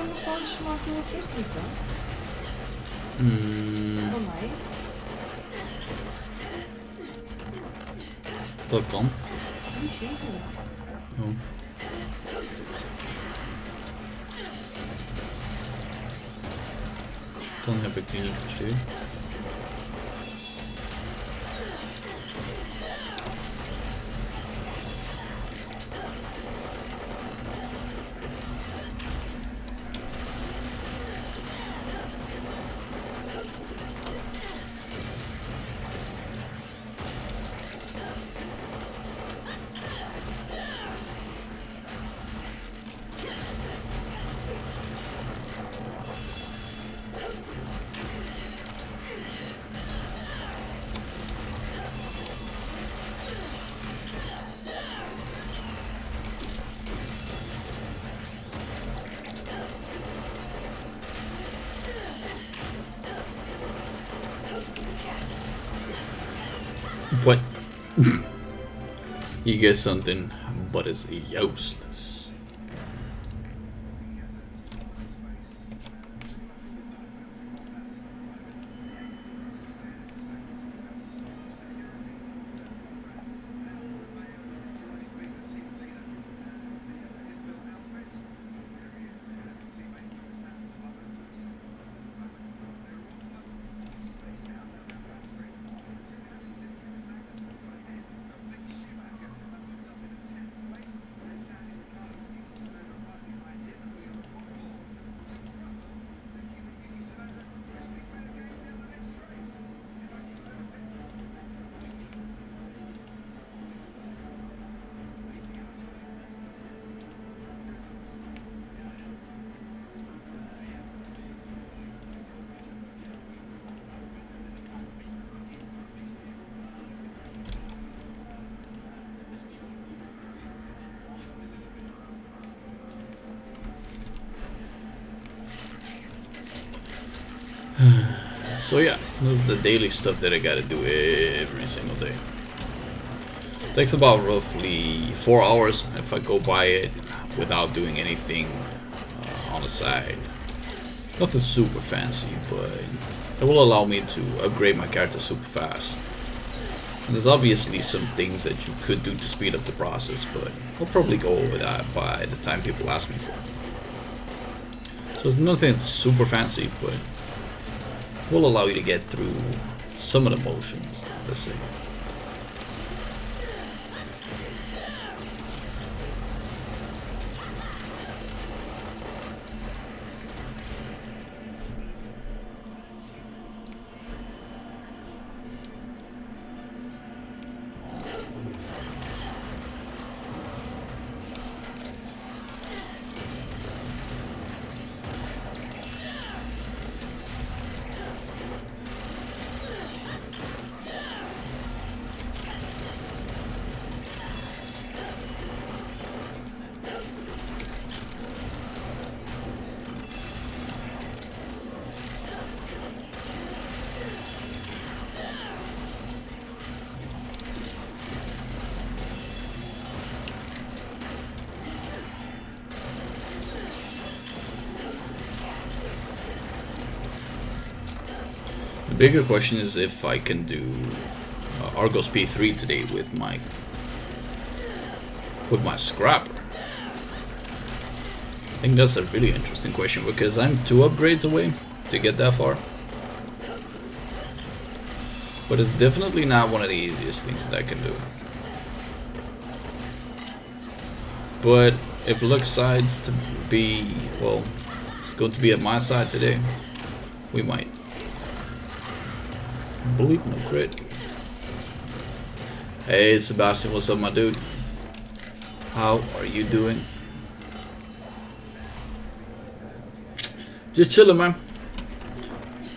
não pode chamar aquilo aqui, então. Calma aí. Bakalım. Bir şey bu. Yok. Dan heb ik die niet gestuurd. What? You get something, but it's useless. So yeah, this is the daily stuff that I gotta do every single day. Takes about roughly 4 hours if I go by it without doing anything on the side. Nothing super fancy, but it will allow me to upgrade my character super fast. And there's obviously some things that you could do to speed up the process, but I'll probably go over that by the time people ask me for it. So it's nothing super fancy, but will allow you to get through some of the motions, let's say. The bigger question is if I can do Argos P3 today with my scrapper. I think that's a really interesting question because I'm 2 upgrades away to get that far. But it's definitely not one of the easiest things that I can do. But if luck decides to be, well, it's going to be at my side today, we might. Bleep, no crit. Hey Sebastian, what's up my dude? How are you doing? Just chilling, man.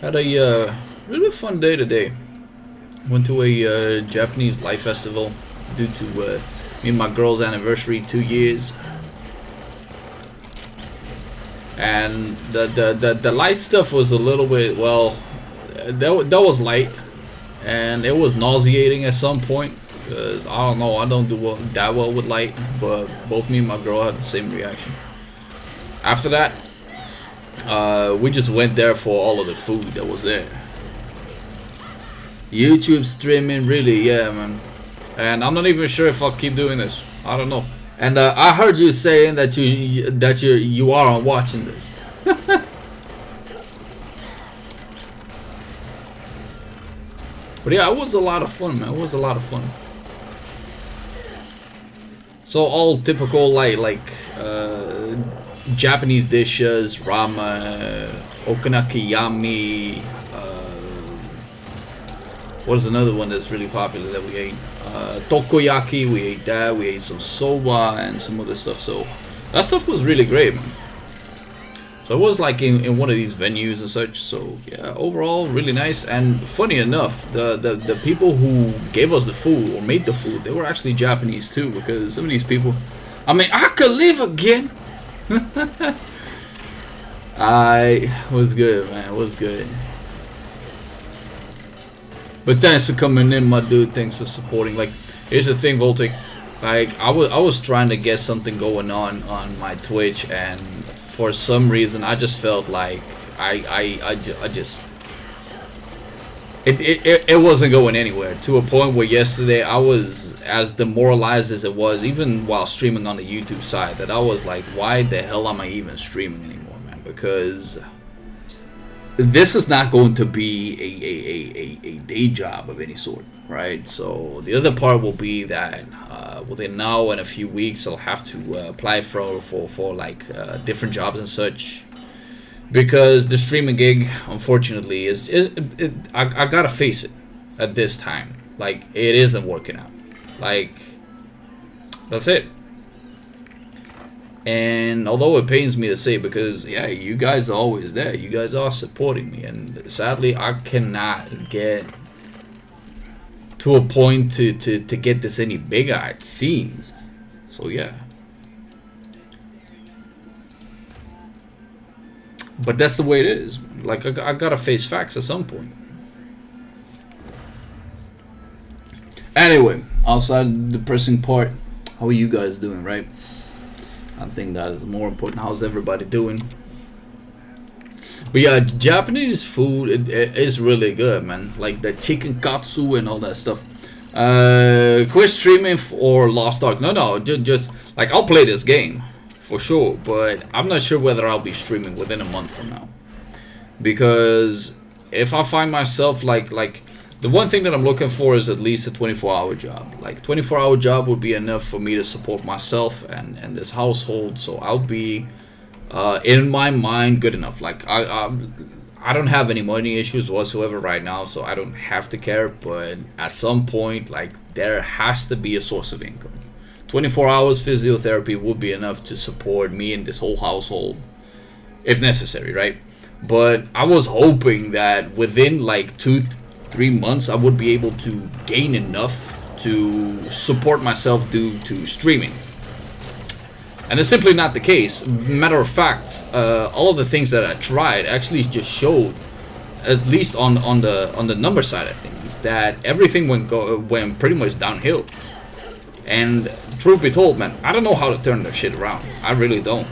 Had a really fun day today. Went to a Japanese light festival due to me and my girl's anniversary, 2 years. And the light stuff was a little bit, well, that was light, and it was nauseating at some point because I don't know, I don't do that well with light, but both me and my girl had the same reaction. After that, We just went there for all of the food that was there. YouTube streaming, really, yeah, man. And I'm not even sure if I'll keep doing this. I don't know. And I heard you saying that you are on watching this. But yeah, it was a lot of fun, man. It was a lot of fun. So all typical like Japanese dishes, ramen, okonakiyami. What is another one that's really popular that we ate? Tokoyaki, we ate that. We ate some soba and some other stuff. So that stuff was really great, man. So it was like in one of these venues and such. So yeah, overall really nice. And funny enough, the people who gave us the food or made the food, they were actually Japanese too. Because some of these people, I mean, I could live again. I was good, man. It was good. But thanks for coming in, my dude. Thanks for supporting. Like, here's the thing, Voltic. Like, I was trying to get something going on my Twitch, and for some reason, I just felt like it wasn't going anywhere. To a point where yesterday I was as demoralized as it was, even while streaming on the YouTube side, that I was like, why the hell am I even streaming anymore, man? Because this is not going to be a day job of any sort, right? So the other part will be that within now and a few weeks, I'll have to apply for like different jobs and such, because the streaming gig, unfortunately, I gotta face it at this time. Like, it isn't working out. Like, that's it. And although it pains me to say, because yeah, you guys are always there, you guys are supporting me, and sadly I cannot get to a point to get this any bigger, it seems. So yeah, but that's the way it is. Like, I gotta face facts at some point. Anyway, outside the depressing part, how are you guys doing, right? I think that is more important. How's everybody doing? But yeah, Japanese food, it is really good, man. Like the chicken katsu and all that stuff. Quit streaming for Lost Ark. No, just like, I'll play this game for sure, but I'm not sure whether I'll be streaming within a month from now. Because if I find myself like the one thing that I'm looking for is at least a 24-hour job. Like, 24-hour job would be enough for me to support myself and this household. So I'll be, in my mind, good enough. Like, I don't have any money issues whatsoever right now, so I don't have to care. But at some point, like, there has to be a source of income. 24 hours physiotherapy would be enough to support me and this whole household, if necessary, right? But I was hoping that within like 2-3 months, I would be able to gain enough to support myself due to streaming. And it's simply not the case. Matter of fact, all of the things that I tried actually just showed, at least on the number side of things, that everything went pretty much downhill. And truth be told, man, I don't know how to turn that shit around. I really don't.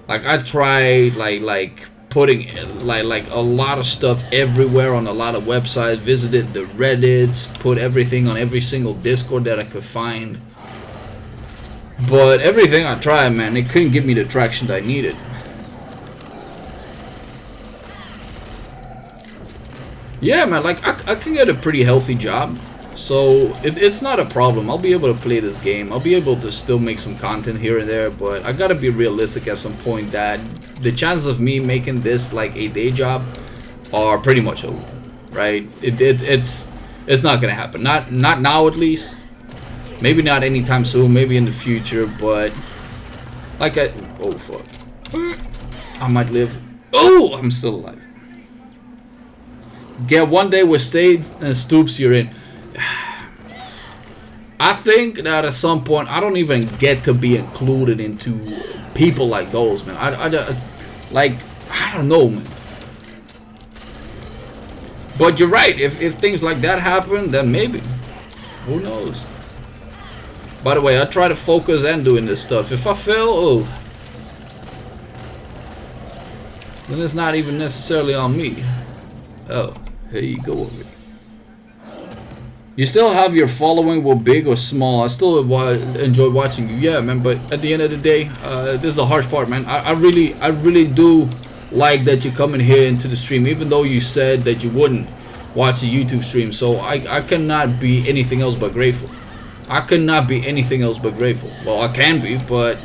Like, I tried like putting like a lot of stuff everywhere on a lot of websites, visited the Reddits, put everything on every single Discord that I could find. But everything I tried, man, it couldn't give me the traction that I needed. Yeah, man, like I can get a pretty healthy job, so it's not a problem. I'll be able to play this game. I'll be able to still make some content here and there, but I gotta be realistic at some point that the chances of me making this like a day job are pretty much over, right? It's not gonna happen. Not now, at least. Maybe not anytime soon. Maybe in the future, but like oh fuck, I might live. Oh, I'm still alive. Get one day with Stades and Stoops, you're in. I think that at some point I don't even get to be included into people like those, man. I don't know, man. But you're right. If things like that happen, then maybe. Who knows? By the way, I try to focus and doing this stuff. If I fail, oh. then it's not even necessarily on me. Oh, here you go over here. You still have your following, well, big or small. I still enjoy watching you, yeah, man. But at the end of the day, this is the harsh part, man. I really do like that you come in here into the stream, even though you said that you wouldn't watch a YouTube stream. So I cannot be anything else but grateful. I cannot be anything else but grateful. Well, I can be, but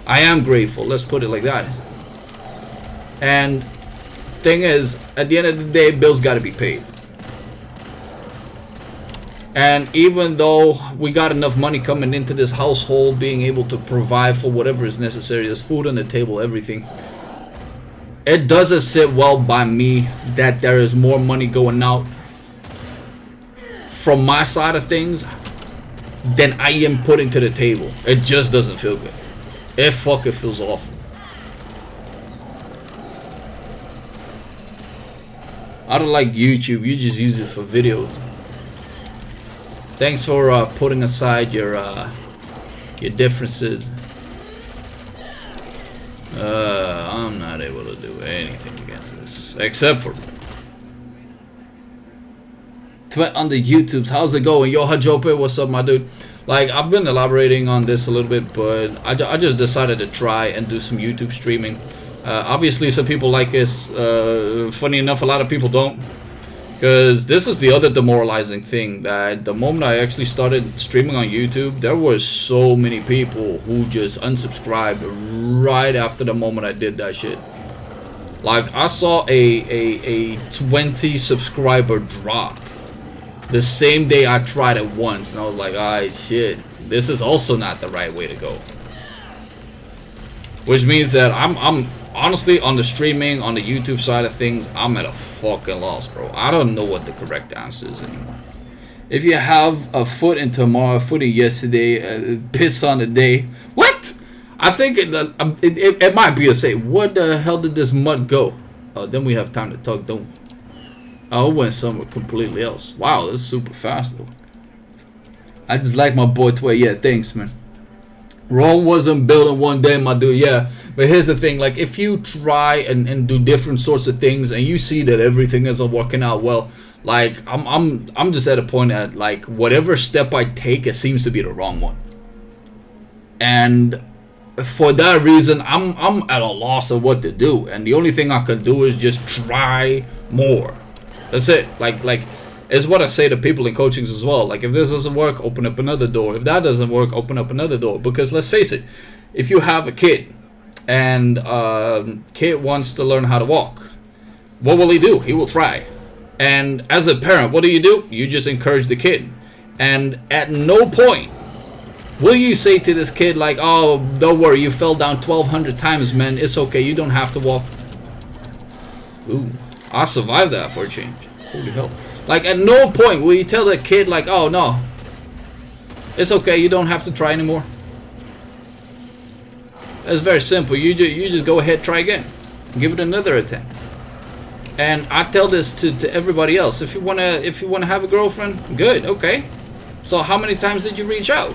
I am grateful. Let's put it like that. And thing is, at the end of the day, bills got to be paid. And even though we got enough money coming into this household, being able to provide for whatever is necessary, there's food on the table, everything, it doesn't sit well by me that there is more money going out from my side of things than I am putting to the table. It just doesn't feel good. It fucking feels awful. I don't like YouTube. You just use it for videos. Thanks for putting aside your differences. I'm not able to do anything against this except for on the YouTubes. How's it going? Yo, Hajope, what's up, my dude? Like, I've been elaborating on this a little bit, but I just decided to try and do some YouTube streaming. Obviously, some people like this. Funny enough, a lot of people don't. Because this is the other demoralizing thing, that the moment I actually started streaming on YouTube, there were so many people who just unsubscribed right after the moment I did that shit. Like, I saw a 20 subscriber drop the same day I tried it once, and I was like, alright, shit, this is also not the right way to go. Which means that I'm honestly, on the streaming, on the YouTube side of things, I'm at a fucking loss, bro. I don't know what the correct answer is anymore. If you have a foot in tomorrow, a foot in yesterday, piss on the day. What? I think it might be a say. Where the hell did this mud go? Then we have time to talk, don't we? Oh, it went somewhere completely else. Wow, that's super fast, though. I just like my boy Tway. Yeah, thanks, man. Rome wasn't built in one day, my dude. Yeah. But here's the thing, like, if you try and do different sorts of things and you see that everything isn't working out well, like, I'm just at a point at, like, whatever step I take, it seems to be the wrong one. And for that reason, I'm at a loss of what to do. And the only thing I can do is just try more. That's it. Like it's what I say to people in coachings as well. Like, if this doesn't work, open up another door. If that doesn't work, open up another door. Because let's face it, if you have a kid, and kid wants to learn how to walk, what will he do? He will try. And as a parent, what do? You just encourage the kid. And at no point will you say to this kid, like, oh, don't worry, you fell down 1,200 times, man, it's okay, you don't have to walk. Ooh, I survived that for a change. Holy hell. Like, at no point will you tell the kid, like, oh no, it's okay, you don't have to try anymore. It's very simple. You just go ahead, try again, give it another attempt. And I tell this to everybody else. If you wanna have a girlfriend, good, okay. So how many times did you reach out?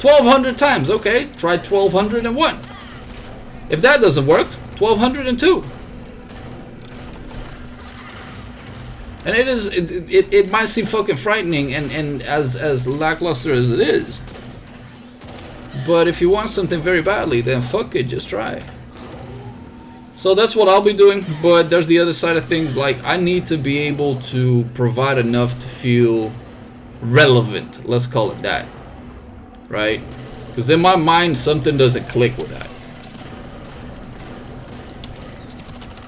1,200 times. Okay, try 1,201. If that doesn't work, 1,202. And it might seem fucking frightening and as lackluster as it is. But if you want something very badly, then fuck it, just try. So that's what I'll be doing. But there's the other side of things. Like, I need to be able to provide enough to feel relevant. Let's call it that. Right? Because in my mind, something doesn't click with that.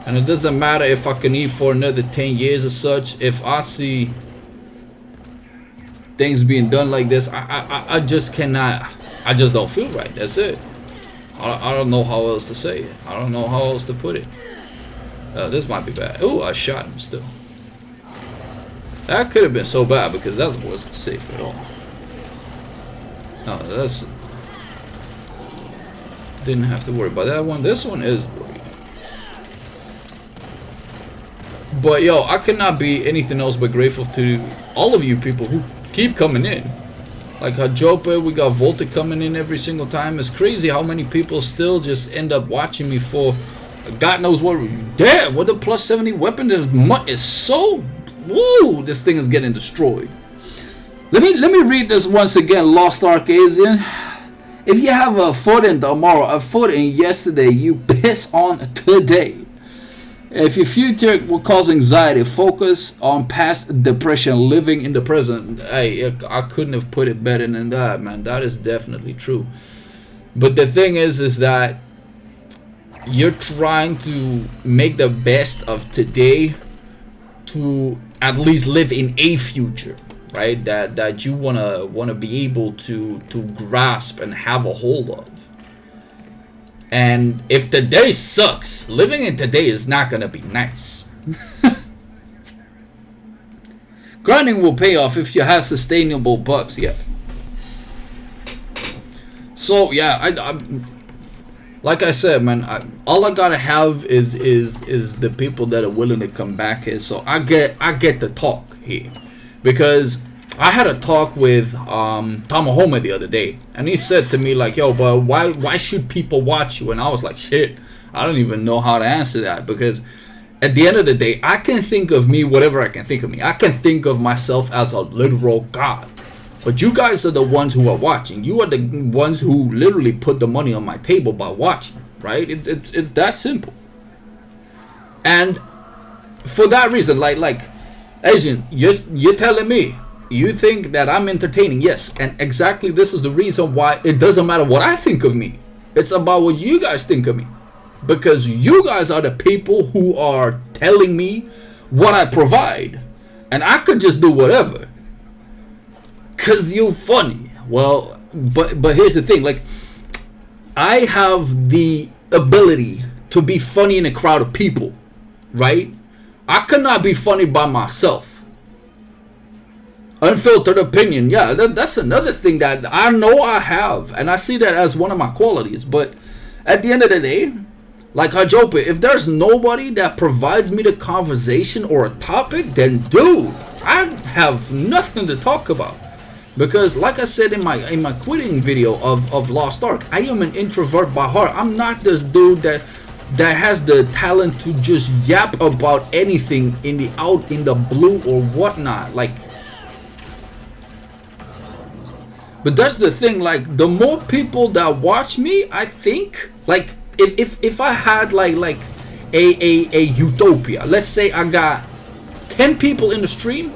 And it doesn't matter if I can eat for another 10 years or such. If I see things being done like this, I just cannot. I just don't feel right. That's it. I don't know how else to say it. I don't know how else to put it. This might be bad. Oh, I shot him still. That could have been so bad because that wasn't safe at all. No, that's... Didn't have to worry about that one. This one is worried. But yo, I cannot be anything else but grateful to all of you people who keep coming in. Like Hajope, we got Volta coming in every single time. It's crazy how many people still just end up watching me for God knows what. Damn, what the plus 70 weapon is so. Woo! This thing is getting destroyed. Let me read this once again, Lost Ark Asian. If you have a foot in tomorrow, a foot in yesterday, you piss on today. If your future will cause anxiety, focus on past depression, living in the present. Hey, I couldn't have put it better than that, man. That is definitely true. But the thing is that you're trying to make the best of today to at least live in a future, right? That you wanna be able to grasp and have a hold of. And if today sucks, living in today is not gonna be nice. Grinding will pay off if you have sustainable bucks. Yeah. So yeah, I like I said, man, all I gotta have is the people that are willing to come back here. So I get to talk here, because I had a talk with Tamahoma the other day, and he said to me like, yo, but why should people watch you? And I was like, shit, I don't even know how to answer that, because at the end of the day, I can think of me whatever I can think of me. I can think of myself as a literal god. But you guys are the ones who are watching. You are the ones who literally put the money on my table by watching, right? It's that simple. And for that reason, like Asian, you're telling me you think that I'm entertaining. Yes, and exactly this is the reason why it doesn't matter what I think of me. It's about what you guys think of me. Because you guys are the people who are telling me what I provide. And I could just do whatever. Cause you're funny. Well, but here's the thing, like, I have the ability to be funny in a crowd of people, right? I cannot be funny by myself. Unfiltered opinion, yeah, that's another thing that I know I have, and I see that as one of my qualities. But at the end of the day, like Hajope, if there's nobody that provides me the conversation or a topic, then dude, I have nothing to talk about. Because like I said in my quitting video of Lost Ark, I am an introvert by heart. I'm not this dude that has the talent to just yap about anything in the blue or whatnot. Like, but that's the thing, like, the more people that watch me, I think, like, if I had like a utopia, let's say I got 10 people in the stream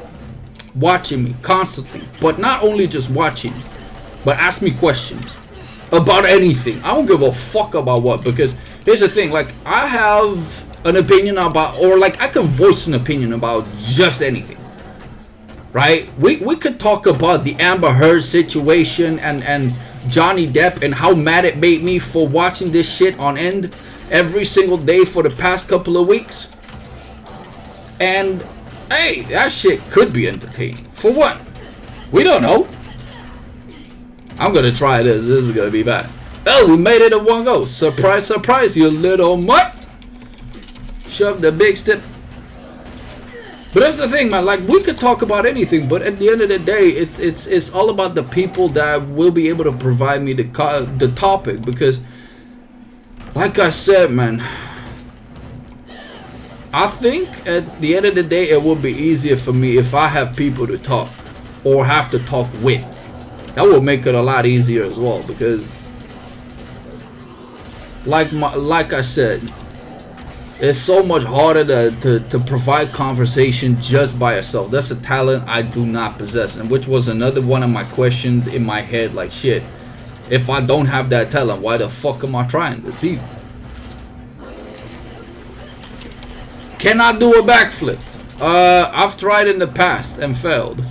watching me constantly, but not only just watching, but ask me questions about anything. I don't give a fuck about what, because here's the thing, like, I have an opinion about, or like I can voice an opinion about just anything, right? We could talk about the Amber Heard situation and Johnny Depp and how mad it made me for watching this shit on end every single day for the past couple of weeks. And hey, that shit could be entertaining. For what? We don't know. I'm gonna try this. This is gonna be bad. Oh, we made it in one go. Surprise, surprise, you little mutt. Shove the big step. But that's the thing, man. Like, we could talk about anything, but at the end of the day, it's all about the people that will be able to provide me the topic. Because, like I said, man, I think at the end of the day, it will be easier for me if I have people to talk or have to talk with. That will make it a lot easier as well, because like I said, it's so much harder to provide conversation just by yourself. That's a talent I do not possess, and which was another one of my questions in my head. Like, shit, if I don't have that talent, why the fuck am I trying to see? Can I do a backflip? I've tried in the past and failed.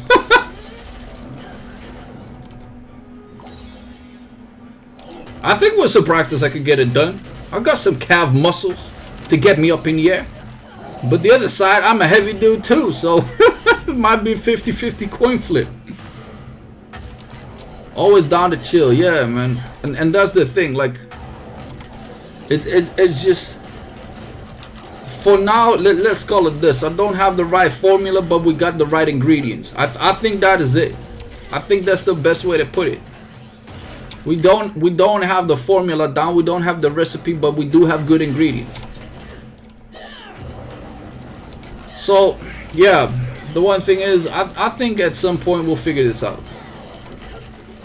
I think with some practice I could get it done. I've got some calf muscles to get me up in the air. But the other side, I'm a heavy dude too, so it might be 50-50 coin flip. Always down to chill, yeah, man. And that's the thing, like, it's just, for now, let's call it this. I don't have the right formula, but we got the right ingredients. I think that is it. I think that's the best way to put it. We don't have the formula down. We don't have the recipe, but we do have good ingredients. So, yeah, the one thing is, I think at some point we'll figure this out.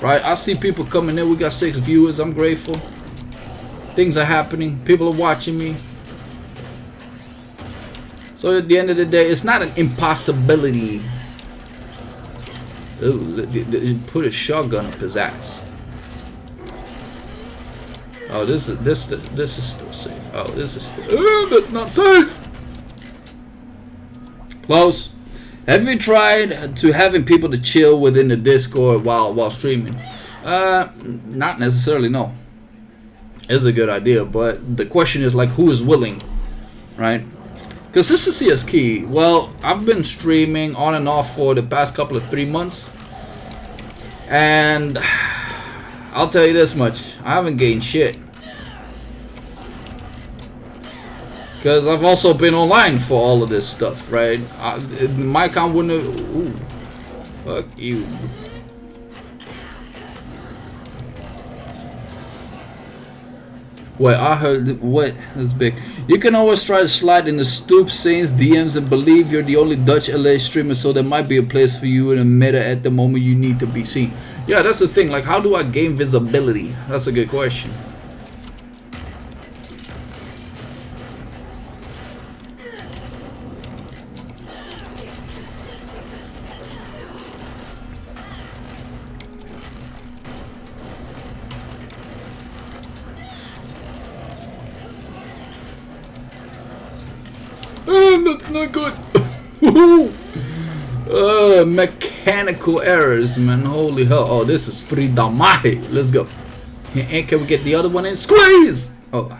Right? I see people coming in. We got 6 viewers. I'm grateful. Things are happening. People are watching me. So at the end of the day, it's not an impossibility. Ooh, put a shotgun up his ass. Oh, this is still safe. Oh, this is still. That's not safe. Close. Have you tried to having people to chill within the Discord while streaming? Not necessarily. No. It's a good idea, but the question is like, who is willing, right? Consistency is key. Well, I've been streaming on and off for the past couple of 3 months, and I'll tell you this much: I haven't gained shit. Because I've also been online for all of this stuff, right? My account wouldn't have... Ooh. Fuck you. Wait, I heard... What? That's big. You can always try to slide in the Stoop Saints DMs and believe you're the only Dutch LA streamer, so there might be a place for you in the meta at the moment you need to be seen. Yeah, that's the thing. Like, how do I gain visibility? That's a good question. That's not good. Mechanical errors, man. Holy hell. Oh, this is freedom. Let's go. And can we get the other one in? Squeeze! Oh.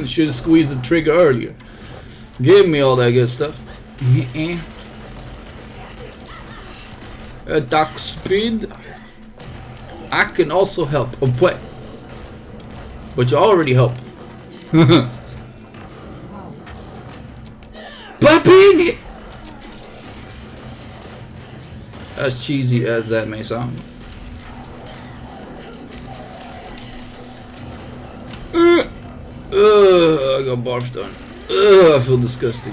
Should have squeezed the trigger earlier. Give me all that good stuff. Attack speed. I can also help. Oh, wait. But you already helped. Popping! As cheesy as that may sound. I got barfed on. I feel disgusting.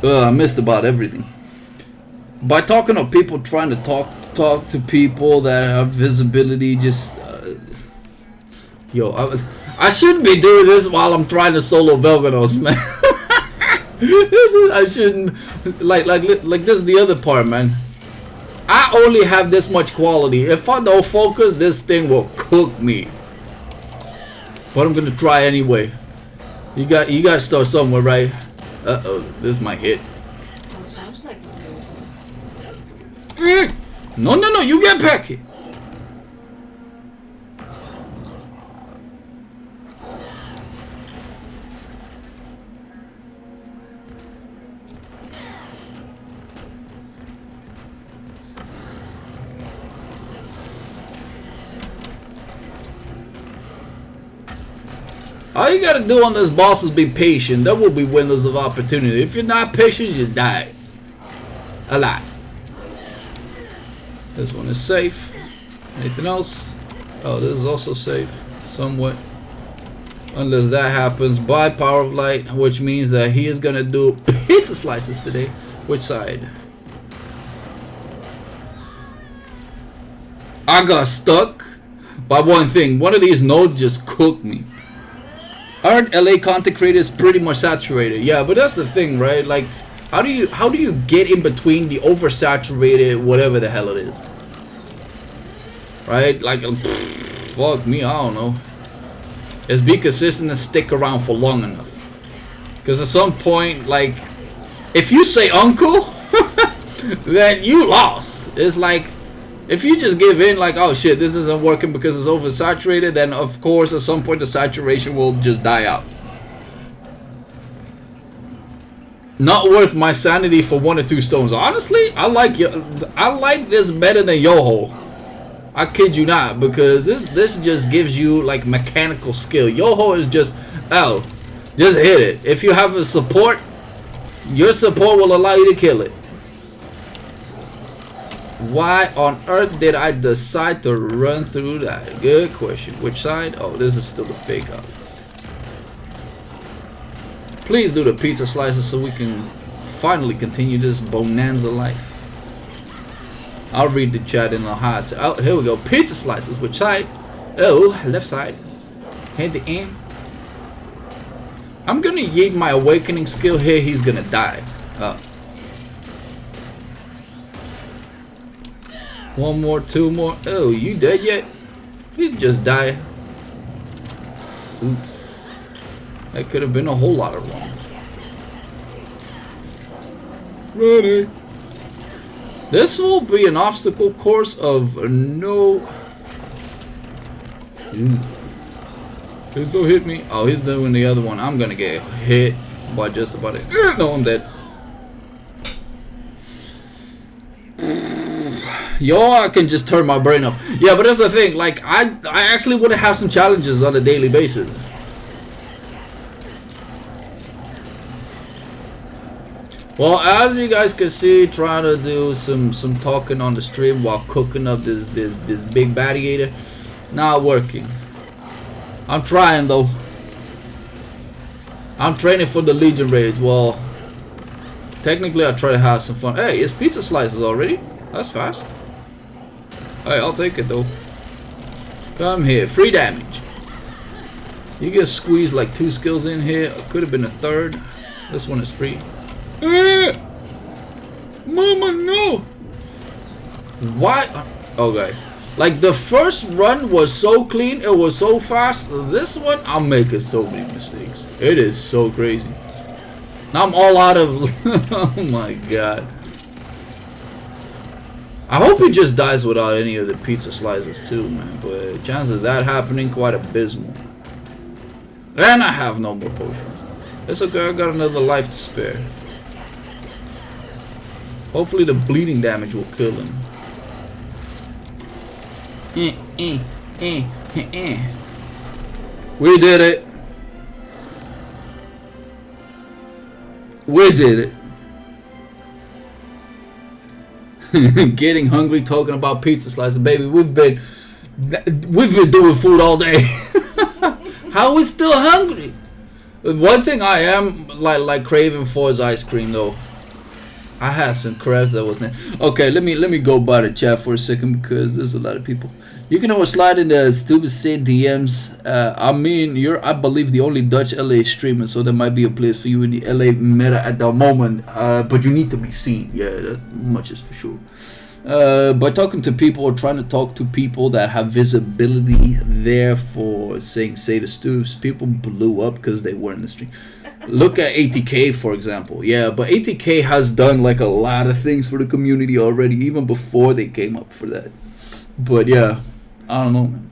I missed about everything. By talking to people, trying to talk to people that have visibility, just yo, I shouldn't be doing this while I'm trying to solo Velvenos, man. I shouldn't like this is the other part, man. I only have this much quality. If I don't focus, this thing will cook me. But I'm gonna try anyway. You got to start somewhere, right? Uh-oh, this might hit. That sounds like No, you get back here. All you gotta do on this boss is be patient. There will be windows of opportunity. If you're not patient, you die. A lot. This one is safe. Anything else? Oh, this is also safe. Somewhat. Unless that happens by Power of Light, which means that he is gonna do pizza slices today. Which side? I got stuck by one thing. One of these nodes just cooked me. Aren't LA content creators pretty much saturated? Yeah, but that's the thing, right? Like, how do you get in between the oversaturated whatever the hell it is? Right? Like, fuck me, I don't know. Is be consistent and stick around for long enough. Because at some point, like, if you say uncle, then you lost. It's like, if you just give in, like, oh shit, this isn't working because it's oversaturated, then of course at some point the saturation will just die out. Not worth my sanity for 1 or 2 stones. Honestly, I like this better than Yoho. I kid you not, because this just gives you like mechanical skill. Yoho is just, oh, just hit it. If you have a support, your support will allow you to kill it. Why on earth did I decide to run through that? Good question. Which side? Oh, this is still the fake out. Please do the pizza slices so we can finally continue this bonanza life. I'll read the chat in Ohio. Oh, here we go. Pizza slices. Which side? Oh, left side. Hit the end. I'm gonna yeet my awakening skill here. He's gonna die. One more, two more. Oh, you dead yet? Please just die. Oops. That could have been a whole lot of wrong. Ready. This will be an obstacle course of no. Please don't hit me. Oh, he's doing the other one. I'm gonna get hit by just about it. No, I'm dead. Yo, I can just turn my brain off. Yeah, but that's the thing. Like, I actually want to have some challenges on a daily basis. Well, as you guys can see, trying to do some talking on the stream while cooking up this big baddie. Not working. I'm trying though. I'm training for the Legion raids. Well, technically I try to have some fun. Hey, it's pizza slices already. That's fast. Hey, I'll take it though. Come here, free damage. You get squeezed like 2 skills in here. Could have been a third. This one is free. Mama, no. Why? Okay. Like the first run was so clean, it was so fast. This one, I'm making so many mistakes. It is so crazy. Now I'm all out of. Oh my god. I hope he just dies without any of the pizza slices too, man. But chances of that happening quite abysmal. And I have no more potions. It's okay, I got another life to spare. Hopefully the bleeding damage will kill him. We did it. We did it. Getting hungry talking about pizza slices, baby. We've been doing food all day. How we still hungry? One thing I am like craving for is ice cream though. I had some crabs that was okay. Let me go by the chat for a second because there's a lot of people. You can always slide in the stupid Sid DMs. I mean, you're I believe the only Dutch LA streamer, so there might be a place for you in the LA meta at the moment. But you need to be seen. Yeah, that much is for sure. By talking to people or trying to talk to people that have visibility there for saying say the Stoops, people blew up because they were in the stream. Look at ATK for example. Yeah, but ATK has done like a lot of things for the community already, even before they came up for that. But yeah, I don't know, man.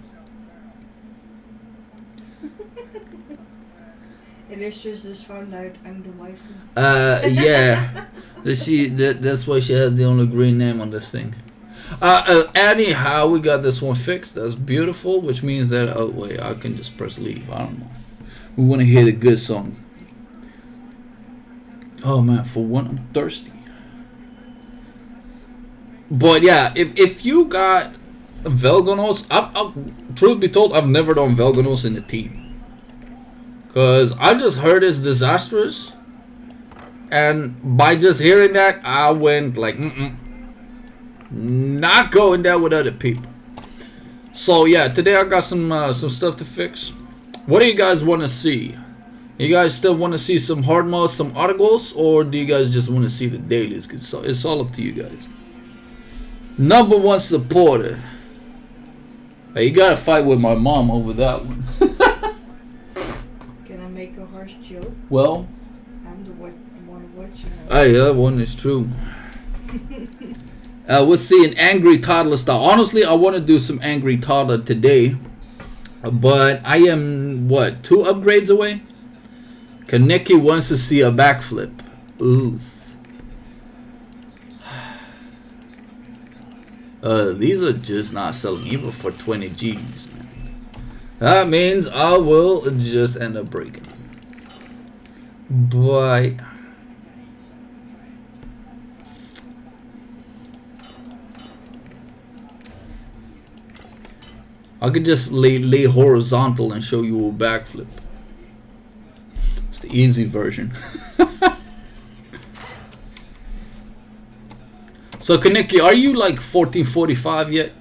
Illustrious just found out I'm the wife. Yeah. That's why she has the only green name on this thing. Anyhow, we got this one fixed. That's beautiful, which means that oh wait, I can just press leave. I don't know. We want to hear the good songs. Oh man, for one, I'm thirsty. But yeah, if you got Velganos, truth be told, I've never done Velganos in the team, cause I just heard it's disastrous, and by just hearing that, I went like, not going there with other people. So yeah, today I got some stuff to fix. What do you guys want to see? You guys still want to see some hard modes, some articles, or do you guys just want to see the dailies? Cause it's all up to you guys. Number 1 supporter. Hey, you gotta fight with my mom over that one. Can I make a harsh joke? Well, I'm the one watching. hey, that one is true. We'll see an angry toddler style. Honestly, I want to do some angry toddler today, but I am what 2 upgrades away. Kaneki wants to see a backflip. Ooh. These are just not selling even for 20 G's. That means I will just end up breaking. But I could just lay horizontal and show you a backflip. It's the easy version. So Kaneki, are you like 1445 yet?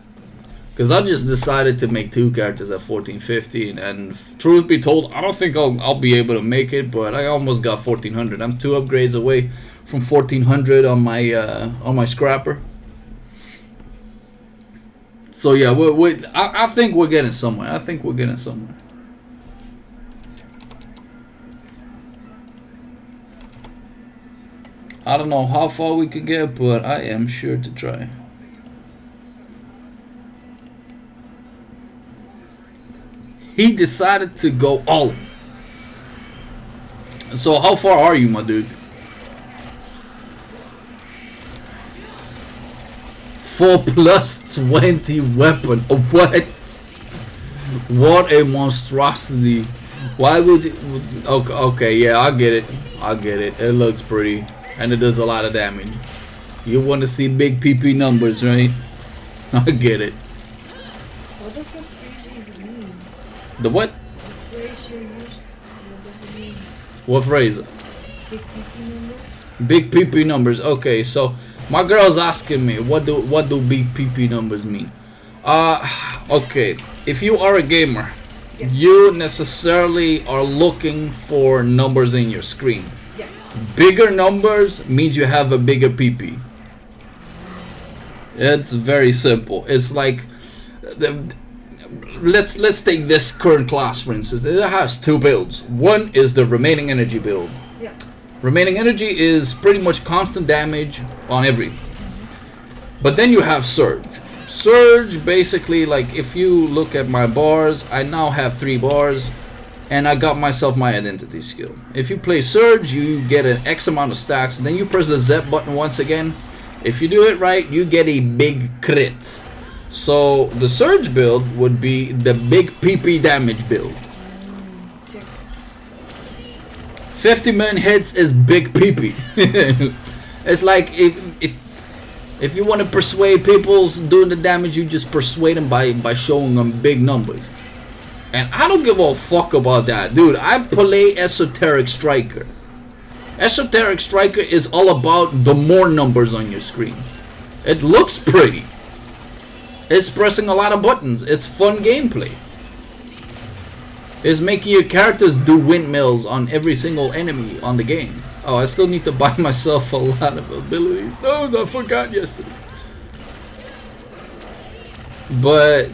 Because I just decided to make 2 characters at 1450, and truth be told, I don't think I'll be able to make it, but I almost got 1400. I'm 2 upgrades away from 1400 on my scrapper. So yeah, I think we're getting somewhere. I don't know how far we can get, but I am sure to try. He decided to go all in. So how far are you, my dude? 4 plus 20 weapon. What? What a monstrosity. Why would you? Okay, yeah, I get it. It looks pretty. And it does a lot of damage. You want to see big PP numbers, right? I get it. What does that phrase even mean? The what? The phrase you used, what does it mean? What phrase? Big PP number? Big PP numbers. Okay, so my girl's asking me what do big PP numbers mean? Okay, if you are a gamer, Yeah. you necessarily are looking for numbers in your screen. Yeah. Bigger numbers means you have a bigger PP. It's very simple. It's like let's take this current class for instance. It has 2 builds. One is the remaining energy build. Yeah. Remaining energy is pretty much constant damage on everything. But then you have Surge. Surge basically, like if you look at my bars, I now have 3 bars and I got myself my identity skill. If you play Surge, you get an X amount of stacks, then you press the Z button once again. If you do it right, you get a big crit. So the Surge build would be the big PP damage build. Okay. 50 million hits is big PP. It's like if you want to persuade people doing the damage, you just persuade them by showing them big numbers. And I don't give a fuck about that, dude. I play Esoteric Striker. Esoteric Striker is all about the more numbers on your screen. It looks pretty. It's pressing a lot of buttons. It's fun gameplay. It's making your characters do windmills on every single enemy on the game. Oh, I still need to buy myself a lot of abilities. No, I forgot yesterday. But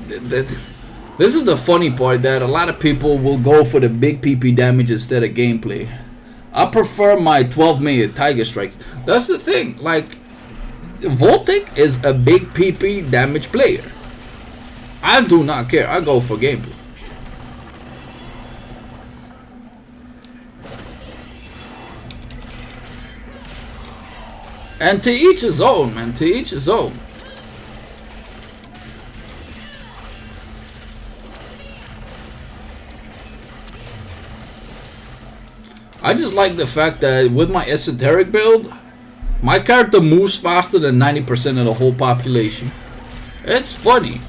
this is the funny part, that a lot of people will go for the big PP damage instead of gameplay. I prefer my 12 minute Tiger Strikes. That's the thing. Like, Voltic is a big PP damage player. I do not care. I go for gameplay. And to each his own, man. To each his own. I just like the fact that with my esoteric build, my character moves faster than 90% of the whole population. It's funny.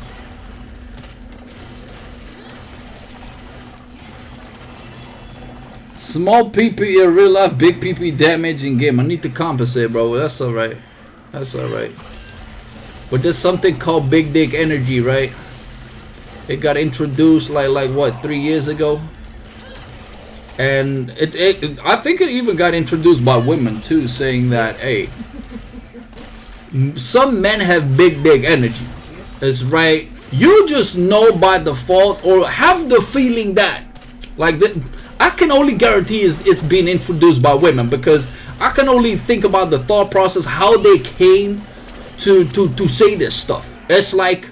Small PP in real life, big PP damage in game. I need to compensate, bro. That's alright. That's alright. But there's something called Big Dick Energy, right? It got introduced like what, 3 years ago? And I think it even got introduced by women too, saying that, hey, some men have big dick energy. It's right. You just know by default or have the feeling that, like, I can only guarantee it's being introduced by women, because I can only think about the thought process, how they came to say this stuff. It's like,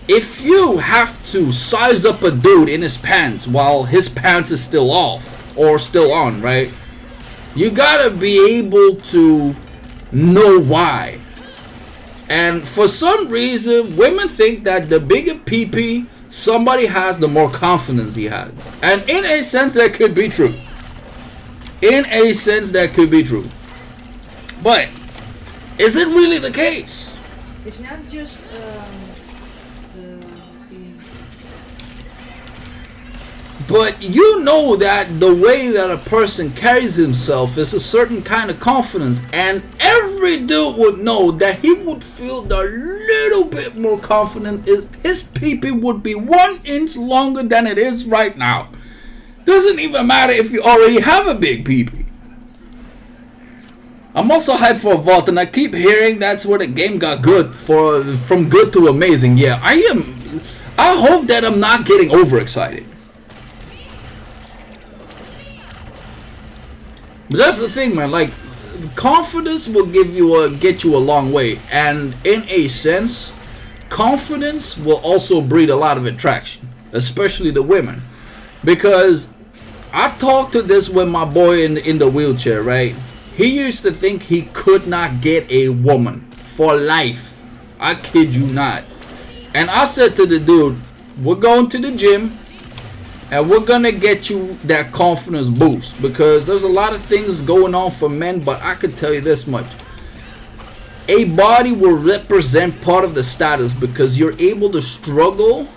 if you have to size up a dude in his pants while his pants is still off or still on, right? You gotta be able to know why. And for some reason, women think that the bigger PP somebody has, the more confidence he has. And in a sense, that could be true. In a sense, that could be true. But is it really the case? It's not just But you know that the way that a person carries himself is a certain kind of confidence, and every dude would know that he would feel the little bit more confident if his pee-pee would be 1 inch longer than it is right now. Doesn't even matter if you already have a big pee-pee. I'm also hyped for Vault, and I keep hearing that's where the game got good, from good to amazing. Yeah, I hope that I'm not getting overexcited. But that's the thing, man. Like, confidence will get you a long way, and in a sense, confidence will also breed a lot of attraction, especially the women. Because I talked to this with my boy in the wheelchair, right? He used to think he could not get a woman for life. I kid you not. And I said to the dude, we're going to the gym and we're gonna get you that confidence boost, because there's a lot of things going on for men, but I can tell you this much. A body will represent part of the status, because you're able to struggle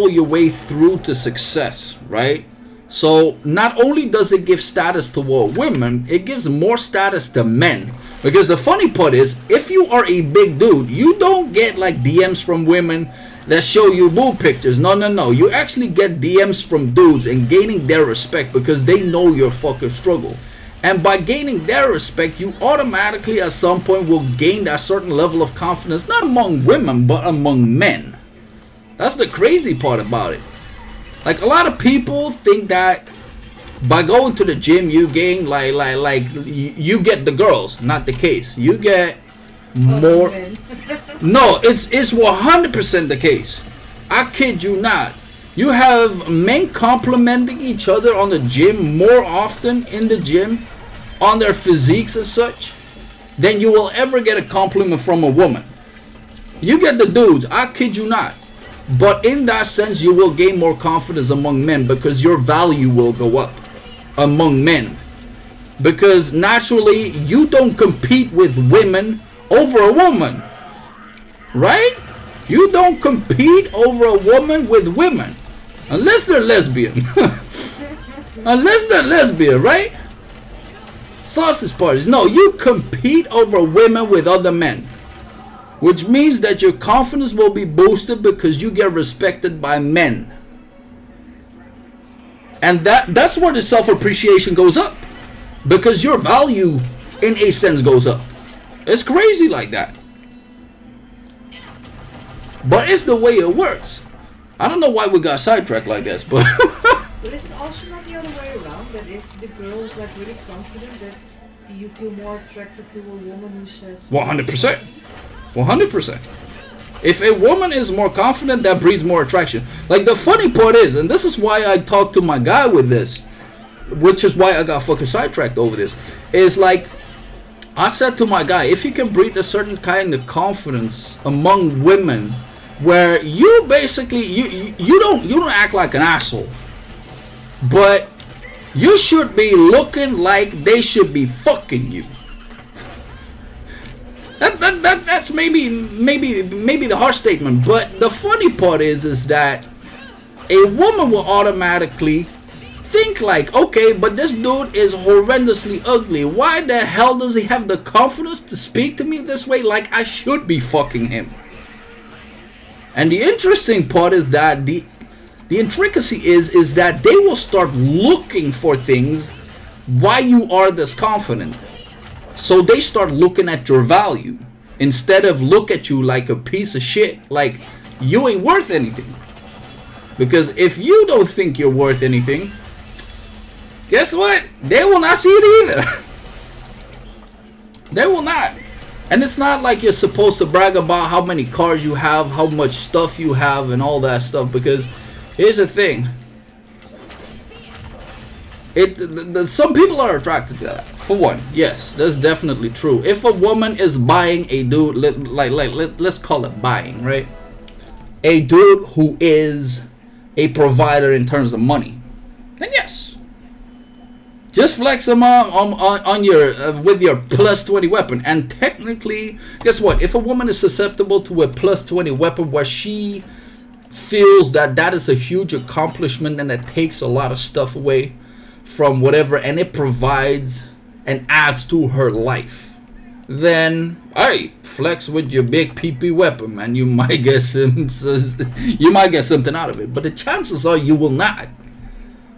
your way through to success, right? So not only does it give status toward women, it gives more status to men. Because the funny part is, if you are a big dude, you don't get like DMs from women that show you boob pictures. No. You actually get DMs from dudes and gaining their respect, because they know your fucking struggle. And by gaining their respect, you automatically at some point will gain that certain level of confidence, not among women, but among men. That's the crazy part about it. Like, a lot of people think that by going to the gym you gain you get the girls. Not the case. You get more. No, it's 100% the case. I kid you not. You have men complimenting each other on the gym more often in the gym on their physiques and such than you will ever get a compliment from a woman. You get the dudes, I kid you not. But in that sense, you will gain more confidence among men, because your value will go up among men. Because naturally, you don't compete with women over a woman. Right? You don't compete over a woman with women. Unless they're lesbian. Unless they're lesbian, right? Sausage parties. No, you compete over women with other men. Which means that your confidence will be boosted because you get respected by men. And that's where the self-appreciation goes up. Because your value, in a sense, goes up. It's crazy like that. But it's the way it works. I don't know why we got sidetracked like this, but... But is it also not the other way around? That if the girl is like really confident, that you feel more attracted to a woman who says... 100%. 100%. If a woman is more confident, that breeds more attraction. Like, the funny part is, and this is why I talked to my guy with this, which is why I got fucking sidetracked over this, is like, I said to my guy, if you can breed a certain kind of confidence among women, where you basically you don't act like an asshole, but you should be looking like they should be fucking you. That's maybe the harsh statement, but the funny part is that a woman will automatically think like, okay, but this dude is horrendously ugly. Why the hell does he have the confidence to speak to me this way, like I should be fucking him? And the interesting part is that the intricacy is that they will start looking for things why you are this confident. So they start looking at your value instead of look at you like a piece of shit, like you ain't worth anything. Because if you don't think you're worth anything, guess what? They will not see it either. They will not. And it's not like you're supposed to brag about how many cars you have, how much stuff you have, and all that stuff. Because here's the thing. Some people are attracted to that. For one, yes, that's definitely true. If a woman is buying a dude, let's call it buying, right? A dude who is a provider in terms of money, then yes, just flex them on your with your plus 20 weapon. And technically, guess what? If a woman is susceptible to a plus 20 weapon where she feels that that is a huge accomplishment and it takes a lot of stuff away from whatever, and it provides and adds to her life, then hey, flex with your big PP weapon, man. You might get something out of it, but the chances are you will not,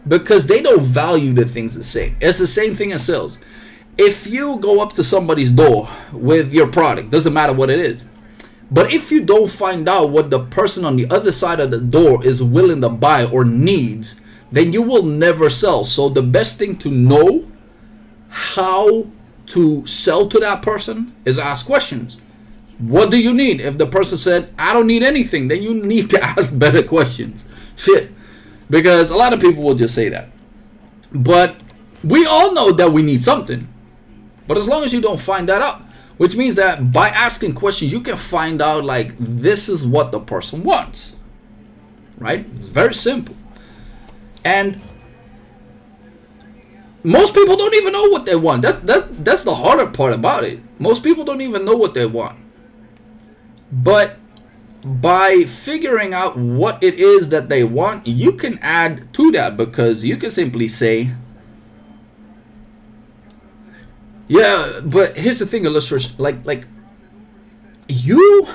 because they don't value the things the same. It's the same thing as sales. If you go up to somebody's door with your product, doesn't matter what it is, but if you don't find out what the person on the other side of the door is willing to buy or needs, then you will never sell. So the best thing to know how to sell to that person is ask questions. What do you need? If the person said, I don't need anything, then you need to ask better questions. Shit. Because a lot of people will just say that. But we all know that we need something. But as long as you don't find that out, which means that by asking questions, you can find out, like, this is what the person wants. Right? It's very simple. And most people don't even know what they want. That's the harder part about it. Most people don't even know what they want. But by figuring out what it is that they want, you can add to that, because you can simply say, yeah, but here's the thing, illustration. Like you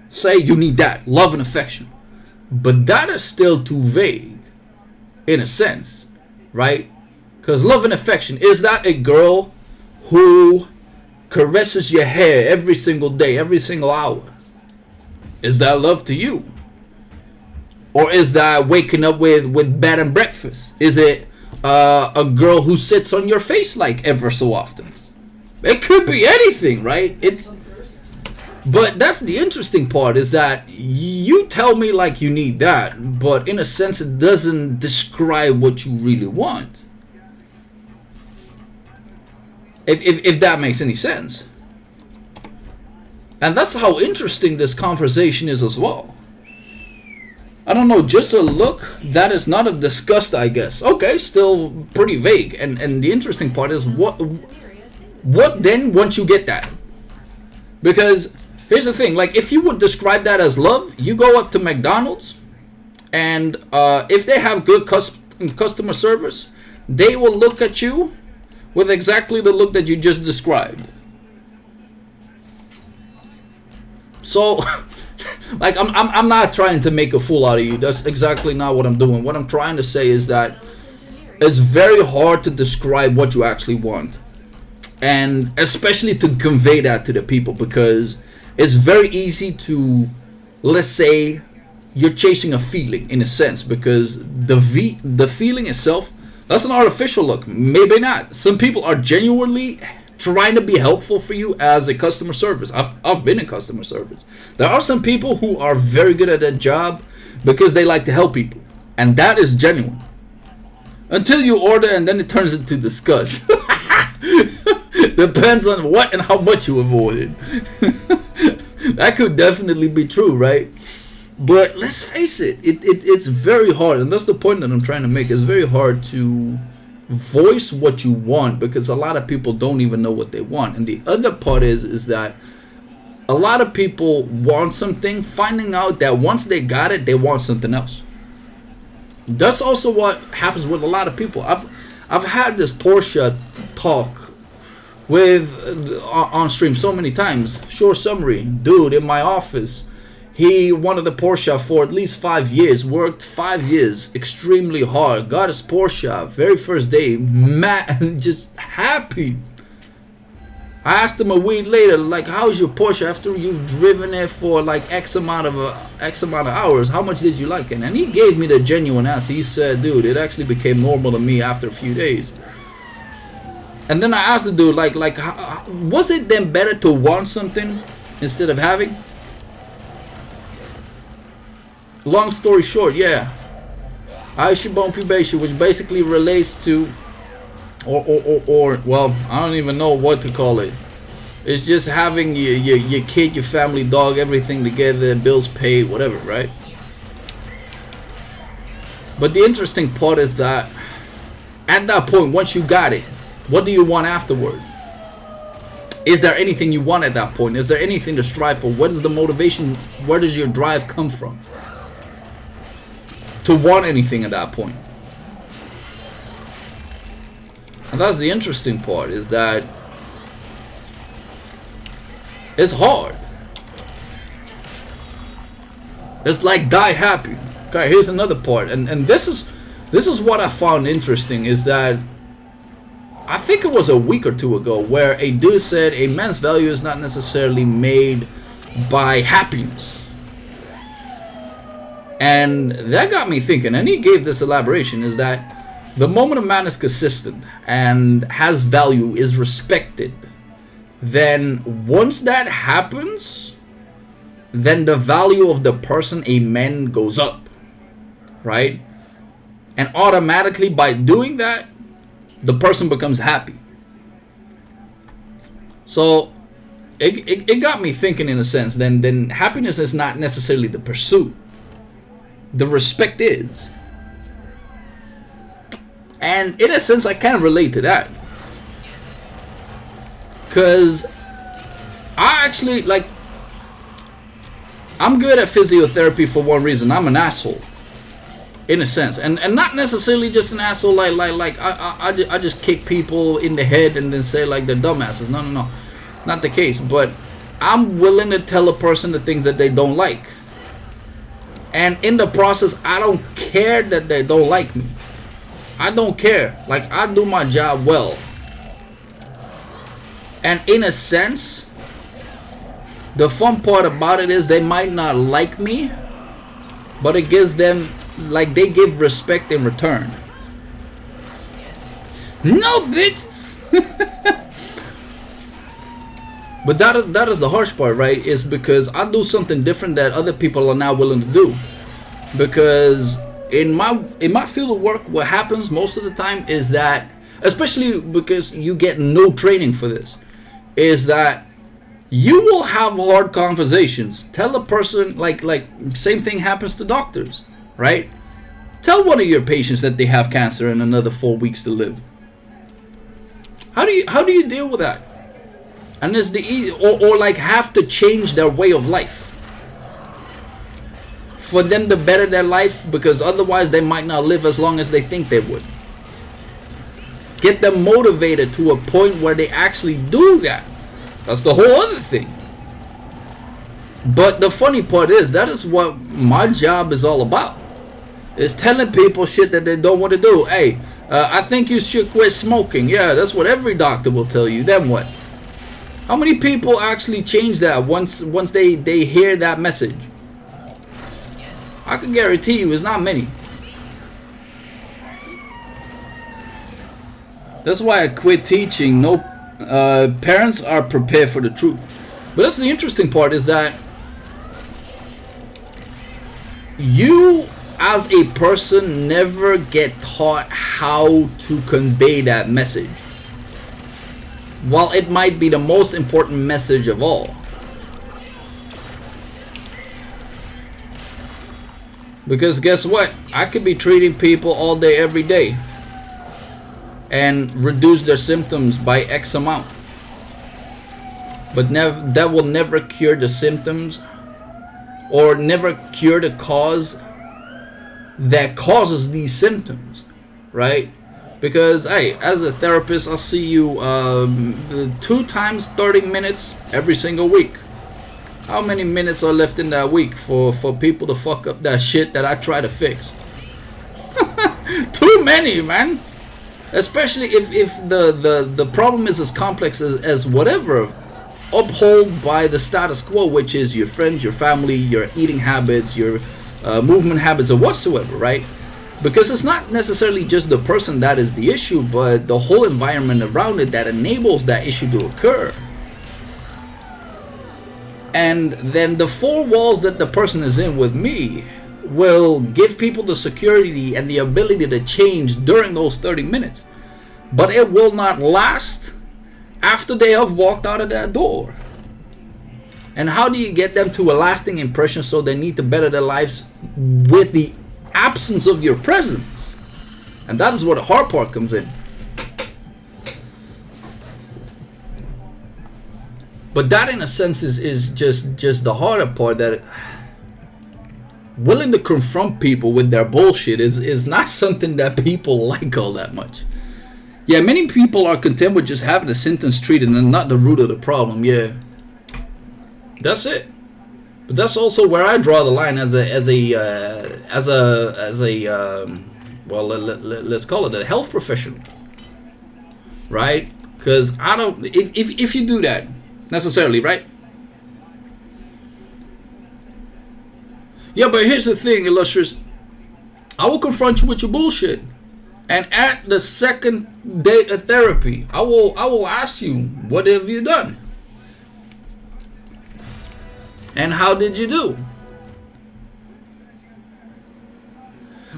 say you need that, love and affection, but that is still too vague in a sense, right? Because love and affection, is that a girl who caresses your hair every single day, every single hour? Is that love to you? Or is that waking up with bed and breakfast? Is it a girl who sits on your face like ever so often? It could be anything, right? But that's the interesting part, is that you tell me like you need that, but in a sense it doesn't describe what you really want. If that makes any sense. And that's how interesting this conversation is as well. I don't know, just a look that is not of disgust, I guess. Okay, still pretty vague. And the interesting part is what then once you get that? Because here's the thing, like if you would describe that as love, you go up to McDonald's, and if they have good customer service, they will look at you with exactly the look that you just described. So, like, I'm not trying to make a fool out of you. That's exactly not what I'm doing. What I'm trying to say is that it's very hard to describe what you actually want, and especially to convey that to the people, because it's very easy to, let's say, you're chasing a feeling in a sense, because the feeling itself, that's an artificial look. Maybe not. Some people are genuinely trying to be helpful for you as a customer service. I've been in customer service. There are some people who are very good at that job because they like to help people, and that is genuine. Until you order, and then it turns into disgust. Depends on what and how much you avoided. That could definitely be true, right? But let's face it, it's very hard, and that's the point that I'm trying to make. It's very hard to voice what you want, because a lot of people don't even know what they want. And the other part is that a lot of people want something, finding out that once they got it, they want something else. That's also what happens with a lot of people. I've had this Porsche talk with on stream so many times. Short summary: dude in my office, he wanted a Porsche for at least 5 years, worked 5 years extremely hard, got his Porsche very first day, mad, just happy. I asked him a week later, like, how's your Porsche after you've driven it for like X amount of hours? How much did you like it? And he gave me the genuine answer. He said, dude, it actually became normal to me after a few days. And then I asked the dude, like, was it then better to want something instead of having? Long story short, yeah. Aishibon Pubeishi, which basically relates to, or well, I don't even know what to call it. It's just having your kid, your family, dog, everything together, bills paid, whatever, right? But the interesting part is that at that point, once you got it, what do you want afterward? Is there anything you want at that point? Is there anything to strive for? What is the motivation? Where does your drive come from? to want anything at that point. And that's the interesting part, is that it's hard. It's like die happy. Okay, here's another part, and this is what I found interesting, is that I think it was a week or two ago where a dude said a man's value is not necessarily made by happiness. And that got me thinking, and he gave this elaboration, is that the moment a man is consistent and has value, is respected, then once that happens, then the value of the person, a man, goes up, right? And automatically by doing that, the person becomes happy. So it got me thinking, in a sense, then happiness is not necessarily the pursuit. The respect is. And in a sense, I can relate to that. Because I actually, like, I'm good at physiotherapy for one reason. I'm an asshole. In a sense. And not necessarily just an asshole like I just kick people in the head and then say like they're dumbasses. No. Not the case. But I'm willing to tell a person the things that they don't like. And in the process, I don't care that they don't like me. I don't care. Like, I do my job well. And in a sense, the fun part about it is they might not like me, but it gives them, like, they give respect in return. No, bitch! But that is the harsh part, right? Is because I do something different that other people are not willing to do. Because in my field of work, what happens most of the time is that, especially because you get no training for this, is that you will have hard conversations. Tell a person, like same thing happens to doctors, right? Tell one of your patients that they have cancer and another 4 weeks to live. How do you deal with that? And it's the easy, or like have to change their way of life for them to better their life, because otherwise they might not live as long as they think they would. Get them motivated to a point where they actually do that. That's the whole other thing. But the funny part is, that is what my job is all about. Is telling people shit that they don't want to do. Hey, I think you should quit smoking. Yeah, that's what every doctor will tell you. Then what? How many people actually change that once they hear that message? I can guarantee you it's not many. That's why I quit teaching. No, parents are prepared for the truth. But that's the interesting part, is that you as a person never get taught how to convey that message. While it might be the most important message of all. Because guess what? I could be treating people all day, every day, and reduce their symptoms by X amount. But that will never cure the symptoms, or never cure the cause that causes these symptoms, right? Because, hey, as a therapist, I'll see you 2 times 30 minutes every single week. How many minutes are left in that week for people to fuck up that shit that I try to fix? Too many, man. Especially if the problem is as complex as whatever. Uphold by the status quo, which is your friends, your family, your eating habits, your movement habits, or whatsoever, right? Because it's not necessarily just the person that is the issue, but the whole environment around it that enables that issue to occur. And then the 4 walls that the person is in with me will give people the security and the ability to change during those 30 minutes. But it will not last after they have walked out of that door. And how do you get them to a lasting impression? So they need to better their lives with the absence of your presence. And that is where the hard part comes in. But that, in a sense, is just the harder part. That willing to confront people with their bullshit is not something that people like all that much. Yeah, many people are content with just having the symptoms treated and not the root of the problem. Yeah, that's it. But that's also where I draw the line as a well, let's call it a health professional, right? Because I don't, if you do that necessarily, right? Yeah, but here's the thing, Illustrious. I will confront you with your bullshit. And at the second date of therapy, I will ask you, what have you done? And how did you do?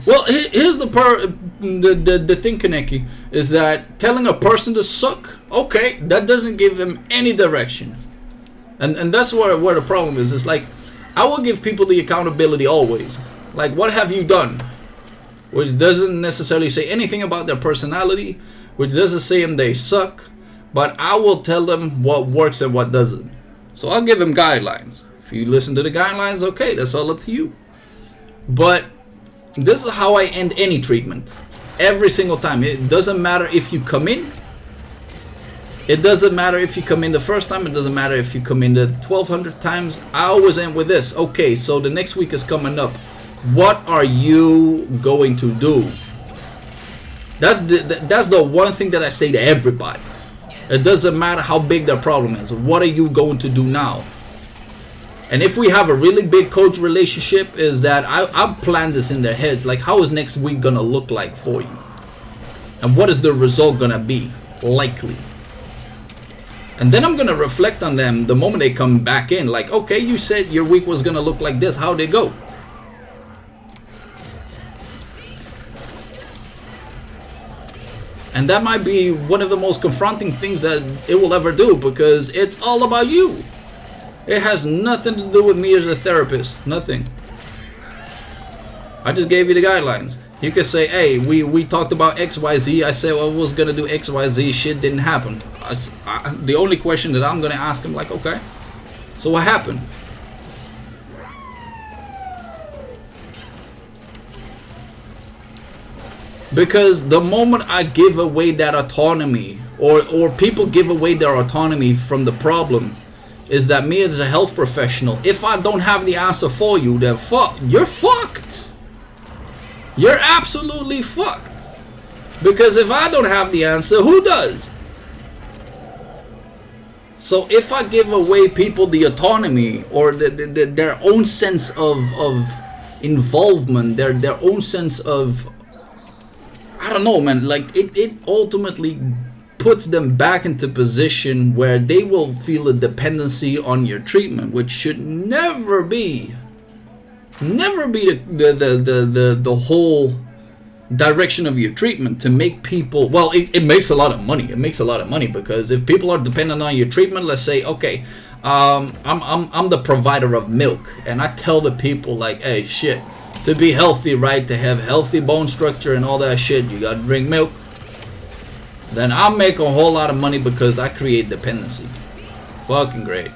Well, here's the thing, Kaneki, is that telling a person to suck, okay, that doesn't give him any direction. And that's where the problem is. It's like, I will give people the accountability always. Like, what have you done? Which doesn't necessarily say anything about their personality, which doesn't say them they suck, but I will tell them what works and what doesn't. So I'll give them guidelines. If you listen to the guidelines, okay, that's all up to you. But this is how I end any treatment. Every single time. It doesn't matter if you come in. It doesn't matter if you come in the first time. It doesn't matter if you come in the 1,200 times. I always end with this. Okay, so the next week is coming up. What are you going to do? That's the one thing that I say to everybody. It doesn't matter how big their problem is. What are you going to do now? And if we have a really big coach relationship, is that I plan this in their heads. Like, how is next week gonna look like for you? And what is the result gonna be? Likely. And then I'm gonna reflect on them the moment they come back in. Like, okay, you said your week was gonna look like this. How'd it go? And that might be one of the most confronting things that it will ever do, because it's all about you. It has nothing to do with me as a therapist. Nothing. I just gave you the guidelines. You can say, hey, we talked about XYZ. I said, well, I was going to do XYZ. Shit didn't happen. The only question that I'm going to ask him, like, okay, so what happened? Because the moment I give away that autonomy, or people give away their autonomy from the problem, is that me as a health professional, if I don't have the answer for you, then you're fucked. You're absolutely fucked. Because if I don't have the answer, who does? So if I give away people the autonomy, or their own sense of involvement, their own sense of, I don't know, man, like it ultimately puts them back into position where they will feel a dependency on your treatment, which should never be the whole direction of your treatment. To make people, well, it makes a lot of money. It makes a lot of money, because if people are dependent on your treatment, let's say, okay, I'm the provider of milk, and I tell the people, like, hey, shit, to be healthy, right, to have healthy bone structure and all that shit, you gotta drink milk. Then I'll make a whole lot of money, because I create dependency. Fucking great.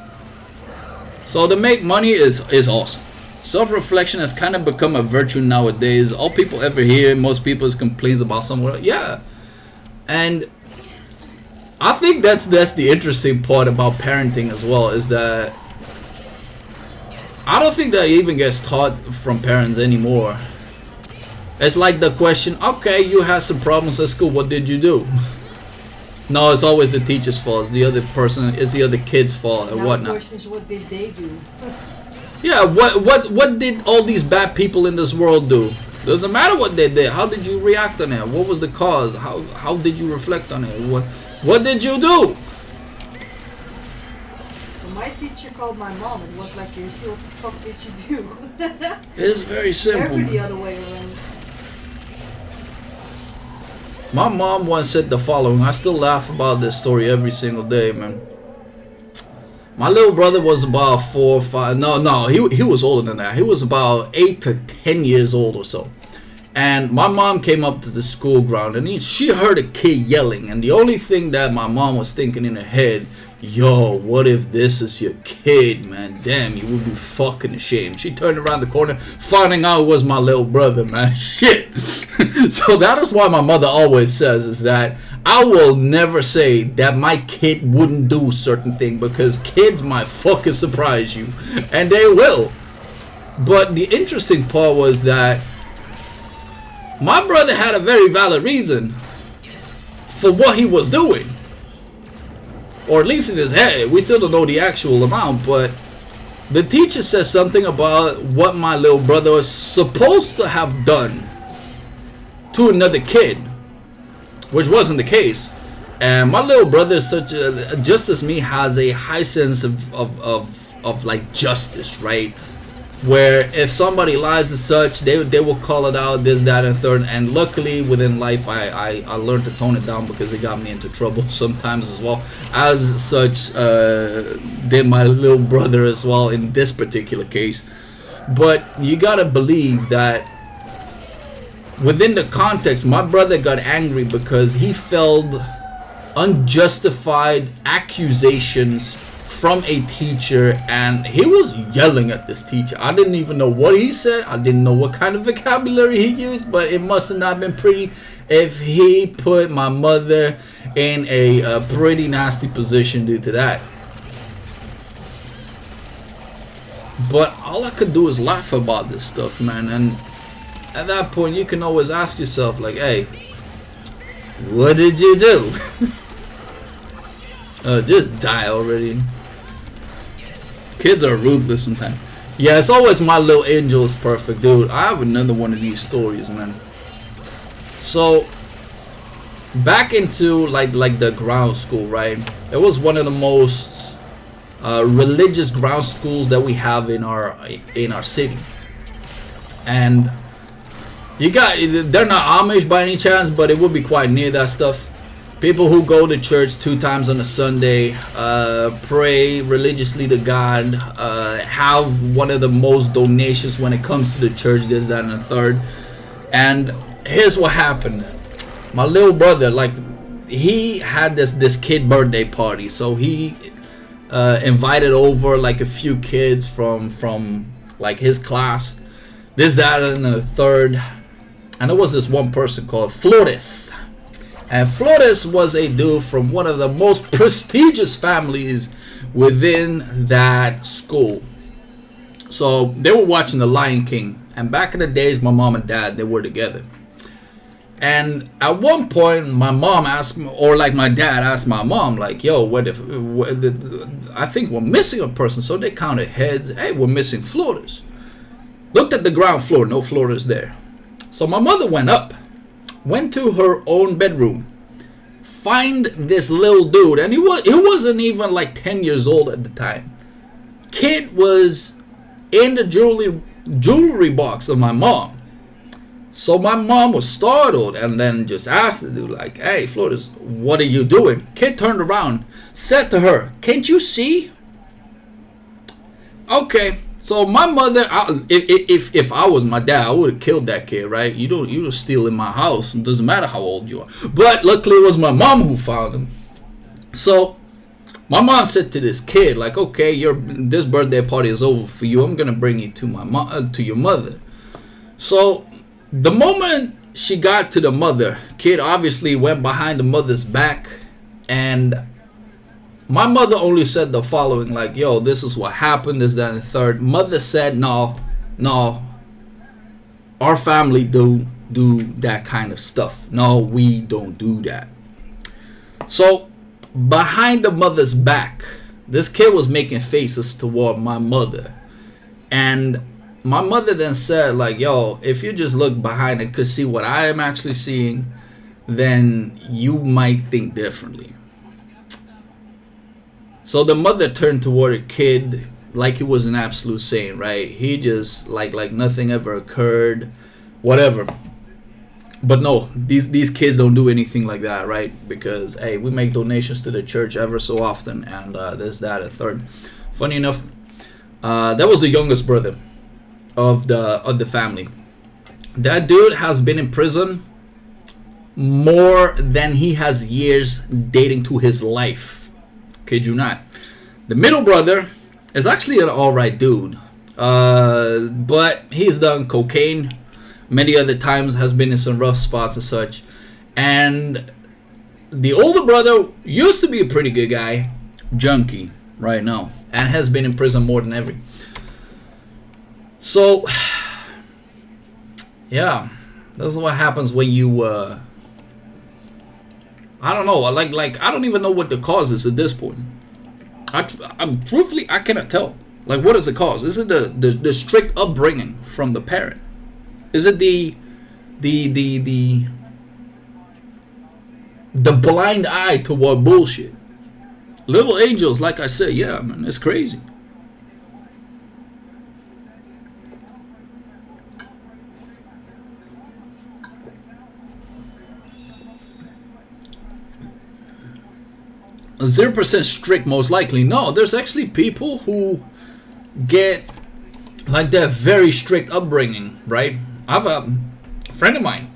So to make money is awesome. Self-reflection has kind of become a virtue nowadays. All people ever hear, most people's complaints about someone. Yeah. And I think that's the interesting part about parenting as well, is that I don't think that even gets taught from parents anymore. It's like the question, okay, you had some problems at school, what did you do? No, it's always the teacher's fault. It's the other person, it's the other kid's fault and whatnot. The question is, what did they do? Yeah, what did all these bad people in this world do? Doesn't matter what they did. How did you react on it? What was the cause? How did you reflect on it? What did you do? Well, my teacher called my mom and was like, "Kirsten, what the fuck did you do?" It's very simple. Never the other way around. My mom once said the following. I still laugh about this story every single day, man. My little brother was about 4 or 5. No, he was older than that. He was about 8 to 10 years old or so. And my mom came up to the school ground, and she heard a kid yelling. And the only thing that my mom was thinking in her head, yo, what if this is your kid, man? Damn, you would be fucking ashamed. She turned around the corner, finding out it was my little brother, man. Shit. So that is why my mother always says is that I will never say that my kid wouldn't do certain thing, because kids might fucking surprise you, and they will. But the interesting part was that my brother had a very valid reason for what he was doing. Or at least in his head. We still don't know the actual amount, but the teacher says something about what my little brother was supposed to have done to another kid, which wasn't the case. And my little brother, just as me, has a high sense of like justice, right? Where if somebody lies and such, they will call it out, this, that, and third. And luckily within life, I learned to tone it down, because it got me into trouble sometimes as well. As such, did my little brother as well in this particular case. But you gotta believe that within the context, my brother got angry because he felt unjustified accusations from a teacher, and he was yelling at this teacher. I didn't even know what he said. I didn't know what kind of vocabulary he used, but it must have not been pretty if he put my mother in a pretty nasty position due to that. But all I could do is laugh about this stuff, man. And at that point, you can always ask yourself, like, hey, what did you do? Just die already. Kids are ruthless sometimes. Yeah, it's always my little angel is perfect, dude. I have another one of these stories, man. So back into like the ground school, right? It was one of the most religious ground schools that we have in our city. And they're not Amish by any chance, but it would be quite near that stuff. People who go to church 2 times on a Sunday, pray religiously to God, have one of the most donations when it comes to the church, this, that, and the third. And here's what happened. My little brother, like, he had this kid birthday party. So he invited over like a few kids from like his class, this, that, and the third. And there was this one person called Flores. And Flores was a dude from one of the most prestigious families within that school. So they were watching The Lion King. And back in the days, my mom and dad, they were together. And at one point, my mom asked me, or like my dad asked my mom, like, yo, I think we're missing a person. So they counted heads. Hey, we're missing Flores. Looked at the ground floor, no Flores there. So my mother went up. Went to her own bedroom, find this little dude, and he wasn't even like 10 years old at the time. Kid was in the jewelry box of my mom. So my mom was startled and then just asked the dude, like, hey, Flores, what are you doing? Kid turned around, said to her, can't you see? Okay. So my mother, if I was my dad, I would have killed that kid, right? You were stealing my house. It doesn't matter how old you are. But luckily it was my mom who found him. So my mom said to this kid, like, okay, this birthday party is over for you. I'm gonna bring you to your mother. So the moment she got to the mother, kid obviously went behind the mother's back, and my mother only said the following, like, yo, this is what happened, this, that, and the third. Mother said, no, our family don't do that kind of stuff. No, we don't do that. So behind the mother's back, this kid was making faces toward my mother. And my mother then said, like, yo, if you just look behind and could see what I am actually seeing, then you might think differently. So the mother turned toward a kid like he was an absolute saint, right? He just like nothing ever occurred, whatever. But no, these kids don't do anything like that, right? Because, hey, we make donations to the church ever so often, and this, that, a third. Funny enough, that was the youngest brother of the family. That dude has been in prison more than he has years dating to his life. Kid you not. The middle brother is actually an alright dude. But he's done cocaine many other times, has been in some rough spots and such. And the older brother used to be a pretty good guy, junkie right now, and has been in prison more than ever. So, yeah, this is what happens when you, I don't know, like I don't even know what the cause is at this point. I'm truthfully, I cannot tell. Like, what is the cause? Is it the strict upbringing from the parent? Is it the blind eye toward bullshit? Little angels, like I said, yeah, man, it's crazy. A 0% strict, most likely. No, there's actually people who get like that very strict upbringing, right? I have a friend of mine.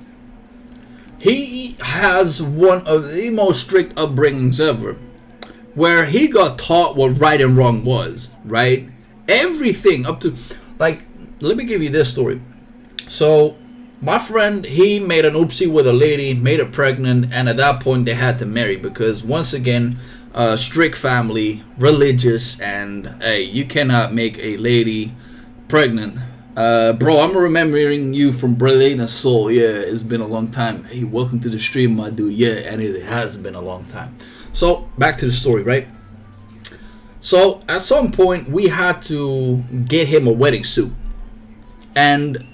He has one of the most strict upbringings ever, where he got taught what right and wrong was, right? Everything up to, like, let me give you this story. So, my friend, he made an oopsie with a lady, made her pregnant, and at that point they had to marry because, once again, strict family, religious, and hey, you cannot make a lady pregnant. Bro, I'm remembering you from Brilliant Soul. Yeah, it's been a long time. Hey, welcome to the stream, my dude. Yeah, and it has been a long time. So, back to the story, right? So, at some point, we had to get him a wedding suit. And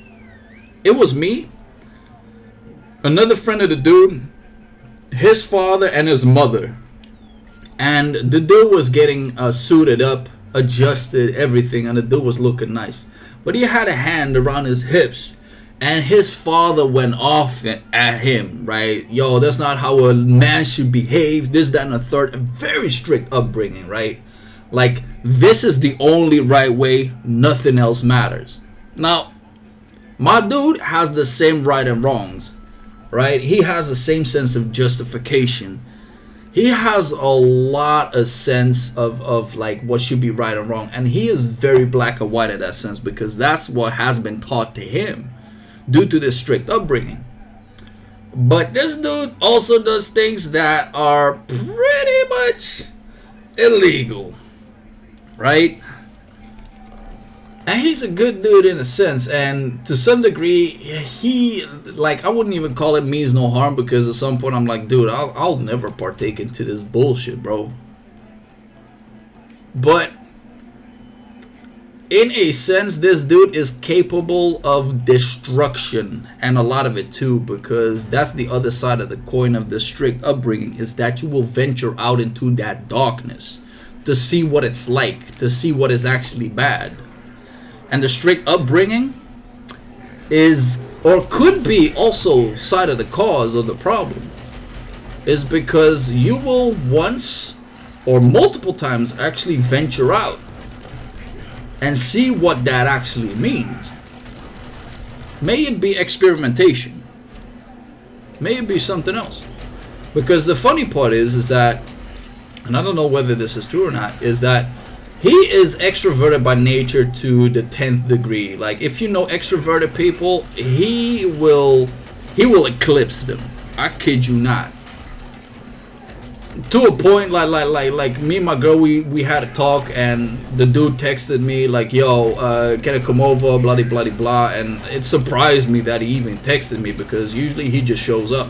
it was me, another friend of the dude, his father, and his mother. And the dude was getting suited up, adjusted, everything, and the dude was looking nice. But he had a hand around his hips, and his father went off at him, right? Yo, that's not how a man should behave, this, that, and the third. A very strict upbringing, right? Like, this is the only right way, nothing else matters. Now, my dude has the same right and wrongs, right? He has the same sense of justification. He has a lot of sense of like what should be right and wrong. And he is very black and white in that sense because that's what has been taught to him due to this strict upbringing. But this dude also does things that are pretty much illegal, right? And he's a good dude in a sense, and to some degree, he, like, I wouldn't even call it means no harm because at some point I'm like, dude, I'll never partake into this bullshit, bro. But in a sense, this dude is capable of destruction, and a lot of it too, because that's the other side of the coin of the strict upbringing, is that you will venture out into that darkness to see what it's like, to see what is actually bad. And the strict upbringing is, or could be also side of the cause of the problem, is because you will once or multiple times actually venture out and see what that actually means. May it be experimentation, may it be something else. Because the funny part is that, and I don't know whether this is true or not, is that he is extroverted by nature to the 10th degree. Like, if you know extroverted people, he will eclipse them. I kid you not. To a point, like me and my girl, we had a talk, and the dude texted me like, "Yo, can I come over?" Blah blah blah, and it surprised me that he even texted me because usually he just shows up.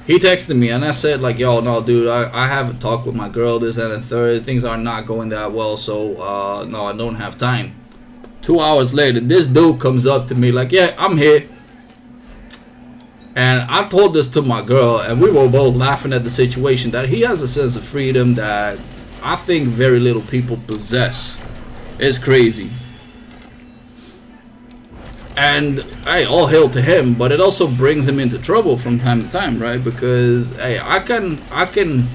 He texted me and I said like, yo, no, dude, I haven't talked with my girl, this and the third. Things are not going that well, so no, I don't have time. 2 hours later, this dude comes up to me like, yeah, I'm here. And I told this to my girl, and we were both laughing at the situation, that he has a sense of freedom that I think very little people possess. It's crazy. And hey, all hail to him, but it also brings him into trouble from time to time, right? Because hey, I can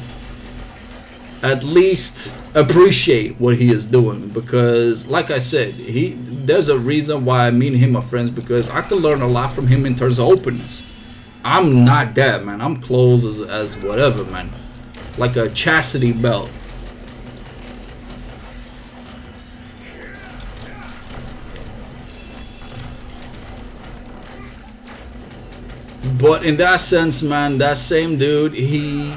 at least appreciate what he is doing, because like I said, there's a reason why me and him are friends, because I can learn a lot from him in terms of openness. I'm not that, man. I'm closed as whatever, man. Like a chastity belt. But in that sense, man, that same dude, he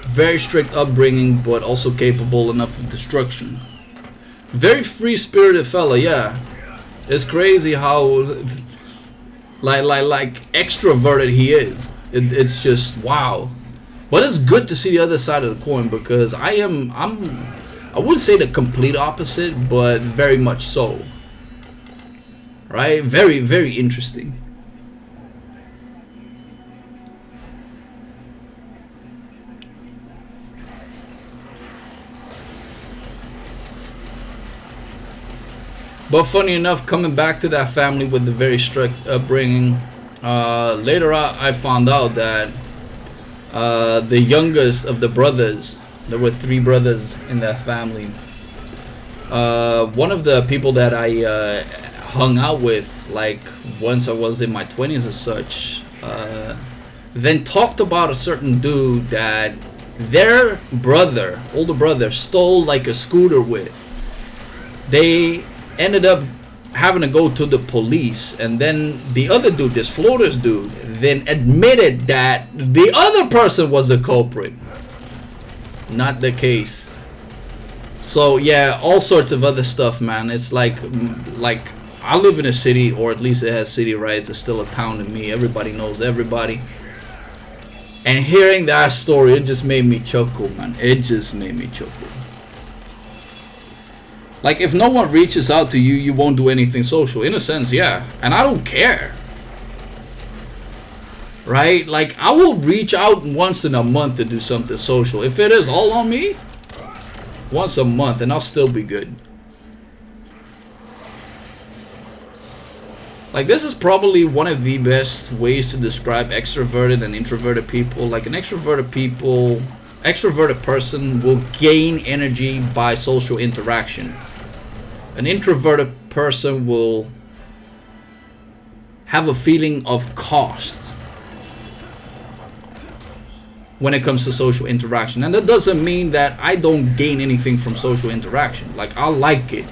very strict upbringing, but also capable enough of destruction. Very free-spirited fella, yeah. It's crazy how like extroverted he is. It's just wow. But it's good to see the other side of the coin, because I wouldn't say the complete opposite, but very much so. Right? Very, very interesting. But funny enough, coming back to that family with the very strict upbringing, later on I found out that the youngest of the brothers, there were 3 brothers in that family. One of the people that I hung out with, like once I was in my 20s and such, then talked about a certain dude that their brother, older brother, stole like a scooter with. They ended up having to go to the police, and then the other dude, this Flores dude, then admitted that the other person was the culprit. Not the case. So yeah, all sorts of other stuff, man. It's like I live in a city, or at least it has city rights. It's still a town to me. Everybody knows everybody. And hearing that story, it just made me chuckle, man. It just made me chuckle. Like, if no one reaches out to you, you won't do anything social. In a sense, yeah. And I don't care. Right? Like, I will reach out once in a month to do something social. If it is all on me, once a month, and I'll still be good. Like, this is probably one of the best ways to describe extroverted and introverted people. Like, an extroverted person will gain energy by social interaction. An introverted person will have a feeling of cost when it comes to social interaction. And that doesn't mean that I don't gain anything from social interaction. Like, I like it,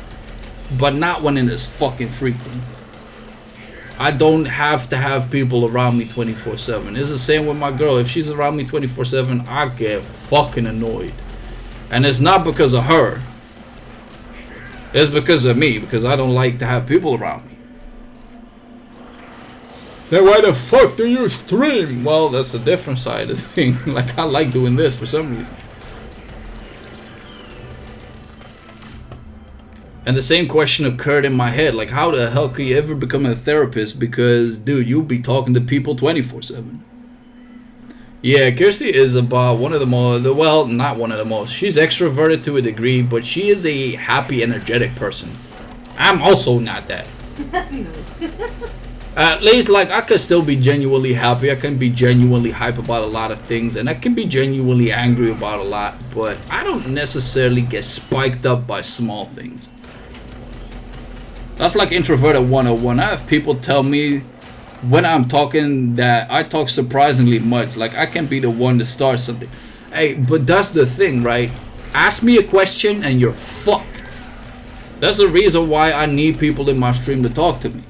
but not when it is fucking frequent. I don't have to have people around me 24/7. It's the same with my girl. If she's around me 24/7, I get fucking annoyed. And it's not because of her. It's because of me, because I don't like to have people around me. Then why the fuck do you stream? Well, that's a different side of the thing. Like, I like doing this for some reason. And the same question occurred in my head. Like, how the hell could you ever become a therapist? Because, dude, you'll be talking to people 24/7. Yeah, Kirsty is about one of the most, well, not one of the most. She's extroverted to a degree, but she is a happy, energetic person. I'm also not that. At least, like, I could still be genuinely happy. I can be genuinely hype about a lot of things, and I can be genuinely angry about a lot, but I don't necessarily get spiked up by small things. That's like introverted 101. I have people tell me when I'm talking that I talk surprisingly much. Like, I can be the one to start something. Hey, but that's the thing, right? Ask me a question and you're fucked. That's the reason why I need people in my stream to talk to me.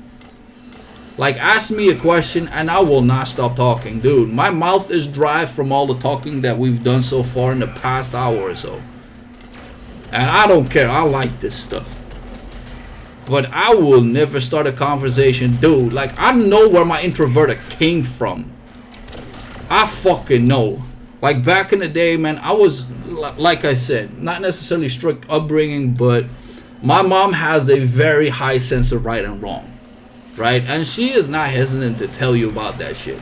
Like, ask me a question and I will not stop talking. Dude, my mouth is dry from all the talking that we've done so far in the past hour or so. And I don't care. I like this stuff. But I will never start a conversation. Dude, like, I know where my introverted came from. I fucking know. Like, back in the day, man, I was, like I said, not necessarily strict upbringing, but my mom has a very high sense of right and wrong. Right? And she is not hesitant to tell you about that shit.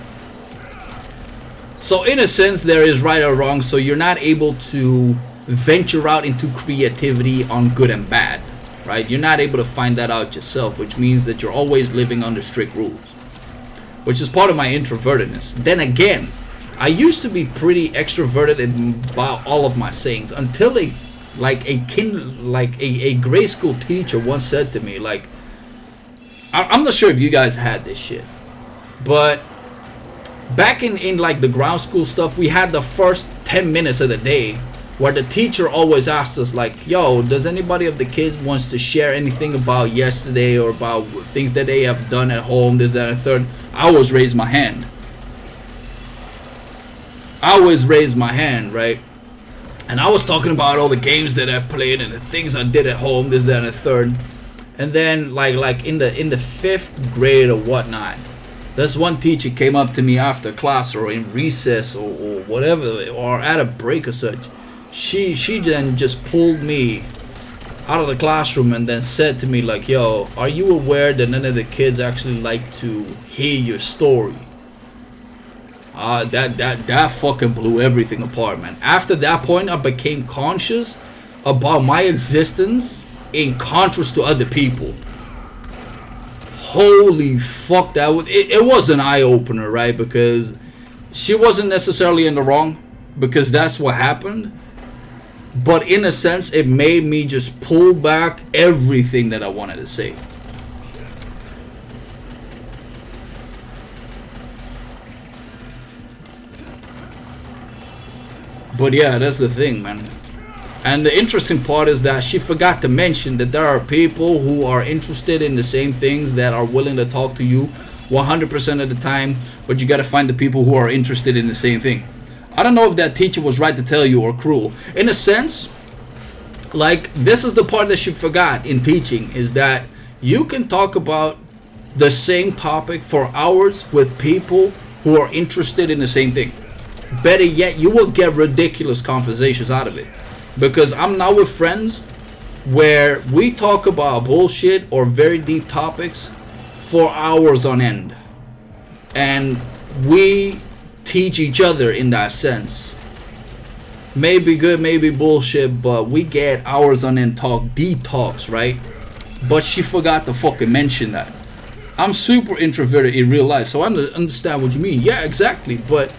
So, in a sense, there is right or wrong, so you're not able to venture out into creativity on good and bad. Right? You're not able to find that out yourself, which means that you're always living under strict rules, which is part of my introvertedness. Then again, I used to be pretty extroverted about all of my sayings until a grade school teacher once said to me, like, I'm not sure if you guys had this shit, but back in like the ground school stuff, we had the first 10 minutes of the day where the teacher always asked us, like, yo, does anybody of the kids wants to share anything about yesterday or about things that they have done at home, this, that, and third? I always raise my hand. I always raise my hand, right? And I was talking about all the games that I played and the things I did at home, this, that, and the third. And then, like in the 5th grade or whatnot, this one teacher came up to me after class or in recess or whatever, or at a break or such. She then just pulled me out of the classroom and then said to me like, yo, are you aware that none of the kids actually like to hear your story? That fucking blew everything apart, man. After that point, I became conscious about my existence in contrast to other people. Holy fuck, it was an eye-opener, right? Because she wasn't necessarily in the wrong, because that's what happened. But in a sense, it made me just pull back everything that I wanted to say. But yeah, that's the thing, man. And the interesting part is that she forgot to mention that there are people who are interested in the same things that are willing to talk to you 100% of the time, but you gotta find the people who are interested in the same thing. I don't know if that teacher was right to tell you or cruel. In a sense, like, this is the part that she forgot in teaching, is that you can talk about the same topic for hours with people who are interested in the same thing. Better yet, you will get ridiculous conversations out of it. Because I'm now with friends where we talk about bullshit or very deep topics for hours on end. And we teach each other in that sense. Maybe good, maybe bullshit, but we get hours on end talk, deep talks, right? But she forgot to fucking mention that. I'm super introverted in real life, so I understand what you mean. Yeah, exactly. But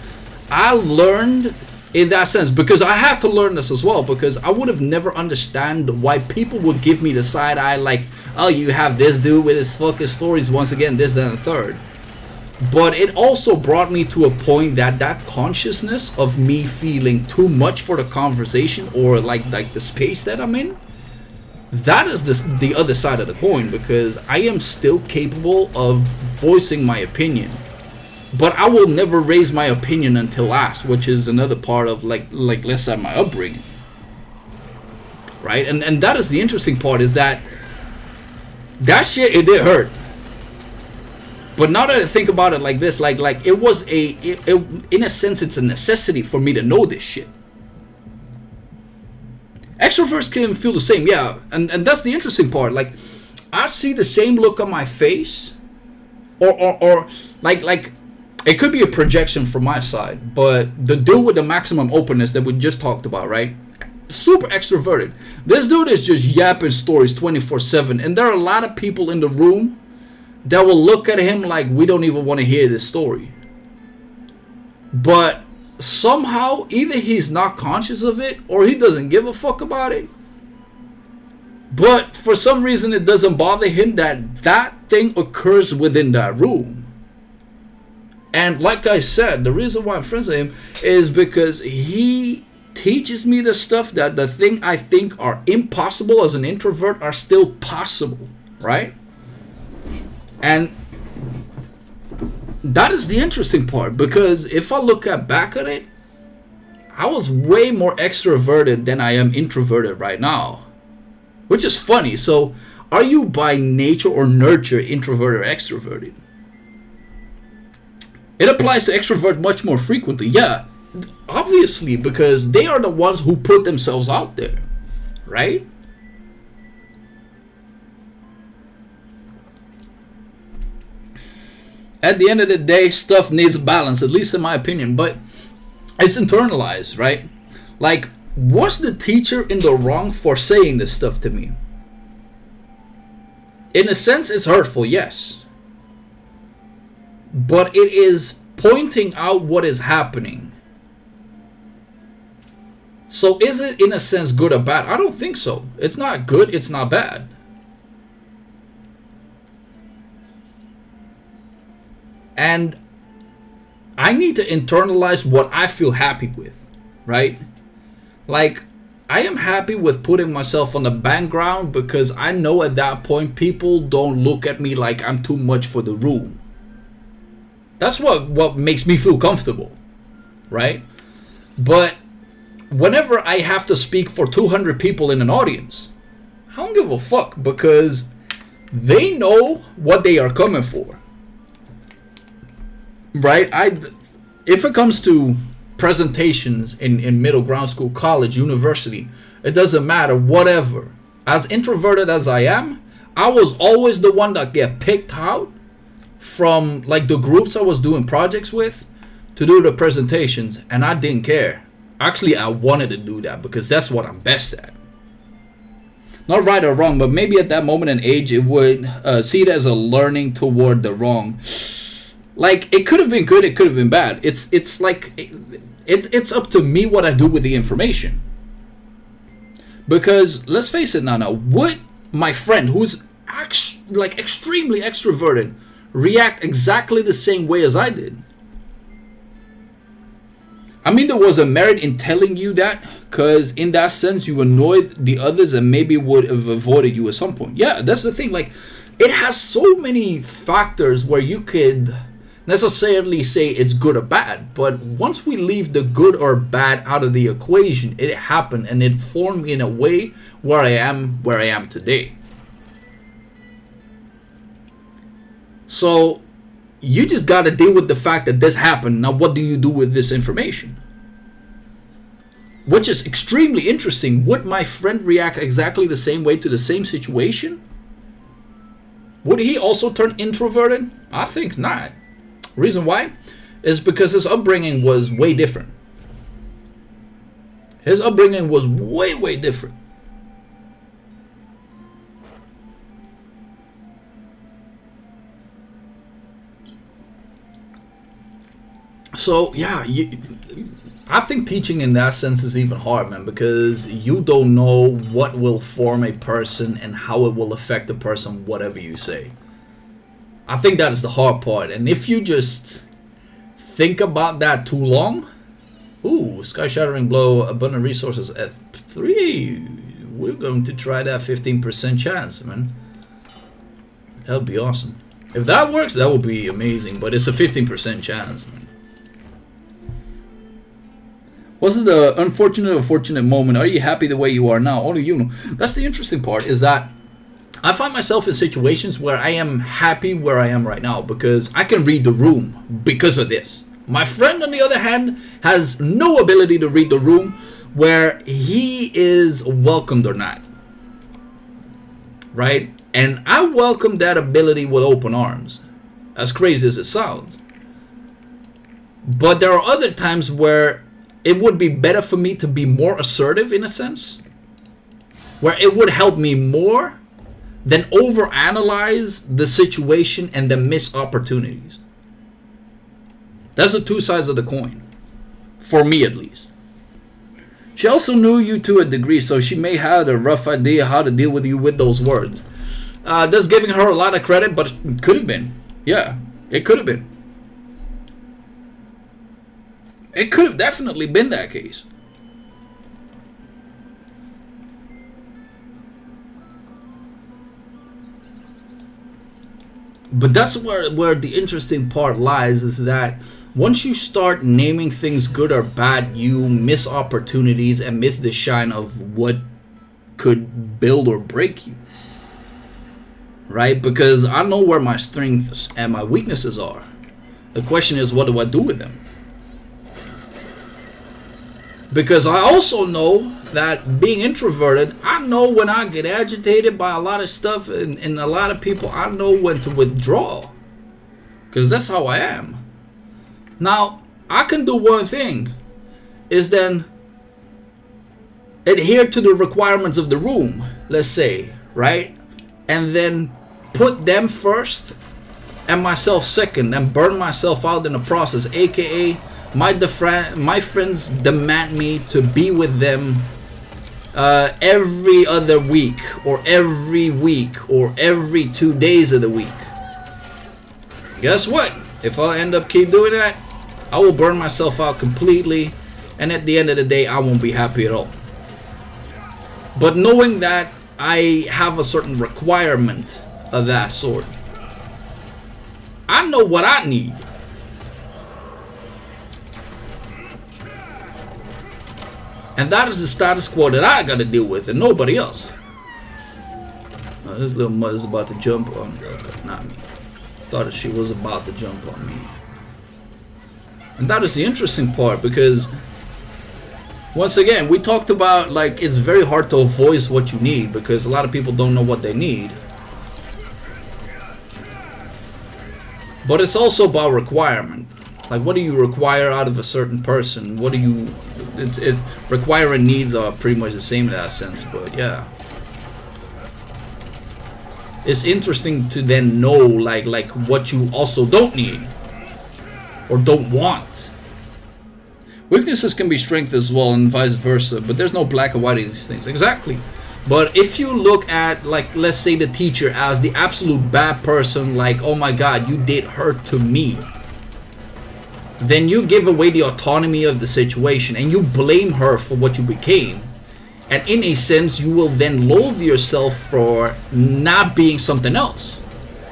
I learned in that sense, because I had to learn this as well, because I would have never understand why people would give me the side eye like, oh, you have this dude with his fucking stories, once again, this, that, and the third. But it also brought me to a point that consciousness of me feeling too much for the conversation, or like the space that I'm in, that is the other side of the coin, because I am still capable of voicing my opinion. But I will never raise my opinion until asked, which is another part of like let's say my upbringing, right? And that is the interesting part, is that shit, it did hurt. But now that I think about it like this, like it was in a sense, it's a necessity for me to know this shit. Extroverts can feel the same, yeah, and that's the interesting part. Like, I see the same look on my face, or like. It could be a projection from my side, but the dude with the maximum openness that we just talked about, right? Super extroverted. This dude is just yapping stories 24/7, and there are a lot of people in the room that will look at him like, we don't even want to hear this story. But somehow, either he's not conscious of it, or he doesn't give a fuck about it. But for some reason, it doesn't bother him that thing occurs within that room. And like I said, the reason why I'm friends with him is because he teaches me the stuff that the thing I think are impossible as an introvert are still possible, right? And that is the interesting part, because if I look back at it, I was way more extroverted than I am introverted right now, which is funny. So are you by nature or nurture introverted or extroverted? It applies to extrovert much more frequently. Yeah, obviously, because they are the ones who put themselves out there, right? At the end of the day, stuff needs balance, at least in my opinion, but it's internalized, right? Like, was the teacher in the wrong for saying this stuff to me? In a sense, it's hurtful, yes. But it is pointing out what is happening. So is it in a sense good or bad? I don't think so. It's not good, it's not bad. And I need to internalize what I feel happy with, right? Like, I am happy with putting myself on the background, because I know at that point people don't look at me like I'm too much for the room. That's what makes me feel comfortable, right? But whenever I have to speak for 200 people in an audience, I don't give a fuck, because they know what they are coming for, right? If it comes to presentations in middle, ground school, college, university, it doesn't matter, whatever. As introverted as I am, I was always the one that get picked out from like the groups I was doing projects with to do the presentations, and I didn't care. Actually, I wanted to do that because that's what I'm best at. Not right or wrong, but maybe at that moment in age, it would see it as a learning toward the wrong. Like, it could have been good, it could have been bad. It's like, it's up to me what I do with the information. Because, let's face it now, would my friend, who's like extremely extroverted, react exactly the same way as I did? I mean, there was a merit in telling you that, because in that sense, you annoyed the others and maybe would have avoided you at some point. Yeah, that's the thing. Like, it has so many factors where you could necessarily say it's good or bad. But once we leave the good or bad out of the equation, it happened and it formed me in a way where I am today. So you just got to deal with the fact that this happened. Now, what do you do with this information? Which is extremely interesting. Would my friend react exactly the same way to the same situation? Would he also turn introverted? I think not. Reason why is because his upbringing was way different. His upbringing was way different. So yeah, I think teaching in that sense is even hard, man, because you don't know what will form a person and how it will affect the person, whatever you say. I think that is the hard part. And if you just think about that too long, ooh, Sky Shattering Blow, Abundant Resources at 3. We're going to try that 15% chance, man. That would be awesome. If that works, that would be amazing. But it's a 15% chance, man. Was it an unfortunate or fortunate moment? Are you happy the way you are now? Only you know. That's the interesting part, is that I find myself in situations where I am happy where I am right now because I can read the room because of this. My friend, on the other hand, has no ability to read the room where he is welcomed or not. Right? And I welcome that ability with open arms, as crazy as it sounds. But there are other times where it would be better for me to be more assertive, in a sense, where it would help me more than overanalyze the situation and then miss opportunities. That's the two sides of the coin, for me at least. She also knew you to a degree, so she may have a rough idea how to deal with you with those words. That's giving her a lot of credit, but it could have been. Yeah, it could have been. It could have definitely been that case. But that's where the interesting part lies, is that once you start naming things good or bad, you miss opportunities and miss the shine of what could build or break you. Right? Because I know where my strengths and my weaknesses are. The question is, what do I do with them? Because I also know that being introverted, I know when I get agitated by a lot of stuff and a lot of people, I know when to withdraw. Because that's how I am. Now, I can do one thing, is then adhere to the requirements of the room, let's say, right? And then put them first and myself second and burn myself out in the process, aka my friends demand me to be with them every other week or every week or every 2 days of the week. Guess what? If I end up keep doing that, I will burn myself out completely, and at the end of the day, I won't be happy at all. But knowing that I have a certain requirement of that sort, I know what I need. And that is the status quo that I gotta deal with, and nobody else. Oh, this little mud is about to jump on me. Not me. Thought she was about to jump on me. And that is the interesting part, because once again, we talked about, like, it's very hard to voice what you need because a lot of people don't know what they need. But it's also about requirement. Like, what do you require out of a certain person? What do you... It's require and needs are pretty much the same in that sense, but yeah. It's interesting to then know, like what you also don't need. Or don't want. Weaknesses can be strength as well, and vice versa, but there's no black and white in these things. Exactly. But if you look at, like, let's say the teacher as the absolute bad person, like, oh my god, you did hurt to me, then you give away the autonomy of the situation and you blame her for what you became. And in a sense, you will then loathe yourself for not being something else.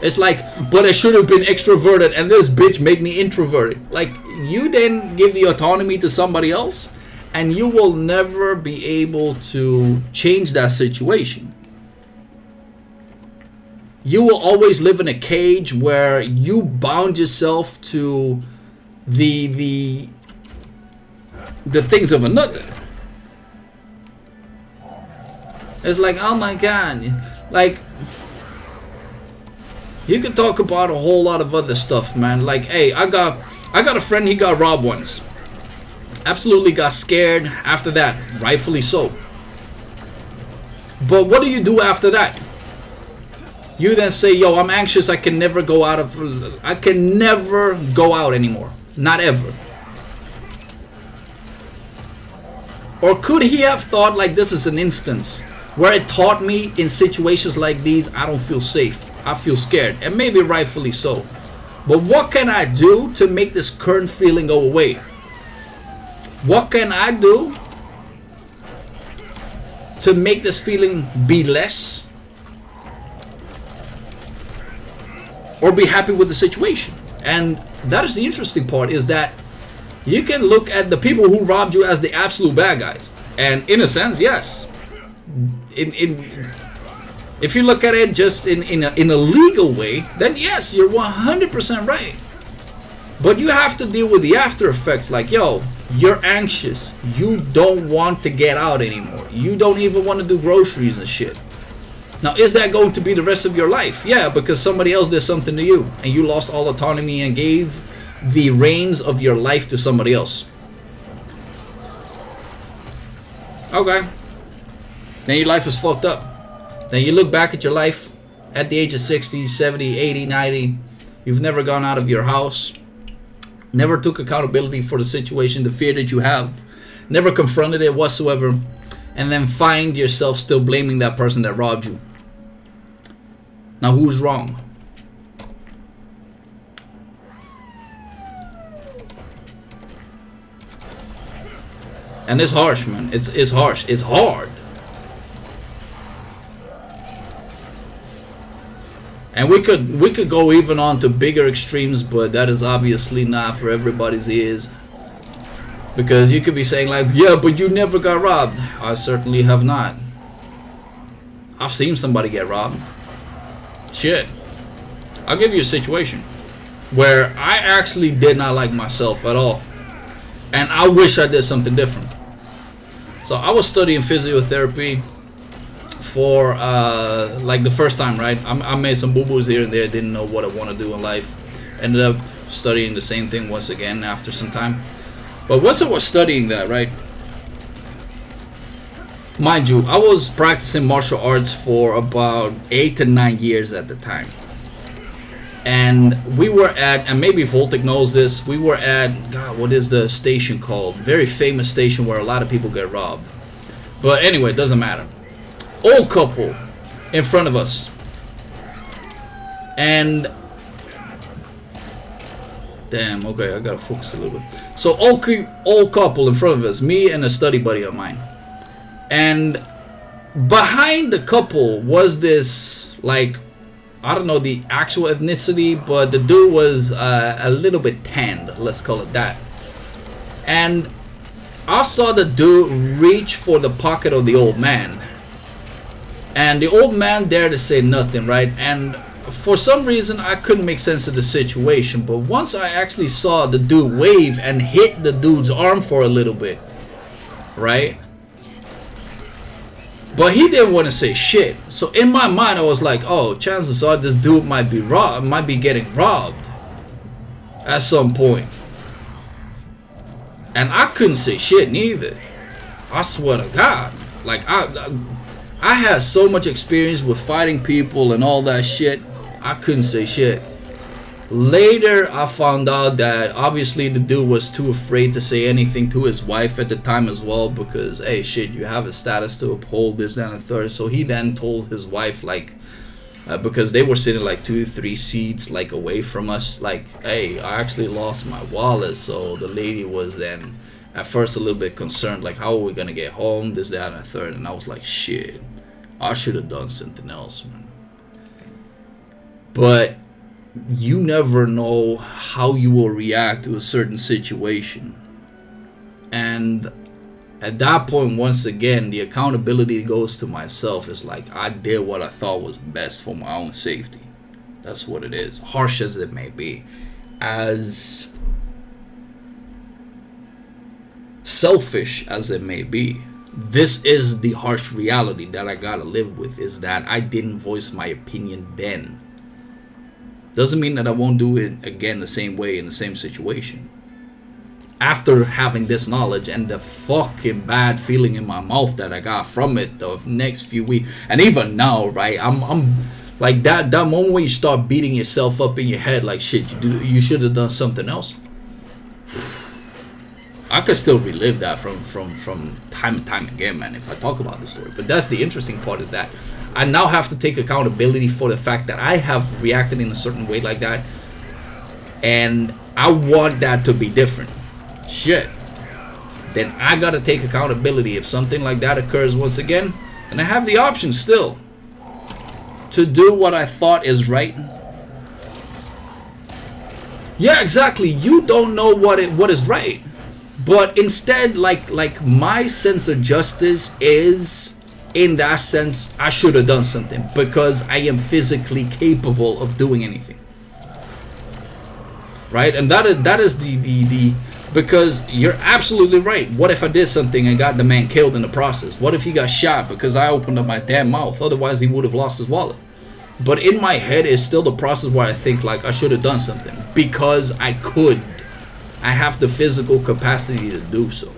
It's like, but I should have been extroverted and this bitch made me introverted. Like, you then give the autonomy to somebody else and you will never be able to change that situation. You will always live in a cage where you bound yourself to the things of another. It's like, oh my god, like, you can talk about a whole lot of other stuff, man. Like, hey, I got a friend, he got robbed once. Absolutely got scared after that, rightfully so. But what do you do after that? You then say, yo, I'm anxious, I can never go out anymore. Not ever. Or could he have thought, like, this is an instance where it taught me in situations like these, I don't feel safe. I feel scared. And maybe rightfully so. But what can I do to make this current feeling go away? What can I do to make this feeling be less? Or be happy with the situation? And that is the interesting part, is that you can look at the people who robbed you as the absolute bad guys. And in a sense, yes. If you look at it just in a legal way, then yes, you're 100% right. But you have to deal with the after effects, like, yo, you're anxious. You don't want to get out anymore. You don't even want to do groceries and shit. Now, is that going to be the rest of your life? Yeah, because somebody else did something to you and you lost all autonomy and gave the reins of your life to somebody else. Okay. Then your life is fucked up. Then you look back at your life at the age of 60, 70, 80, 90. You've never gone out of your house. Never took accountability for the situation, the fear that you have. Never confronted it whatsoever. And then find yourself still blaming that person that robbed you. Now, who's wrong? And it's harsh, man. It's harsh. It's hard. And we could go even on to bigger extremes, but that is obviously not for everybody's ears. Because you could be saying, like, yeah, but you never got robbed. I certainly have not. I've seen somebody get robbed. Shit. I'll give you a situation where I actually did not like myself at all. And I wish I did something different. So I was studying physiotherapy for like the first time, right? I made some boo-boos here and there, didn't know what I want to do in life. Ended up studying the same thing once again after some time. But once I was studying that, right? Mind you, I was practicing martial arts for about 8 to 9 years at the time. And we were at, and maybe Voltic knows this, we were at, God, what is the station called? Very famous station where a lot of people get robbed. But anyway, it doesn't matter. Old couple in front of us. And damn, okay, I gotta focus a little bit. So old couple in front of us, me and a study buddy of mine. And behind the couple was this, like, I don't know the actual ethnicity, but the dude was a little bit tanned, let's call it that. And I saw the dude reach for the pocket of the old man. And the old man dared to say nothing, right? And for some reason, I couldn't make sense of the situation. But once I actually saw the dude wave and hit the dude's arm for a little bit, right? But he didn't want to say shit. So in my mind, I was like, oh, chances are this dude might be getting robbed at some point. And I couldn't say shit neither. I swear to God. Like, I had so much experience with fighting people and all that shit. I couldn't say shit. Later, I found out that obviously the dude was too afraid to say anything to his wife at the time as well. Because, hey, shit, you have a status to uphold, this, that, and the third. So he then told his wife, like, because they were sitting like 2-3 seats like away from us, like, hey, I actually lost my wallet. So the lady was then at first a little bit concerned, like, how are we gonna get home, this, that, and the third. And I was like, shit, I should have done something else, man. But you never know how you will react to a certain situation. And at that point, once again, the accountability goes to myself. It's like, I did what I thought was best for my own safety. That's what it is. Harsh as it may be. As selfish as it may be. This is the harsh reality that I gotta live with. Is that I didn't voice my opinion then. Doesn't mean that I won't do it again the same way in the same situation. After having this knowledge and the fucking bad feeling in my mouth that I got from it the next few weeks, and even now, right, I'm like that moment when you start beating yourself up in your head like, shit, you should have done something else. I could still relive that from time and time again, man, if I talk about the story. But that's the interesting part, is that I now have to take accountability for the fact that I have reacted in a certain way like that, and I want that to be different. Shit, then I gotta take accountability if something like that occurs once again, and I have the option still to do what I thought is right. Yeah, exactly. You don't know what is right, but instead, like my sense of justice is, in that sense, I should have done something because I am physically capable of doing anything, right? And that is the because you're absolutely right. What if I did something and got the man killed in the process? What if he got shot because I opened up my damn mouth? Otherwise, he would have lost his wallet. But in my head, it's still the process where I think like I should have done something because I could. I have the physical capacity to do so.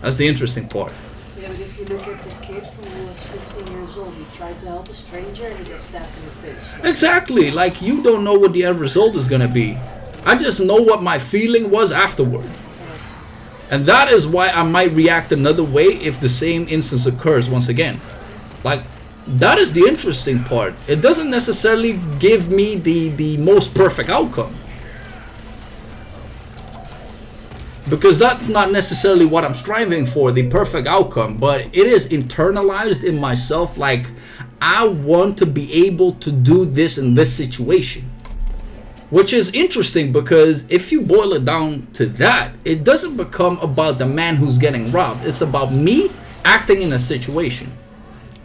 That's the interesting part. Yeah, but if you look at the kid who was 15 years old, he tried to help a stranger and he got stabbed in the face. Exactly. Like, you don't know what the end result is gonna be. I just know what my feeling was afterward. And that is why I might react another way if the same instance occurs once again. Like, that is the interesting part. It doesn't necessarily give me the most perfect outcome. Because that's not necessarily what I'm striving for, the perfect outcome. But it is internalized in myself, like, I want to be able to do this in this situation. Which is interesting because if you boil it down to that, it doesn't become about the man who's getting robbed. It's about me acting in a situation.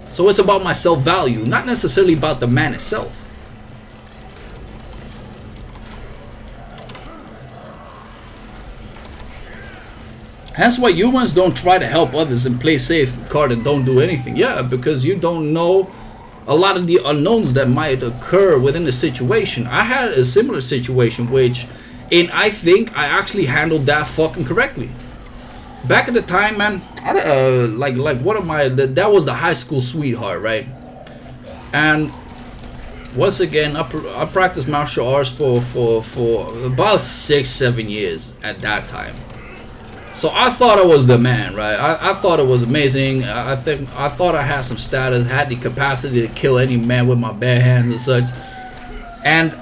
So it's about my self-value, not necessarily about the man itself. Hence why humans don't try to help others and play safe card and don't do anything. Yeah, because you don't know a lot of the unknowns that might occur within the situation. I had a similar situation, which, I think I actually handled that fucking correctly. Back at the time, man, like one of my, that was the high school sweetheart, right? And once again, I practiced martial arts for about 6-7 years at that time. So I thought I was the man, right? I thought it was amazing. I thought I had some status, had the capacity to kill any man with my bare hands and such. And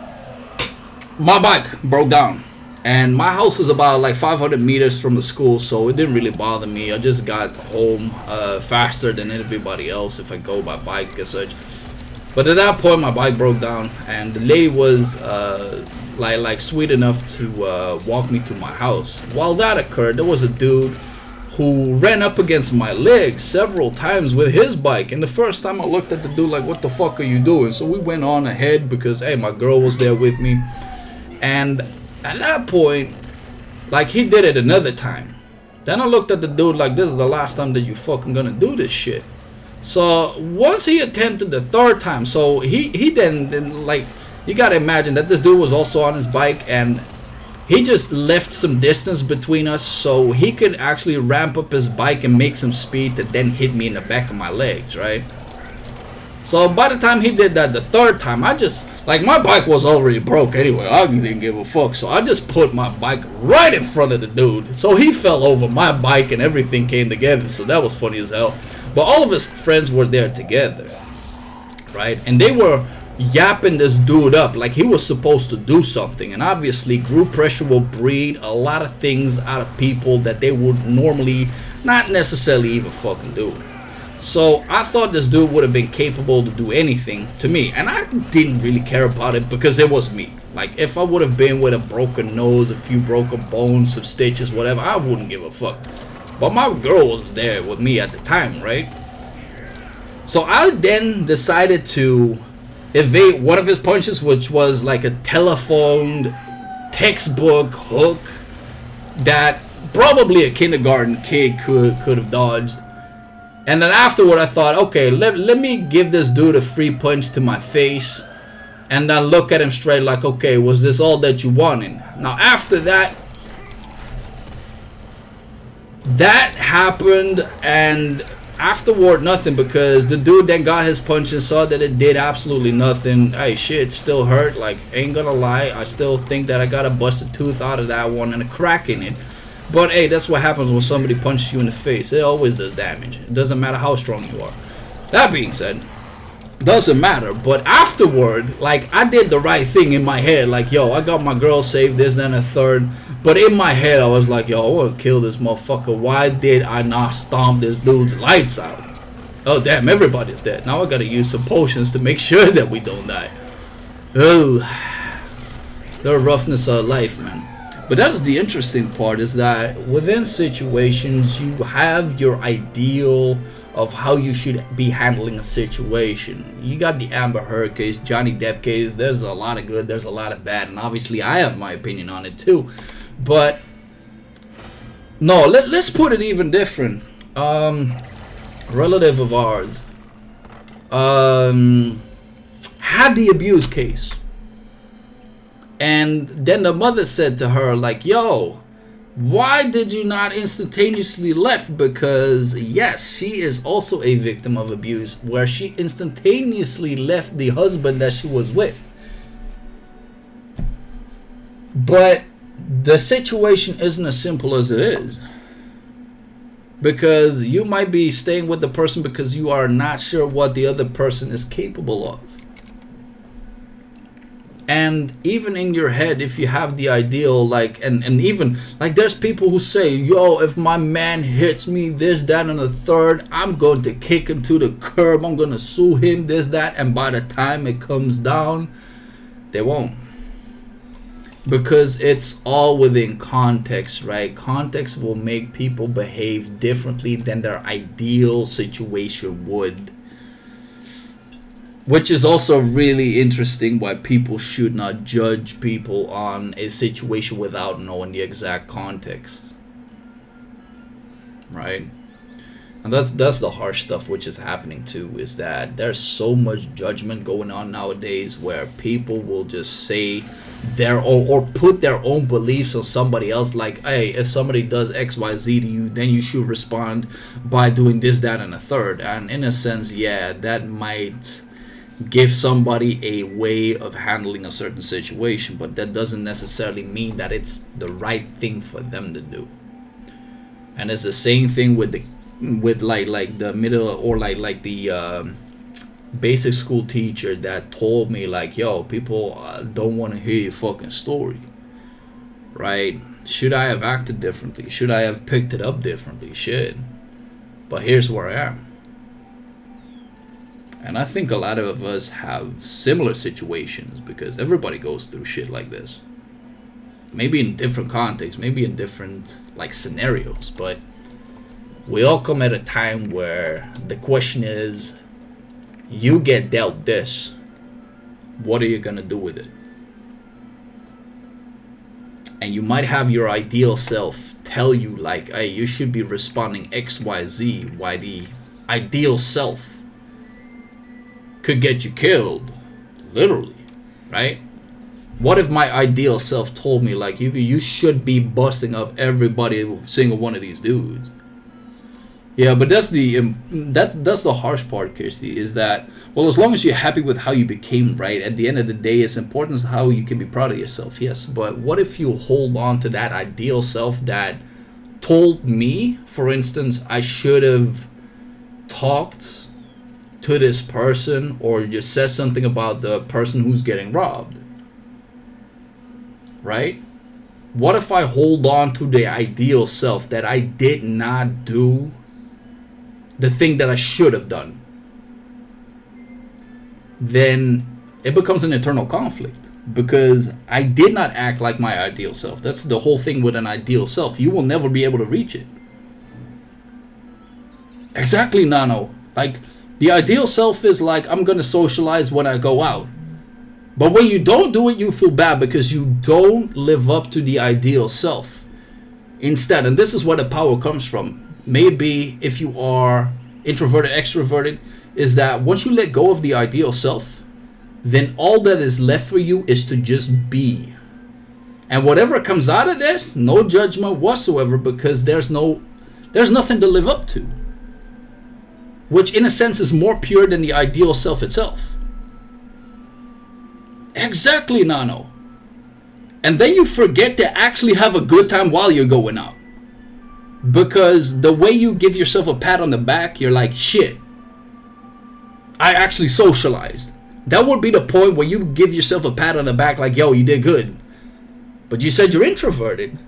my bike broke down. And my house is about like 500 meters from the school, so it didn't really bother me. I just got home faster than everybody else if I go by bike and such. But at that point, my bike broke down, and the lady was like sweet enough to walk me to my house. While that occurred, there was a dude who ran up against my leg several times with his bike. And the first time I looked at the dude like, what the fuck are you doing? So we went on ahead because, hey, my girl was there with me. And at that point, like, he did it another time. Then I looked at the dude like, this is the last time that you fucking gonna do this shit. So once he attempted the third time, so he then like, you gotta imagine that this dude was also on his bike, and he just left some distance between us so he could actually ramp up his bike and make some speed to then hit me in the back of my legs, right? So by the time he did that the third time, I just, like, my bike was already broke anyway. I didn't give a fuck. So I just put my bike right in front of the dude. So he fell over my bike and everything came together. So that was funny as hell. But all of his friends were there together, right? And they were yapping this dude up like he was supposed to do something. And obviously group pressure will breed a lot of things out of people that they would normally not necessarily even fucking do. So I thought this dude would have been capable to do anything to me, and I didn't really care about it because it was me. Like, if I would have been with a broken nose, a few broken bones, some stitches, whatever, I wouldn't give a fuck. But my girl was there with me at the time, right? So I then decided to evade one of his punches, which was like a telephoned textbook hook that probably a kindergarten kid could have dodged. And then afterward I thought, okay, let me give this dude a free punch to my face and then look at him straight like, okay, was this all that you wanted? Now after that happened, and afterward nothing, because the dude then got his punch and saw that it did absolutely nothing. Hey, shit still hurt, like, ain't gonna lie, I still think that I got a busted tooth out of that one and a crack in it. But hey, that's what happens when somebody punches you in the face. It always does damage. It doesn't matter how strong you are. That being said, doesn't matter. But afterward, like, I did the right thing in my head. Like, yo, I got my girl saved, this, then a third. But in my head, I was like, yo, I want to kill this motherfucker. Why did I not stomp this dude's lights out? Oh, damn, everybody's dead. Now I gotta use some potions to make sure that we don't die. Oh, the roughness of life, man. But that is the interesting part, is that within situations you have your ideal of how you should be handling a situation. You got the Amber Heard case, Johnny Depp case. There's a lot of good, there's a lot of bad, and obviously I have my opinion on it too. But no, let's put it even different. Relative of ours had the abuse case. And then the mother said to her, like, yo, why did you not instantaneously left? Because yes, she is also a victim of abuse, where she instantaneously left the husband that she was with. But the situation isn't as simple as it is. Because you might be staying with the person because you are not sure what the other person is capable of. And even in your head, if you have the ideal, like, and even, like, there's people who say, yo, if my man hits me, this, that, and the third, I'm going to kick him to the curb, I'm going to sue him, this, that, and by the time it comes down, they won't. Because it's all within context, right? Context will make people behave differently than their ideal situation would. Which is also really interesting, why people should not judge people on a situation without knowing the exact context. Right? And that's the harsh stuff which is happening too, is that there's so much judgment going on nowadays where people will just say their own, or put their own beliefs on somebody else. Like, hey, if somebody does XYZ to you, then you should respond by doing this, that, and a third. And in a sense, yeah, that might give somebody a way of handling a certain situation, but that doesn't necessarily mean that it's the right thing for them to do. And it's the same thing with the like the middle, or like the basic school teacher that told me, like, yo, people don't want to hear your fucking story, right? Should I have acted differently? Should I have picked it up differently? Shit. But here's where I am. And I think a lot of us have similar situations, because everybody goes through shit like this. Maybe in different contexts, maybe in different, like, scenarios, but we all come at a time where the question is, you get dealt this, what are you gonna do with it? And you might have your ideal self tell you like, hey, you should be responding XYZ, why the ideal self could get you killed, literally, right? What if my ideal self told me like, you should be busting up everybody, single one of these dudes? Yeah, but that's the harsh part, Kirsty, is that, well, as long as you're happy with how you became, right, at the end of the day, it's important as how you can be proud of yourself, yes. But what if you hold on to that ideal self that told me, for instance, I should have talked to this person or just said something about the person who's getting robbed, right? What if I hold on to the ideal self that I did not do the thing that I should have done? Then it becomes an internal conflict because I did not act like my ideal self. That's the whole thing with an ideal self. You will never be able to reach it. Exactly, Nano. Like, the ideal self is like, I'm going to socialize when I go out. But when you don't do it, you feel bad because you don't live up to the ideal self. Instead, and this is where the power comes from, maybe if you are introverted, extroverted, is that once you let go of the ideal self, then all that is left for you is to just be. And whatever comes out of this, no judgment whatsoever, because there's nothing to live up to. Which in a sense is more pure than the ideal self itself. Exactly, Nano. And then you forget to actually have a good time while you're going out. Because the way you give yourself a pat on the back, you're like, shit, I actually socialized. That would be the point where you give yourself a pat on the back like, yo, you did good. But you said you're introverted.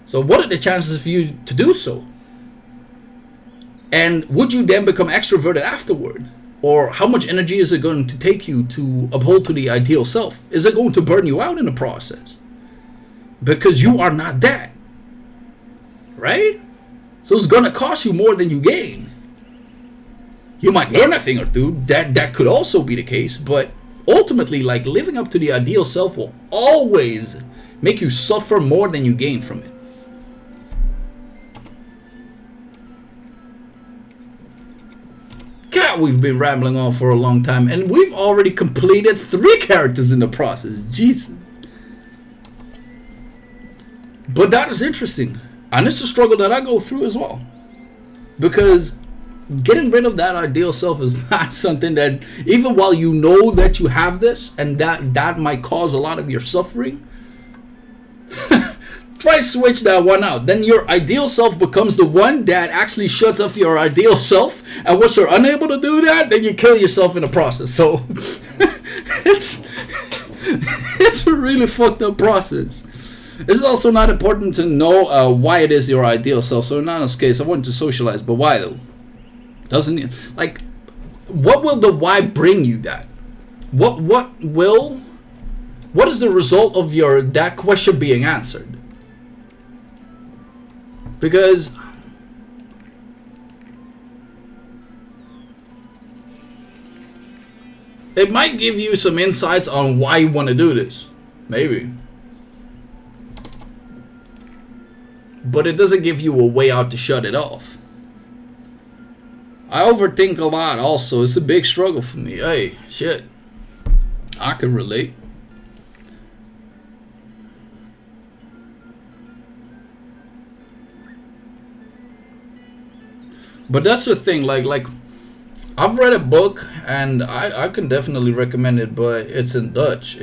So what are the chances for you to do so? And would you then become extroverted afterward? Or how much energy is it going to take you to uphold to the ideal self? Is it going to burn you out in the process? Because you are not that. Right? So it's going to cost you more than you gain. You might learn a thing or two. That could also be the case. But ultimately, like, living up to the ideal self will always make you suffer more than you gain from it. God, we've been rambling on for a long time. And we've already completed 3 characters in the process. Jesus. But that is interesting. And it's a struggle that I go through as well. Because getting rid of that ideal self is not something that, even while you know that you have this and that might cause a lot of your suffering, try to switch that one out. Then your ideal self becomes the one that actually shuts off your ideal self. And once you're unable to do that, then you kill yourself in the process. So it's a really fucked up process. It's also not important to know why it is your ideal self. So in Nano's case, I wanted to socialize, but why though? Doesn't it, like, what will the why bring you that? What is the result of that question being answered? Because it might give you some insights on why you want to do this. Maybe. But it doesn't give you a way out to shut it off. I overthink a lot also. It's a big struggle for me. Hey, shit. I can relate. But that's the thing, like I've read a book and I can definitely recommend it, but it's in Dutch.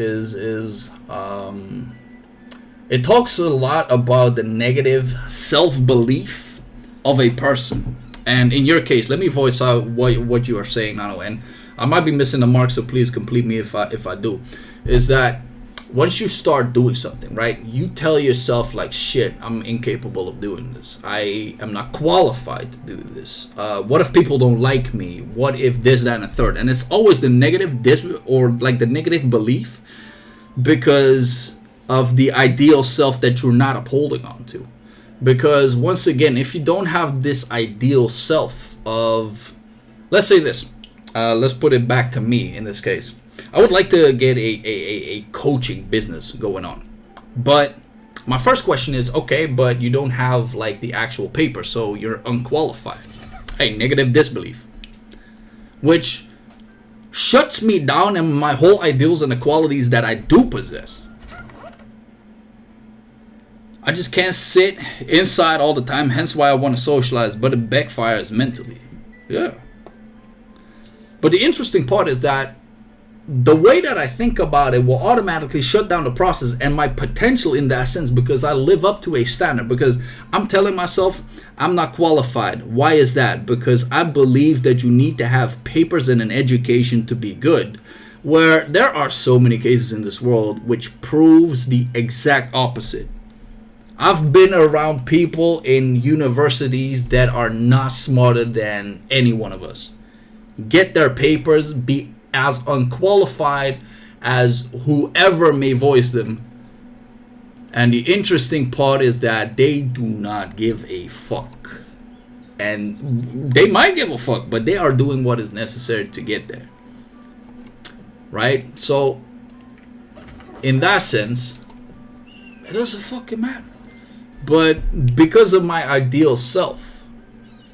It talks a lot about the negative self-belief of a person. And in your case, let me voice out what you are saying, Nano, and I might be missing the mark, so please complete me if I do. Is that once you start doing something, right, you tell yourself like, shit, I'm incapable of doing this. I am not qualified to do this. What if people don't like me? What if this, that, and a third? And it's always the negative the negative belief because of the ideal self that you're not upholding on to. Because once again, if you don't have this ideal self of, let's say this, let's put it back to me in this case. I would like to get a coaching business going on. But my first question is, okay, but you don't have like the actual paper, so you're unqualified. Hey, negative disbelief. Which shuts me down in my whole ideals and the qualities that I do possess. I just can't sit inside all the time, hence why I want to socialize, but it backfires mentally. Yeah. But the interesting part is that the way that I think about it will automatically shut down the process and my potential in that sense, because I live up to a standard, because I'm telling myself I'm not qualified. Why is that? Because I believe that you need to have papers and an education to be good, where there are so many cases in this world which proves the exact opposite. I've been around people in universities that are not smarter than any one of us. Get their papers, be as unqualified as whoever may voice them. And the interesting part is that they do not give a fuck. And they might give a fuck, but they are doing what is necessary to get there. Right? So, in that sense, it doesn't fucking matter. But because of my ideal self,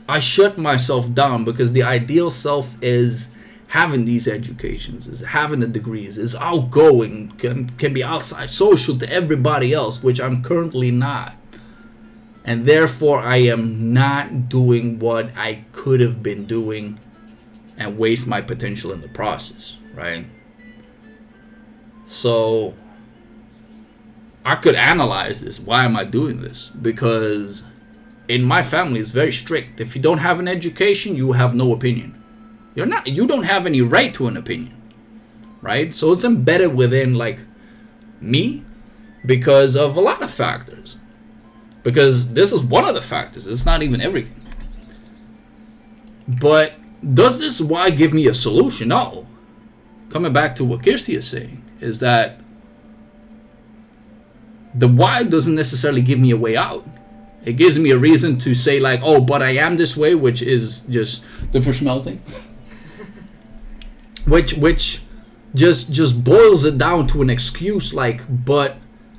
I shut myself down, because the ideal self is having these educations, is having the degrees, is outgoing, can be outside social to everybody else, which I'm currently not. And therefore I am not doing what I could have been doing and waste my potential in the process, right? So I could analyze this. Why am I doing this? Because in my family it's very strict. If you don't have an education, you have no opinion. You don't have any right to an opinion, right? So it's embedded within like me because of a lot of factors. Because this is one of the factors. It's not even everything. But does this why give me a solution? No. Coming back to what Kirsty is saying is that the why doesn't necessarily give me a way out. It gives me a reason to say like, oh, but I am this way, which is just the versmelting. which just boils it down to an excuse like, but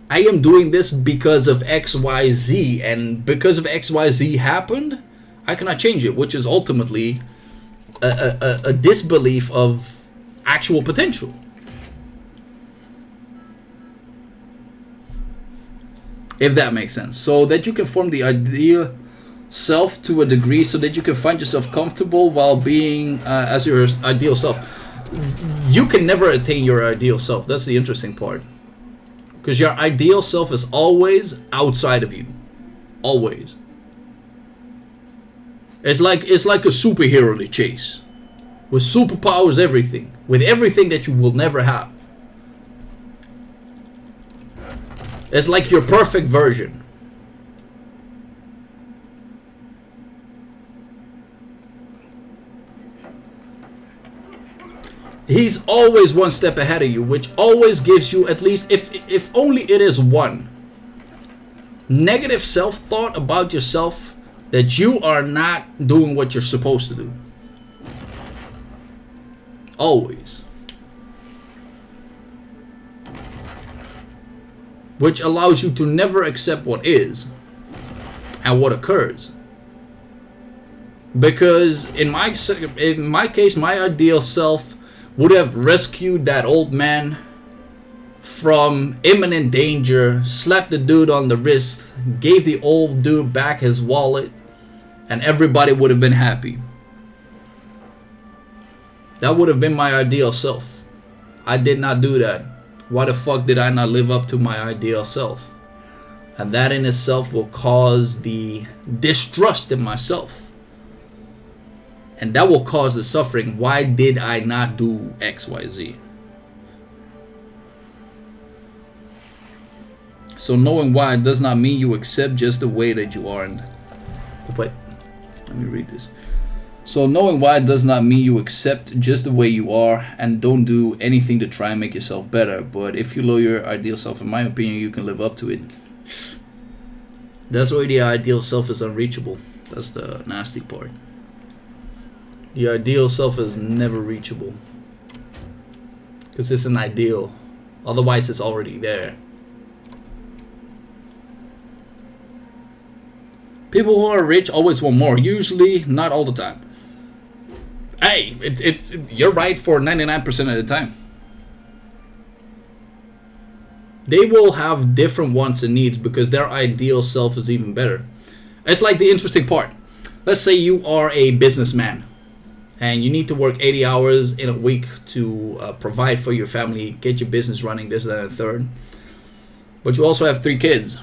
I am doing this because of XYZ, and because of XYZ happened, I cannot change it, which is ultimately a disbelief of actual potential. If that makes sense. So that you can form the ideal self to a degree, so that you can find yourself comfortable while being as your ideal self. You can never attain your ideal self. That's the interesting part. Because your ideal self is always outside of you. Always. It's like a superhero to chase. With superpowers, everything. With everything that you will never have. It's like your perfect version. He's always one step ahead of you, which always gives you at least, if only it is one negative self-thought about yourself that you are not doing what you're supposed to do. Always. Which allows you to never accept what is and what occurs. Because in my case, my ideal self would have rescued that old man from imminent danger, slapped the dude on the wrist, gave the old dude back his wallet, and everybody would have been happy. That would have been my ideal self. I did not do that. Why the fuck did I not live up to my ideal self? And that in itself will cause the distrust in myself. And that will cause the suffering. Why did I not do X, Y, Z? So knowing why does not mean you accept just the way that you are. Wait, let me read this. So knowing why does not mean you accept just the way you are and don't do anything to try and make yourself better. But if you lower your ideal self, in my opinion, you can live up to it. That's why the ideal self is unreachable. That's the nasty part. The ideal self is never reachable. Because it's an ideal. Otherwise, it's already there. People who are rich always want more. Usually, not all the time. Hey, you're right for 99% of the time. They will have different wants and needs because their ideal self is even better. It's like the interesting part. Let's say you are a businessman and you need to work 80 hours in a week to provide for your family, get your business running, this, that, and the third. But you also have 3 kids.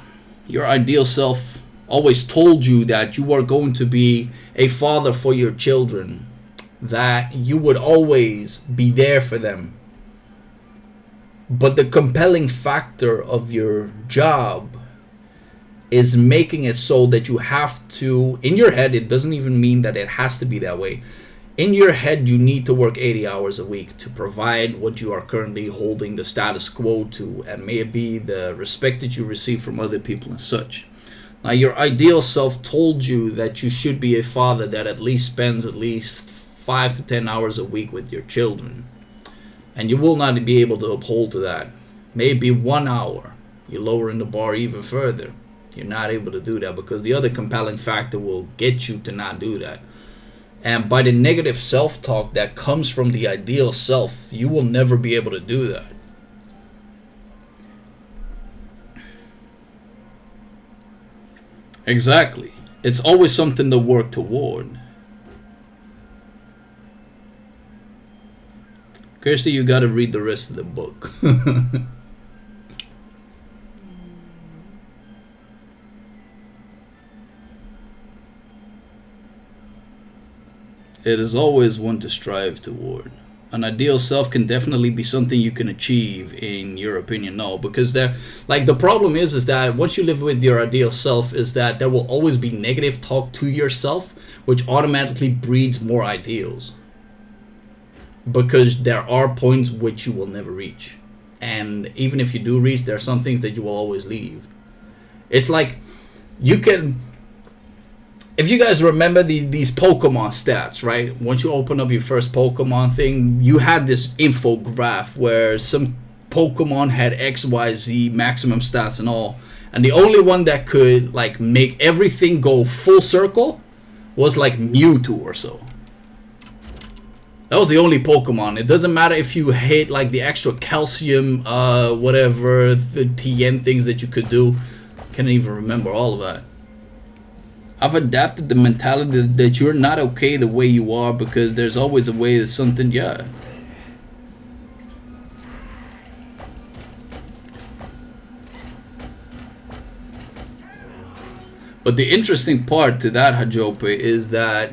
Your ideal self always told you that you are going to be a father for your children, that you would always be there for them. But the compelling factor of your job is making it so that you have to, in your head, it doesn't even mean that it has to be that way. In your head, you need to work 80 hours a week to provide what you are currently holding the status quo to, and maybe the respect that you receive from other people and such. Now, your ideal self told you that you should be a father that at least spends at least 5 to 10 hours a week with your children. And you will not be able to uphold to that. Maybe 1 hour. You're lowering the bar even further. You're not able to do that because the other compelling factor will get you to not do that. And by the negative self-talk that comes from the ideal self, you will never be able to do that. Exactly. It's always something to work toward. Kirsty, you gotta read the rest of the book. It is always one to strive toward. An ideal self can definitely be something you can achieve, in your opinion. No, because the problem is that once you live with your ideal self, is that there will always be negative talk to yourself, which automatically breeds more ideals. Because there are points which you will never reach. And even if you do reach, there are some things that you will always leave. It's like, you can... If you guys remember these Pokemon stats, right? Once you open up your first Pokemon thing, you had this infograph where some Pokemon had X, Y, Z, maximum stats and all. And the only one that could, like, make everything go full circle was, like, Mewtwo or so. That was the only Pokemon. It doesn't matter if you hit like the extra calcium, whatever, the TN things that you could do. Can't even remember all of that. I've adapted the mentality that you're not okay the way you are because there's always a way that something, yeah. But the interesting part to that, Hajope, is that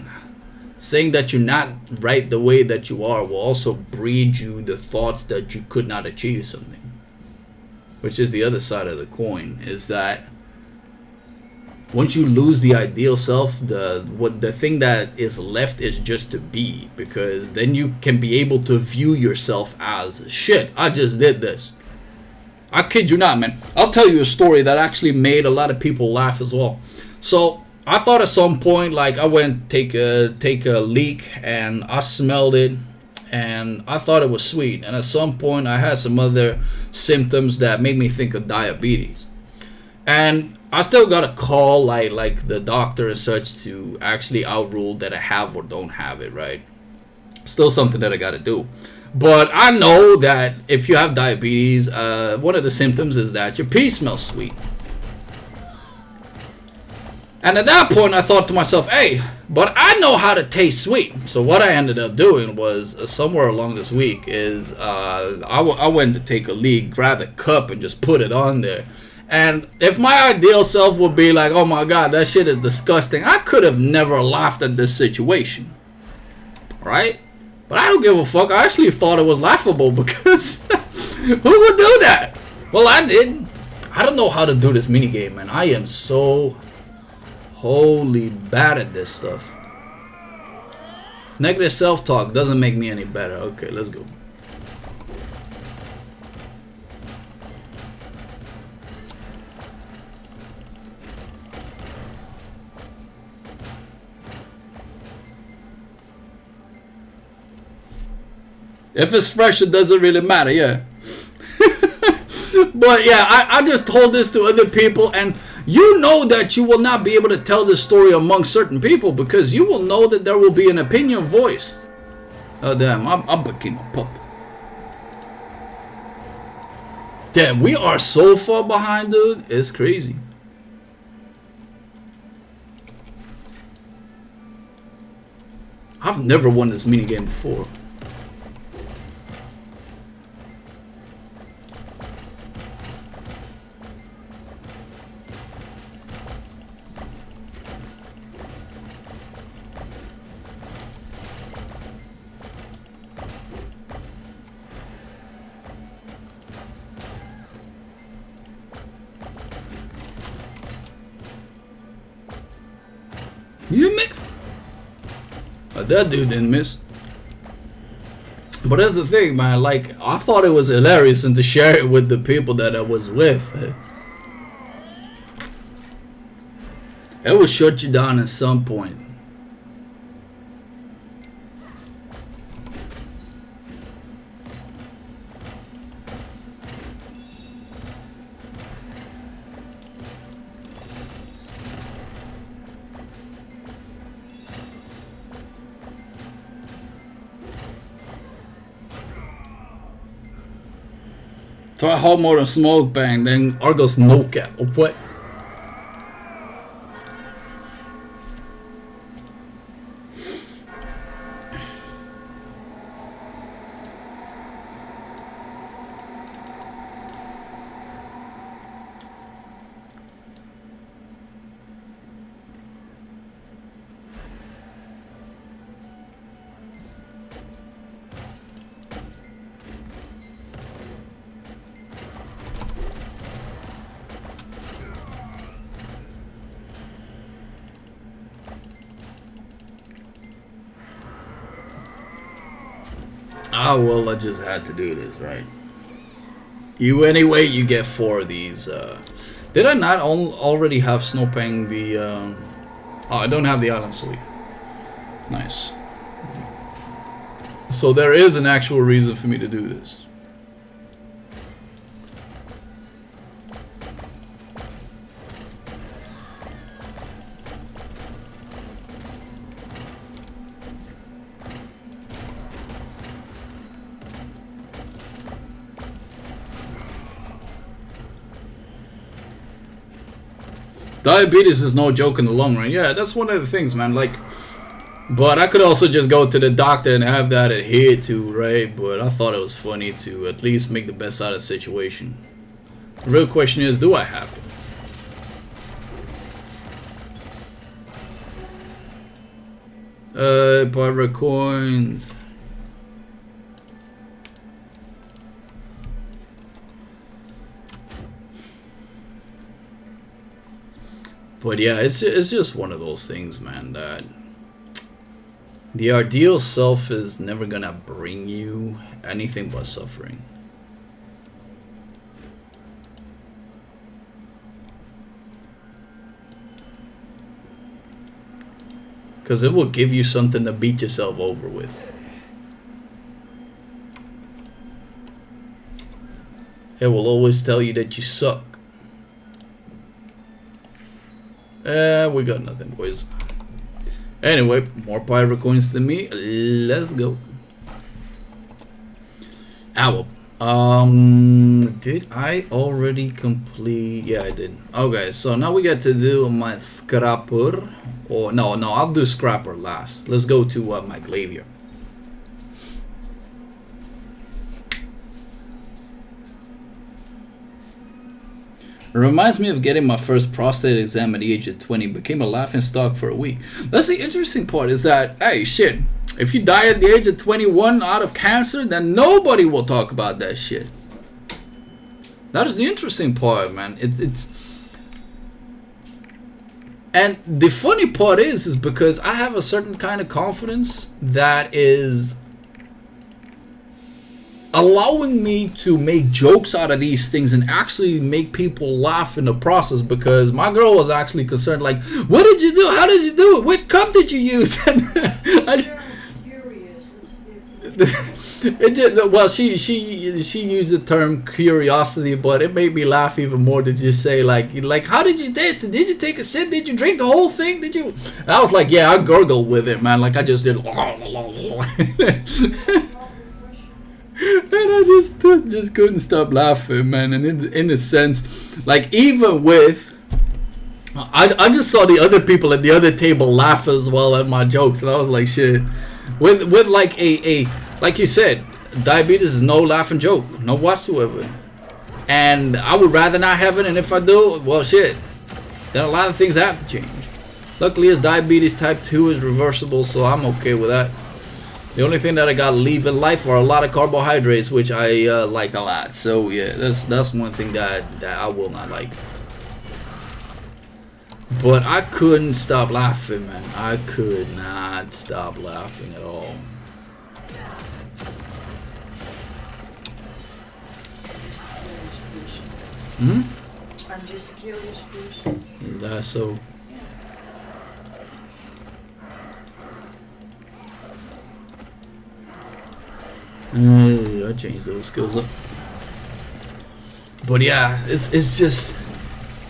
saying that you're not right the way that you are will also breed you the thoughts that you could not achieve something. Which is the other side of the coin, is that once you lose the ideal self, the thing that is left is just to be, because then you can be able to view yourself as, shit, I just did this. I kid you not, man. I'll tell you a story that actually made a lot of people laugh as well. So I thought at some point, like, I went take a leak and I smelled it and I thought it was sweet. And at some point I had some other symptoms that made me think of diabetes. And I still got a call like the doctor and such to actually outrule that I have or don't have it, right? Still something that I got to do. But I know that if you have diabetes, one of the symptoms is that your pee smells sweet. And at that point, I thought to myself, hey, but I know how to taste sweet. So what I ended up doing was, somewhere along this week, is I went to take a leak, grab a cup, and just put it on there. And if my ideal self would be like, oh my god, that shit is disgusting, I could have never laughed at this situation. Right? But I don't give a fuck. I actually thought it was laughable because who would do that? Well, I did. I don't know how to do this minigame, man. I am so holy bad at this stuff. Negative self-talk doesn't make me any better. Okay, let's go. If it's fresh, it doesn't really matter, yeah. But yeah, I just told this to other people, and you know that you will not be able to tell this story among certain people because you will know that there will be an opinion voiced. Oh damn, I'm becoming a pup. Damn, we are so far behind, dude. It's crazy. I've never won this minigame before. You missed. That dude didn't miss. But that's the thing, man. Like, I thought it was hilarious and to share it with the people that I was with. It will shut you down at some point. Try hard mode and smoke bang, then Argos no cap. Or what? Ah, well, I just had to do this, right? Anyway, you get 4 of these. Did I not already have Snowpang the... Oh, I don't have the Island Suite. Nice. So there is an actual reason for me to do this. Diabetes is no joke in the long run. Yeah, that's one of the things, man. Like, but I could also just go to the doctor and have that adhered to, right? But I thought it was funny to at least make the best out of the situation. The real question is, do I have it? Pirate coins. But yeah, it's just one of those things, man, that the ideal self is never gonna bring you anything but suffering. Because it will give you something to beat yourself over with. It will always tell you that you suck. We got nothing, boys. Anyway, more pirate coins than me. Let's go. Owl. Did I already complete? Yeah, I did. Okay, so now we get to do my scrapper. Or no, I'll do scrapper last. Let's go to my glavier. It reminds me of getting my first prostate exam at the age of 20. Became a laughingstock for a week. That's the interesting part, is that, hey, shit, if you die at the age of 21 out of cancer, then nobody will talk about that shit. That is the interesting part, man. It's and the funny part is because I have a certain kind of confidence that is allowing me to make jokes out of these things and actually make people laugh in the process, because my girl was actually concerned, like, what did you do? How did you do it? Which cup did you use? And Curious. It's different. It just, well, she used the term curiosity, but it made me laugh even more to just say like how did you taste it? Did you take a sip? Did you drink the whole thing? Did you? And I was like, yeah, I gurgled with it, man. Like I just did. And I just couldn't stop laughing, man. And in a sense, like even with, I just saw the other people at the other table laugh as well at my jokes, and I was like, shit. With like a like you said, diabetes is no laughing joke, no whatsoever. And I would rather not have it, and if I do, well, shit. Then a lot of things have to change. Luckily, as diabetes type 2 is reversible, so I'm okay with that. The only thing that I gotta leave in life are a lot of carbohydrates, which I like a lot. So yeah, that's one thing that I will not like. But I couldn't stop laughing, man. I could not stop laughing at all. I'm just a curious person. Is that so? I changed those skills up. But yeah, it's just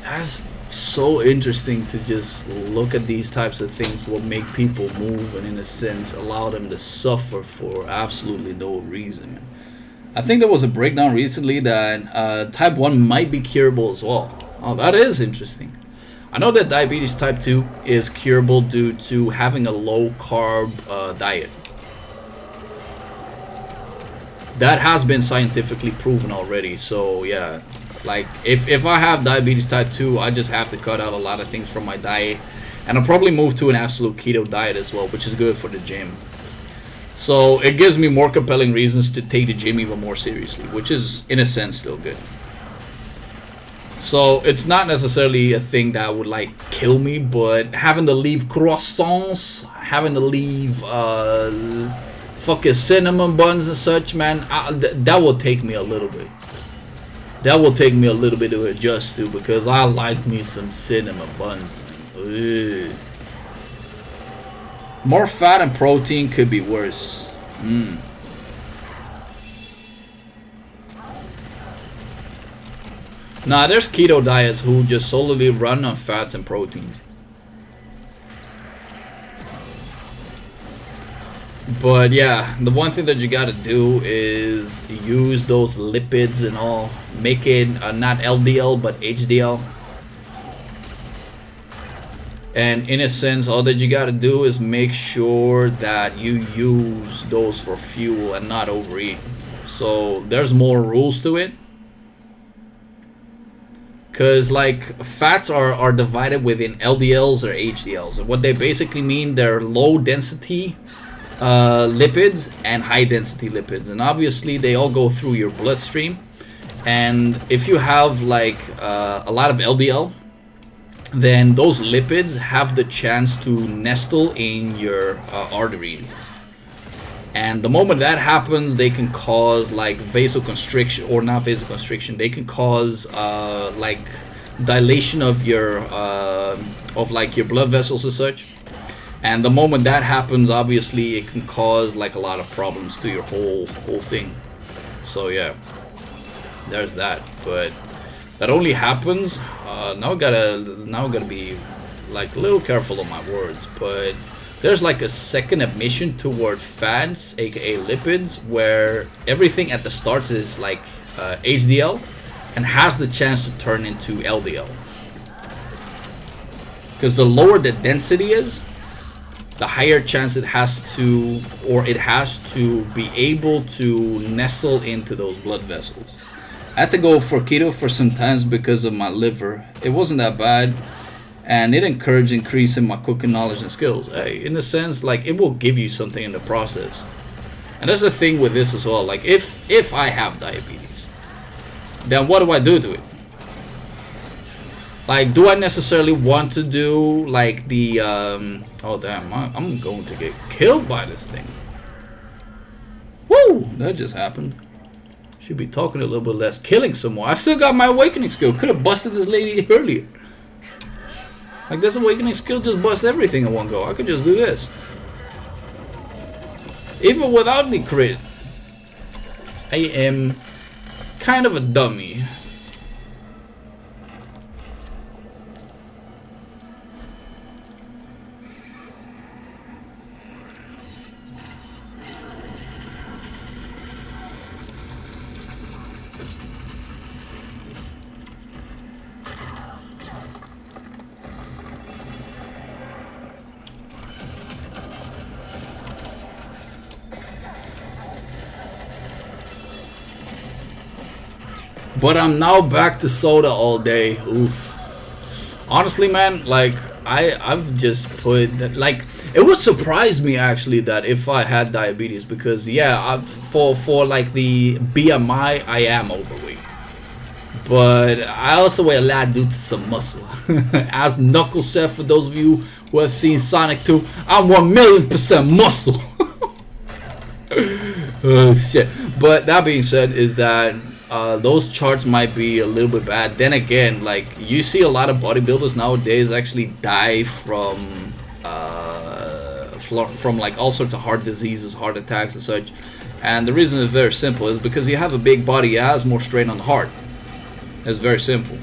that's so interesting to just look at these types of things, what make people move, and in a sense allow them to suffer for absolutely no reason. I think there was a breakdown recently that type 1 might be curable as well. Oh, that is interesting. I know that diabetes type 2 is curable due to having a low carb diet. That has been scientifically proven already. So yeah, like if I have diabetes type 2, I just have to cut out a lot of things from my diet, and I'll probably move to an absolute keto diet as well, which is good for the gym. So it gives me more compelling reasons to take the gym even more seriously, which is in a sense still good. So it's not necessarily a thing that would like kill me, but having to leave croissants, having to leave fucking cinnamon buns and such, man, that will take me a little bit. That will take me a little bit to adjust to, because I like me some cinnamon buns. Ugh. More fat and protein could be worse. Nah, there's keto diets who just solely run on fats and proteins. But yeah, the one thing that you gotta do is use those lipids and all. Make it not LDL but HDL. And in a sense, all that you gotta do is make sure that you use those for fuel and not overeat. So there's more rules to it. Because like fats are divided within LDLs or HDLs. And what they basically mean, they're low density lipids and high density lipids, and obviously they all go through your bloodstream. And if you have like a lot of LDL, then those lipids have the chance to nestle in your arteries, and the moment that happens, they can cause like vasoconstriction, or not vasoconstriction, they can cause like dilation of your your blood vessels and such. And the moment that happens, obviously, it can cause like a lot of problems to your whole thing. So yeah, there's that. But that only happens. Now I gotta be like a little careful on my words. But there's like a second admission toward fats, aka lipids, where everything at the start is like HDL and has the chance to turn into LDL. Because the lower the density is, the higher chance it has to be able to nestle into those blood vessels. I had to go for keto for some times because of my liver. It wasn't that bad, and it encouraged increasing my cooking knowledge and skills. Hey, in a sense, like it will give you something in the process. And that's the thing with this as well. Like if I have diabetes, then what do I do to it? Like, do I necessarily want to do like the oh damn, I'm going to get killed by this thing. Woo! That just happened. Should be talking a little bit less, killing some more. I still got my awakening skill. Could have busted this lady earlier. Like, this awakening skill just busts everything in one go. I could just do this. Even without the crit. I am kind of a dummy. But I'm now back to soda all day. Oof. Honestly, man, like I've just put like it would surprise me actually that if I had diabetes, because yeah, for like the BMI I am overweight, but I also weigh a lot due to some muscle. As Knuckles said, for those of you who have seen Sonic 2, I'm 1,000,000% muscle. Oh shit. But that being said, is that those charts might be a little bit bad. Then again, like you see a lot of bodybuilders nowadays actually die from like all sorts of heart diseases, heart attacks and such. And the reason is very simple, is because you have a big body, it has more strain on the heart. It's very simple.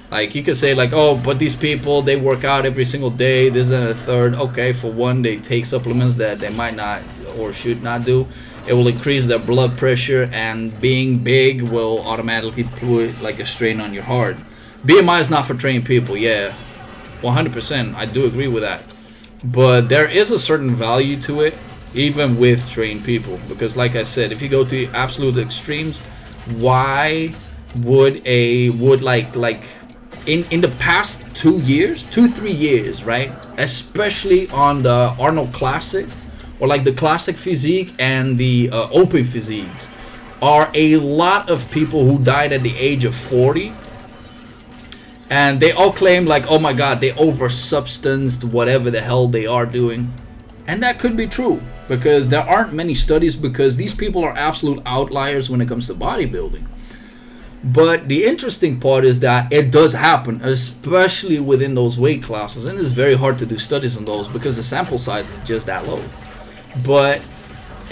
Like you could say like, oh, but these people, they work out every single day, this and a third. Okay, for one, they take supplements that they might not or should not do. It will increase their blood pressure, and being big will automatically put like a strain on your heart. BMI is not for trained people, yeah, 100%. I do agree with that, but there is a certain value to it, even with trained people, because like I said, if you go to absolute extremes, why would like in the past 2-3 years, right? Especially on the Arnold Classic, or like the classic physique and the open physiques, are a lot of people who died at the age of 40, and they all claim like, oh my god, they over-substanced whatever the hell they are doing. And that could be true, because there aren't many studies, because these people are absolute outliers when it comes to bodybuilding. But the interesting part is that it does happen, especially within those weight classes, and it's very hard to do studies on those because the sample size is just that low. But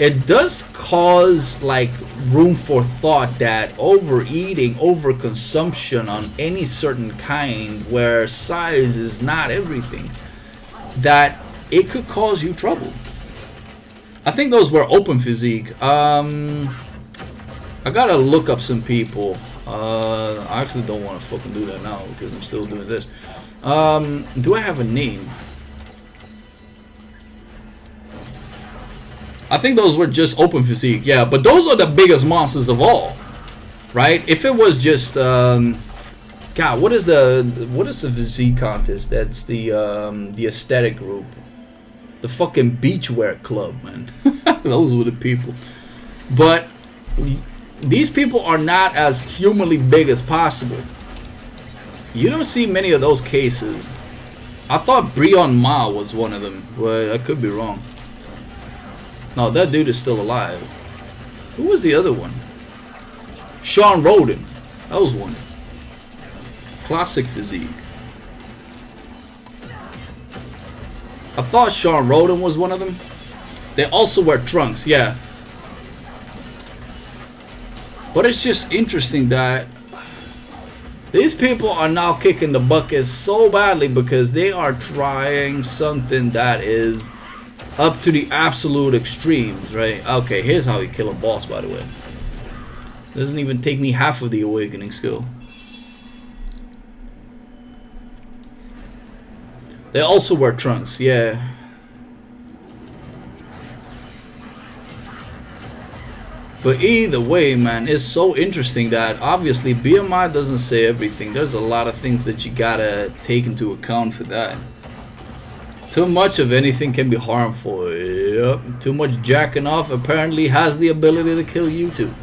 it does cause like room for thought that overeating, overconsumption on any certain kind, where size is not everything, that it could cause you trouble. I think those were open physique. I gotta look up some people. I actually don't want to fucking do that now because I'm still doing this. Do I have a name? I think those were just open physique, yeah, but those are the biggest monsters of all, right? If it was just, God, what is the physique contest? That's the aesthetic group, the fucking beachwear club, man. Those were the people. But these people are not as humanly big as possible. You don't see many of those cases. I thought Brion Ma was one of them, but I could be wrong. No, that dude is still alive. Who was the other one? Sean Roden. That was one. Classic physique. I thought Sean Roden was one of them. They also wear trunks, yeah. But it's just interesting that these people are now kicking the bucket so badly because they are trying something that is up to the absolute extremes, right? Okay, here's how you kill a boss, by the way. Doesn't even take me half of the awakening skill. They also wear trunks, yeah. But either way, man, it's so interesting that obviously BMI doesn't say everything. There's a lot of things that you gotta take into account for that. Too much of anything can be harmful. Yep. Too much jacking off apparently has the ability to kill you too.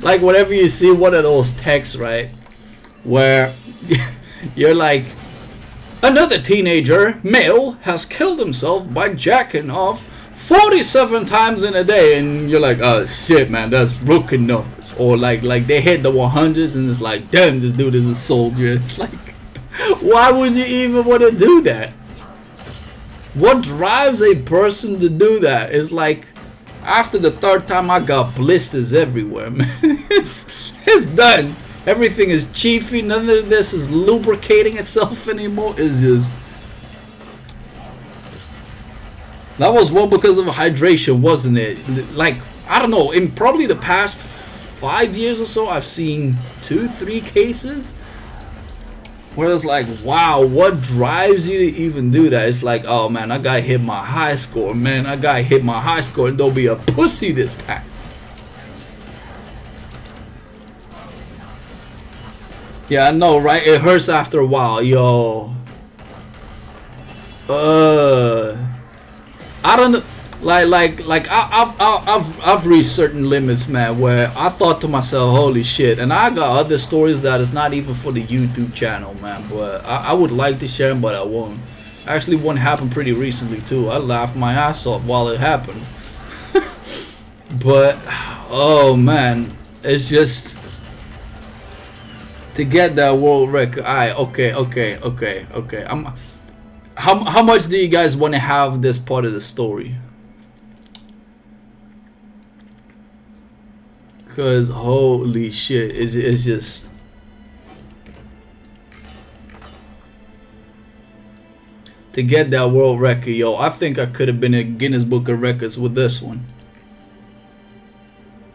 Like whenever you see one of those texts, right, where you're like, another teenager male has killed himself by jacking off 47 times in a day, and you're like, oh shit, man, that's rookie numbers. Or like they hit the 100s and it's like, damn, this dude is a soldier. It's like, why would you even want to do that? What drives a person to do that? It's like after the third time I got blisters everywhere, man. It's done. Everything is chiefy. None of this is lubricating itself anymore. It's just... That was well because of hydration, wasn't it? Like, I don't know, in probably the past 5 years or so, I've seen 2-3 cases where it's like, wow, what drives you to even do that? It's like, oh man, I gotta hit my high score, man. I gotta hit my high score and don't be a pussy this time. Yeah, I know, right? It hurts after a while, yo. I don't know, like I've reached certain limits, man, where I thought to myself, holy shit. And I got other stories that is not even for the YouTube channel, man, but I would like to share them, but I won't. Actually, one happened pretty recently too. I laughed my ass off while it happened. But oh man, it's just to get that world record. Alright, okay. How much do you guys want to have this part of the story? Cause holy shit, it's just to get that world record, yo. I think I could have been in Guinness Book of Records with this one.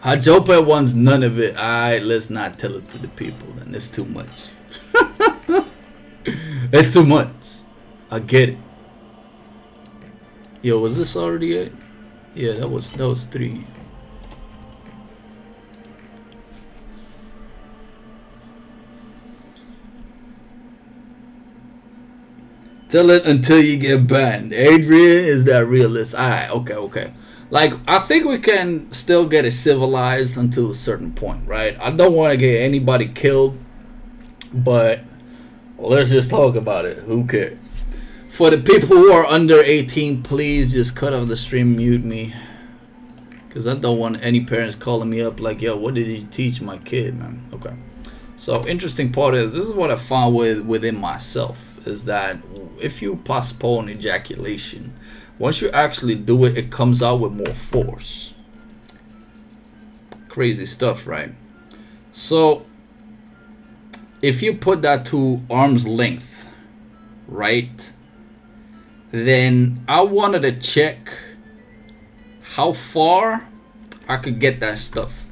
Hajope wants none of it. Alright, let's not tell it to the people then. It's too much. It's too much. I get it. Yo, was this already it? Yeah, that was 3. Tell it until you get banned. Adrian, is that realist? Alright, okay. Like, I think we can still get it civilized until a certain point, right? I don't want to get anybody killed, but let's just talk about it. Who cares? For the people who are under 18, please just cut off the stream, mute me. Because I don't want any parents calling me up like, yo, what did you teach my kid, man? Okay. So, interesting part is, this is what I found within myself, is that if you postpone ejaculation, once you actually do it, it comes out with more force. Crazy stuff, right? So, if you put that to arm's length, right? Then I wanted to check how far I could get that stuff.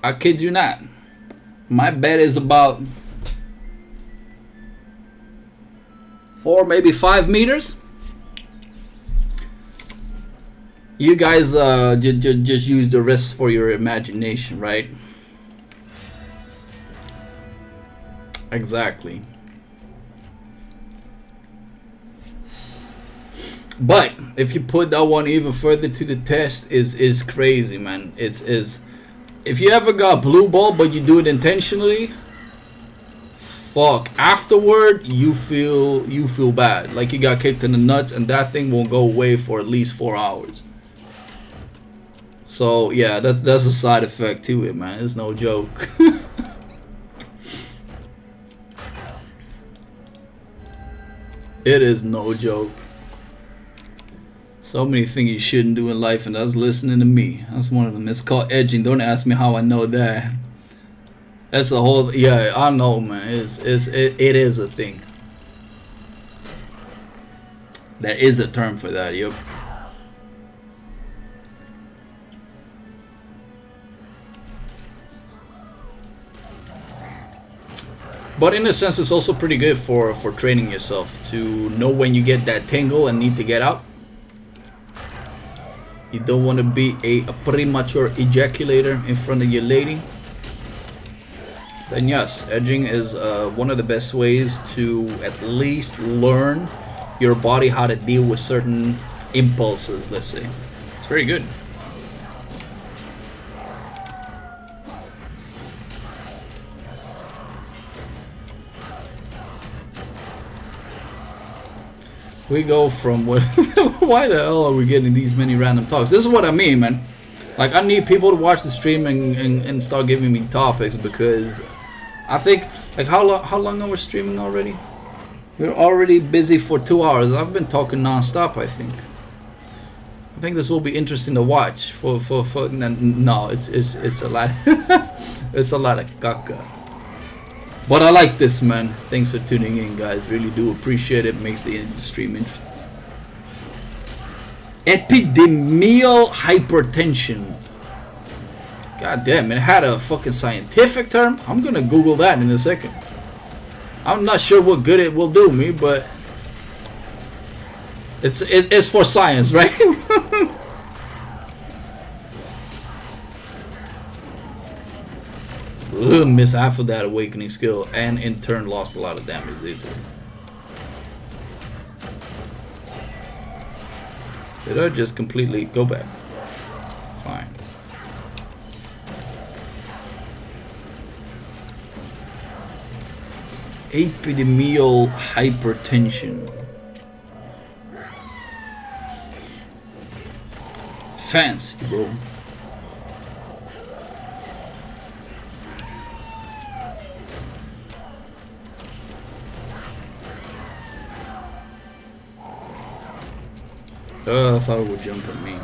I kid you not. My bet is about 4, maybe 5 meters. You guys just use the rest for your imagination, right? Exactly. But if you put that one even further to the test, is crazy, man. Is if you ever got blue ball but you do it intentionally, fuck, afterward you feel bad, like you got kicked in the nuts, and that thing won't go away for at least 4 hours. So yeah, that's a side effect to it, man. It's no joke. It is no joke. So many things you shouldn't do in life, and that's listening to me. That's one of them. It's called edging. Don't ask me how I know that. That's a whole, yeah, I know, man. It is a thing. There is a term for that, yep. But in a sense, it's also pretty good for training yourself to know when you get that tingle and need to get out. You don't want to be a premature ejaculator in front of your lady. Then yes, edging is one of the best ways to at least learn your body how to deal with certain impulses, let's say. It's very good. We go from what? Why the hell are we getting these many random talks? This is what I mean, man. Like, I need people to watch the stream and start giving me topics, because I think, like, how long are we streaming already? We're already busy for 2 hours. I've been talking non-stop, I think. I think this will be interesting to watch. No, it's a lot. It's a lot of caca. But I like this, man. Thanks for tuning in, guys. Really do appreciate it. Makes the stream interesting. Epidemial hypertension. God damn, it had a fucking scientific term. I'm gonna Google that in a second. I'm not sure what good it will do me, but it's for science, right? Ugh, miss half of that awakening skill, and in turn lost a lot of damage due to it. Did I just completely go back? Fine. Epidemial hypertension. Fancy, bro. I thought it would jump at me.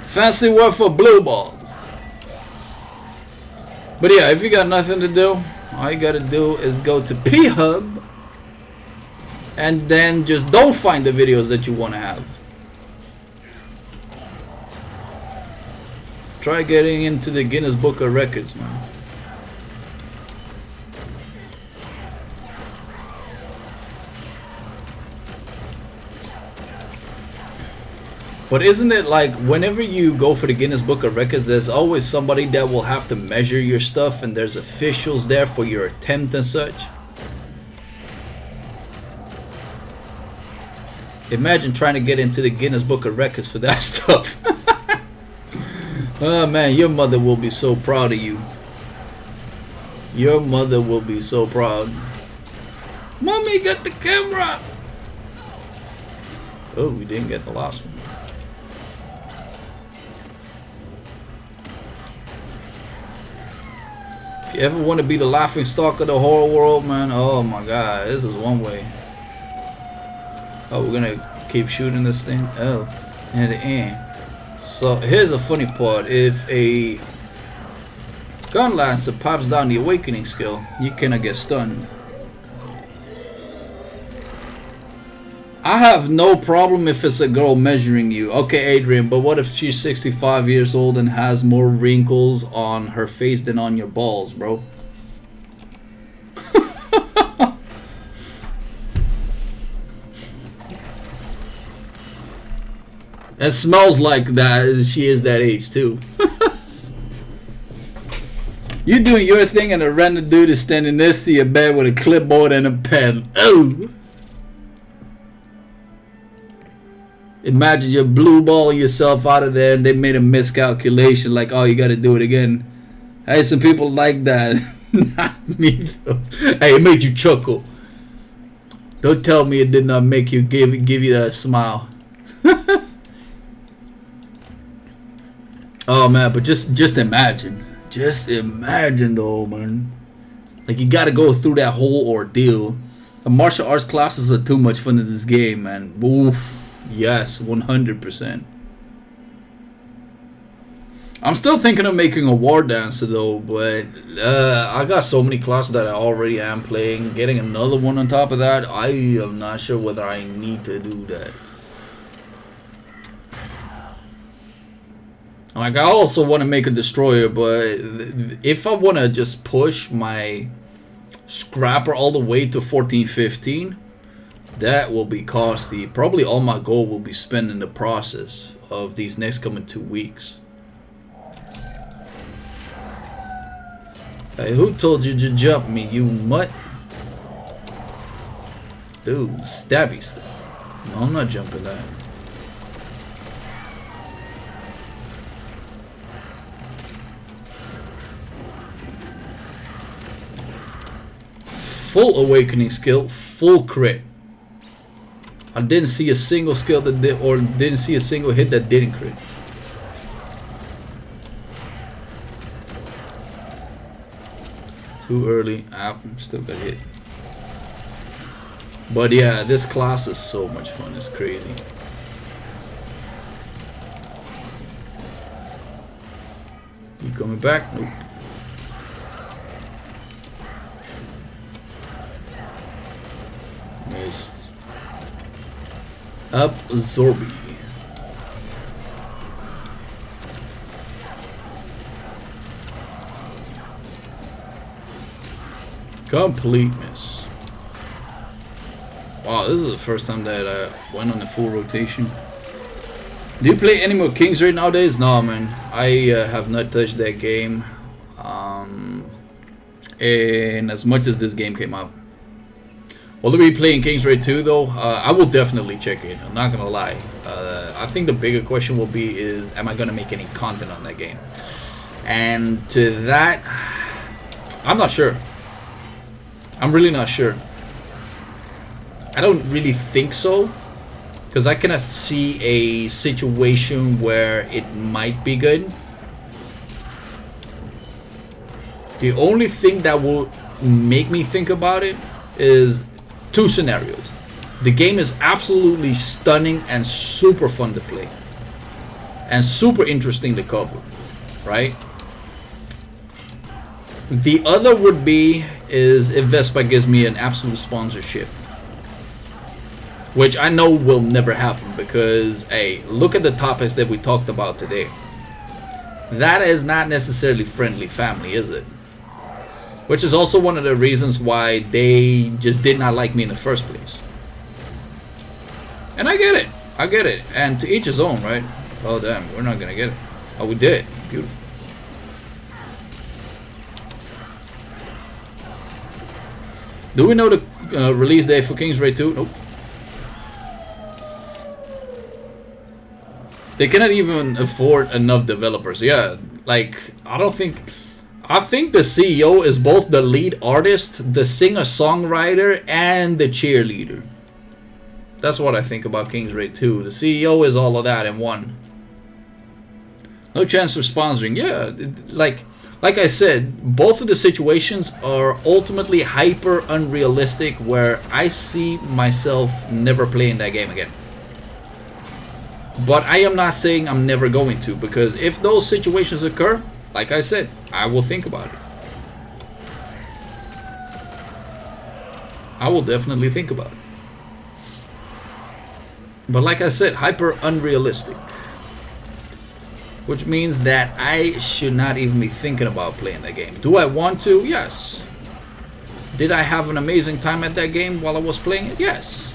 Fancy word for blue balls. But yeah, if you got nothing to do, all you gotta do is go to P-Hub and then just don't find the videos that you want to have. Try getting into the Guinness Book of Records, man. But isn't it like whenever you go for the Guinness Book of Records, there's always somebody that will have to measure your stuff, and there's officials there for your attempt and such? Imagine trying to get into the Guinness Book of Records for that stuff. Oh man, your mother will be so proud of you. Your mother will be so proud. Mommy, get the camera! Oh, we didn't get the last one. If you ever want to be the laughing stock of the horror world, man, oh my god, this is one way. Oh, we're gonna keep shooting this thing? Oh, at the end. So here's a funny part. If a gun lancer pops down the awakening skill, you cannot get stunned. I have no problem if it's a girl measuring you. Okay, Adrian, but what if she's 65 years old and has more wrinkles on her face than on your balls, bro? It smells like that. She is that age too. You doing your thing and a random dude is standing next to your bed with a clipboard and a pen. Oh! Imagine you're blue balling yourself out of there and they made a miscalculation, like, oh, you gotta do it again. Hey, some people like that. Not me though. Hey, it made you chuckle. Don't tell me it did not make you give you that smile. Oh man, but just imagine. Just imagine though, man. Like, you gotta go through that whole ordeal. The martial arts classes are too much fun in this game, man. Oof. Yes, 100%. I'm still thinking of making a war dancer though, but I got so many classes that I already am playing. Getting another one on top of that, I am not sure whether I need to do that. Like, I also want to make a destroyer, but if I want to just push my scrapper all the way to 14-15, that will be costly. Probably all my gold will be spent in the process of these next coming 2 weeks. Hey, who told you to jump me, you mutt? Dude, stabby stuff. No, I'm not jumping that. Full awakening skill, full crit. I didn't see a single skill that did, or didn't see a single hit that didn't crit. Too early. Ah, still got hit. But yeah, this class is so much fun. It's crazy. You coming back? Nope. Missed. Absorbi. Complete miss. Wow, this is the first time that I went on a full rotation. Do you play any more King's Raid nowadays? No, man. I have not touched that game. And as much as this game came out. Will I be playing King's Raid 2 though? I will definitely check it. I'm not gonna lie. I think the bigger question will be is, am I gonna make any content on that game? And to that, I'm not sure. I'm really not sure. I don't really think so, because I cannot see a situation where it might be good. The only thing that will make me think about it is two scenarios. The game is absolutely stunning and super fun to play, and super interesting to cover, right? The other would be is if Vespa gives me an absolute sponsorship, which I know will never happen, because hey, look at the topics that we talked about today. That is not necessarily friendly family, is it? Which is also one of the reasons why they just did not like me in the first place. And I get it. I get it. And to each his own, right? Oh damn, we're not gonna get it. Oh, we did. Beautiful. Do we know the release date for King's Raid 2? Nope. They cannot even afford enough developers. Yeah, like, I think the CEO is both the lead artist, the singer-songwriter, and the cheerleader. That's what I think about King's Raid 2. The CEO is all of that in one. No chance of sponsoring. Yeah, like I said, both of the situations are ultimately hyper unrealistic, where I see myself never playing that game again. But I am not saying I'm never going to, because if those situations occur, like I said, I will think about it. I will definitely think about it. But like I said, hyper unrealistic. Which means that I should not even be thinking about playing that game. Do I want to? Yes. Did I have an amazing time at that game while I was playing it? Yes.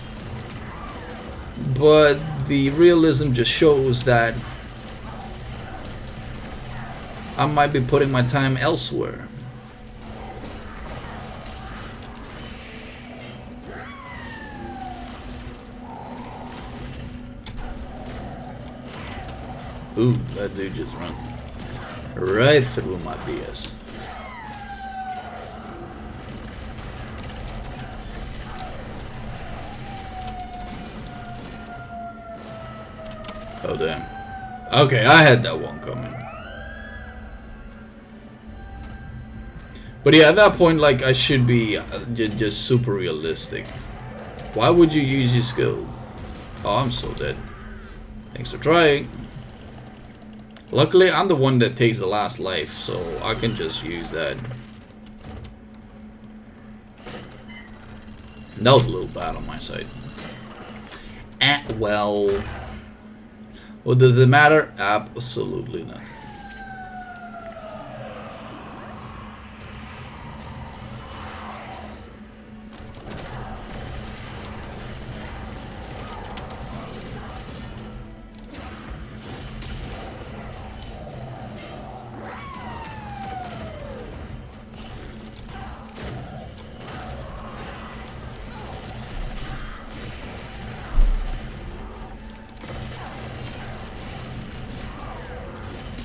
But the realism just shows that I might be putting my time elsewhere. Ooh, that dude just run right through my BS. Oh damn. Okay, I had that one coming. But yeah, at that point, like, I should be just super realistic. Why would you use your skill? Oh, I'm so dead. Thanks for trying. Luckily, I'm the one that takes the last life, so I can just use that. That was a little bad on my side. Well, does it matter? Absolutely not.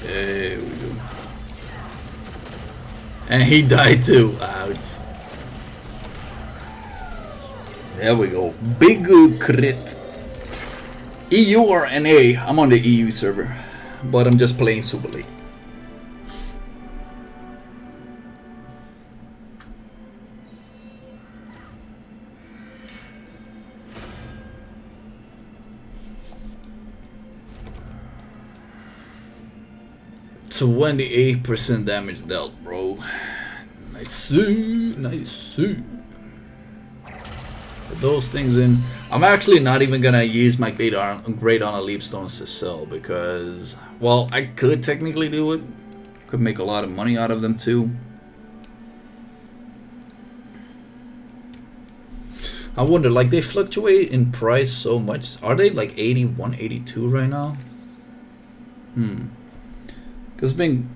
There we go. And he died too. Ouch. There we go. Big crit. EU or NA? I'm on the EU server, but I'm just playing Super League. 28% damage dealt, bro. Nice, nice. Put those things in. I'm actually not even gonna use my Great Honor Leapstones to sell because, well, I could technically do it. Could make a lot of money out of them too. I wonder, like, they fluctuate in price so much. Are they like 81, 82 right now? Because been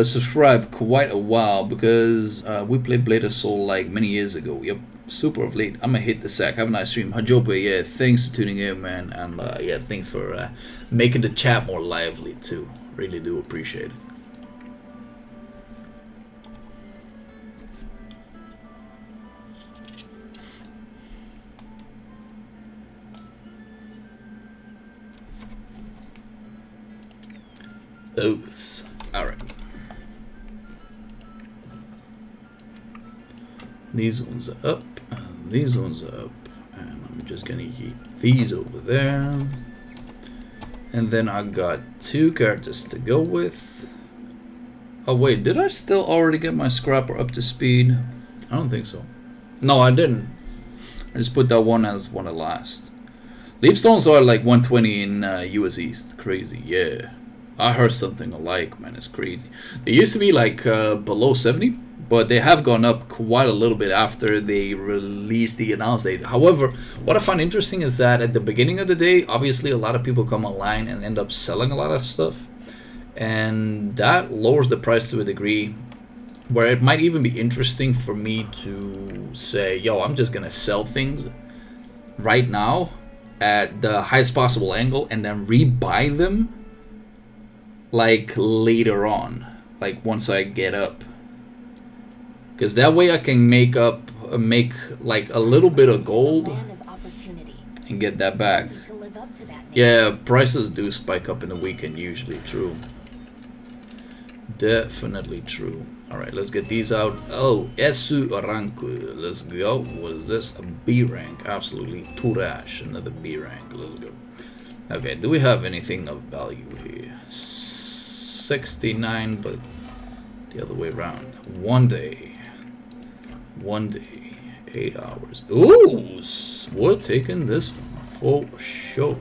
subscribed quite a while because we played Blade of Soul like many years ago. Yep, super of late. I'm gonna hit the sack. Have a nice stream. Hajope, yeah, thanks for tuning in, man. And yeah, thanks for making the chat more lively too. Really do appreciate it. Oops. Alright. These ones are up, and these ones are up, and I'm just gonna keep these over there. And then I got 2 characters to go with. Oh wait, did I still already get my scrapper up to speed? I don't think so. No, I didn't. I just put that one as one of last. Leapstones are like 120 in US East. Crazy, yeah. I heard something alike, man. It's crazy. They used to be like below 70, but they have gone up quite a little bit after they released the announce date. However, what I find interesting is that at the beginning of the day, obviously a lot of people come online and end up selling a lot of stuff, and that lowers the price to a degree where it might even be interesting for me to say, yo, I'm just gonna sell things right now at the highest possible angle and then rebuy them like later on, like once I get up, because that way I can make like a little bit of gold and get that back. Yeah, prices do spike up in the weekend usually. True, definitely true. All right, let's get these out. Oh, Esu Ranku, let's go. What is this? A B rank, absolutely trash. Another B rank. Let's go. Okay, do we have anything of value here? 69, but the other way around. 1 day, 8 hours. Ooh, we're taking this one for sure.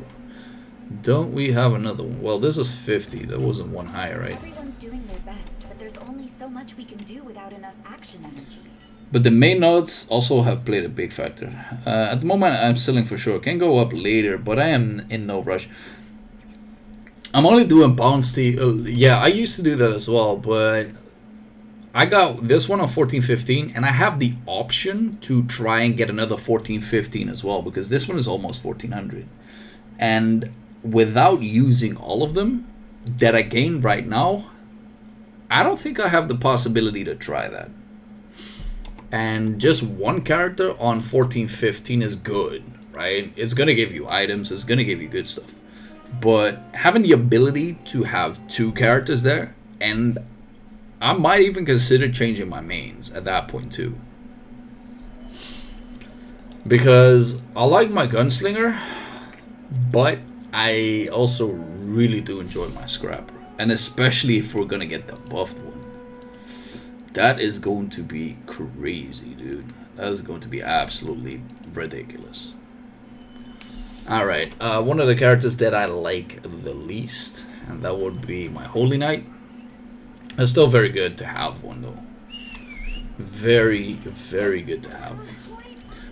Don't we have another one? Well, this is 50. That wasn't one higher, right? Everyone's doing their best, but there's only so much we can do without enough action energy. But the main nodes also have played a big factor. At the moment, I'm selling for sure. Can go up later, but I am in no rush. I'm only doing bounty. Yeah, I used to do that as well, but I got this one on 1415, and I have the option to try and get another 1415 as well, because this one is almost 1400. And without using all of them that I gained right now, I don't think I have the possibility to try that. And just one character on 1415 is good, right? It's gonna give you items, it's gonna give you good stuff. But having the ability to have 2 characters there, and I might even consider changing my mains at that point too. Because I like my gunslinger, but I also really do enjoy my scrapper. And especially if we're gonna get the buffed one. That is going to be crazy, dude. That is going to be absolutely ridiculous. Alright, one of the characters that I like the least, and that would be my Holy Knight. It's still very good to have one though. Very, very good to have one.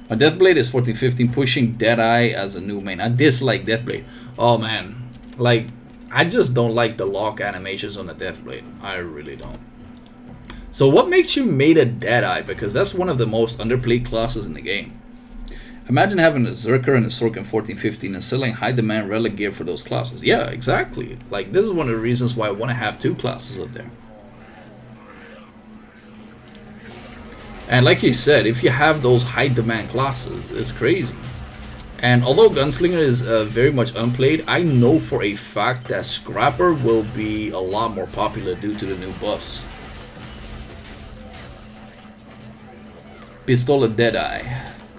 My Deathblade is 1415, pushing Deadeye as a new main. I dislike Deathblade. Oh man, like, I just don't like the lock animations on the Deathblade. I really don't. So what makes you made a Deadeye? Because that's one of the most underplayed classes in the game. Imagine having a Zerker and a Sork in 1415 and selling high demand relic gear for those classes. Yeah, exactly. Like, this is one of the reasons why I want to have 2 classes up there. And like you said, if you have those high demand classes, it's crazy. And although Gunslinger is very much unplayed, I know for a fact that Scrapper will be a lot more popular due to the new buffs. Pistola Deadeye.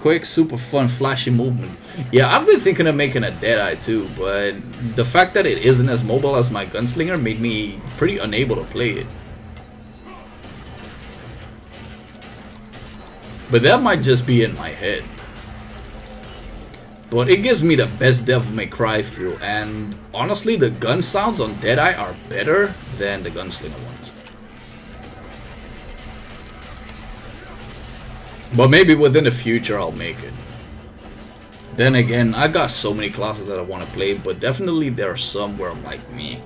quick, super fun, flashy movement. Yeah, I've been thinking of making a Deadeye too, but the fact that it isn't as mobile as my Gunslinger made me pretty unable to play it. But that might just be in my head. But it gives me the best Devil May Cry feel, and honestly the gun sounds on Deadeye are better than the Gunslinger ones. But maybe within the future I'll make it. Then again, I got so many classes that I want to play, but definitely there are some where I'm like, me.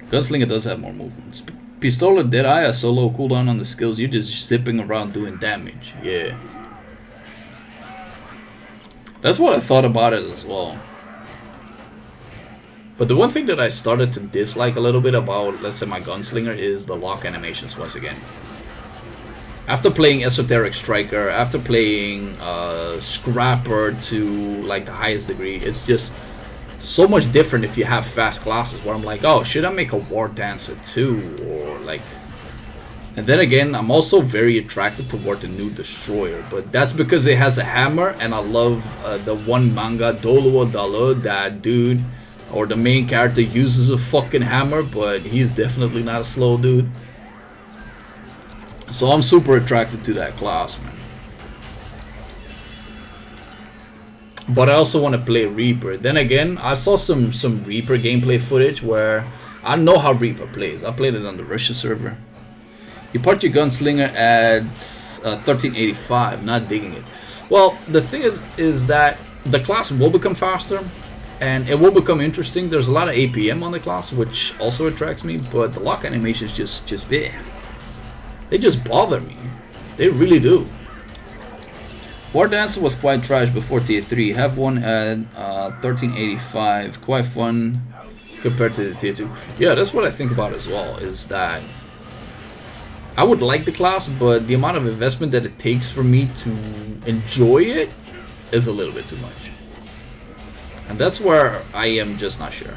Gunslinger does have more movements. Pistola Deadeye, a solo cooldown on the skills, you're just zipping around doing damage. Yeah. That's what I thought about it as well. But the one thing that I started to dislike a little bit about, let's say, my Gunslinger is the lock animations once again. After playing Esoteric Striker, after playing Scrapper to like the highest degree, it's just so much different if you have fast classes where I'm like, oh, should I make a War Dancer too? Or like... And then again, I'm also very attracted toward the new Destroyer, but that's because it has a hammer, and I love the one manga, Doluo Dalo, that dude, or the main character uses a fucking hammer, but he's definitely not a slow dude. So I'm super attracted to that class, man. But I also want to play Reaper. Then again, I saw some Reaper gameplay footage where I know how Reaper plays. I played it on the Russia server. You part your Gunslinger at 1385, not digging it. Well, the thing is that the class will become faster and it will become interesting. There's a lot of APM on the class, which also attracts me, but the lock animations just yeah. They just bother me. They really do. War Dancer was quite trash before tier 3. Have one at 1385. Quite fun compared to the tier 2. Yeah, that's what I think about as well, is that I would like the class, but the amount of investment that it takes for me to enjoy it is a little bit too much. And that's where I am just not sure.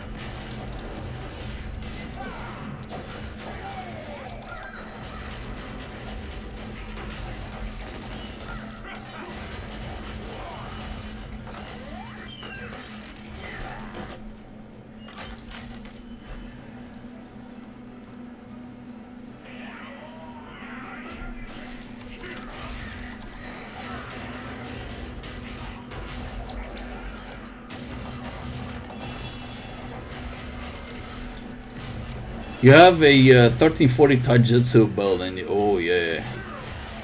You have a 1340 Taijutsu build, and oh yeah,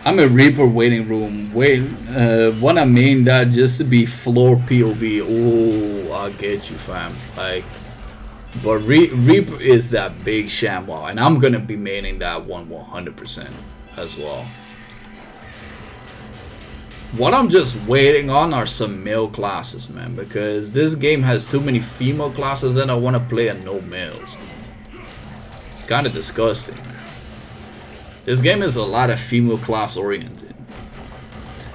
I'm a Reaper waiting room. Wanna main that just to be floor POV. Oh, I'll get you, fam. Like, but Reaper is that big ShamWow, and I'm gonna be maining that one 100% as well. What I'm just waiting on are some male classes, man, because this game has too many female classes that I want to play and no males. Kind of disgusting. This game is a lot of female class oriented.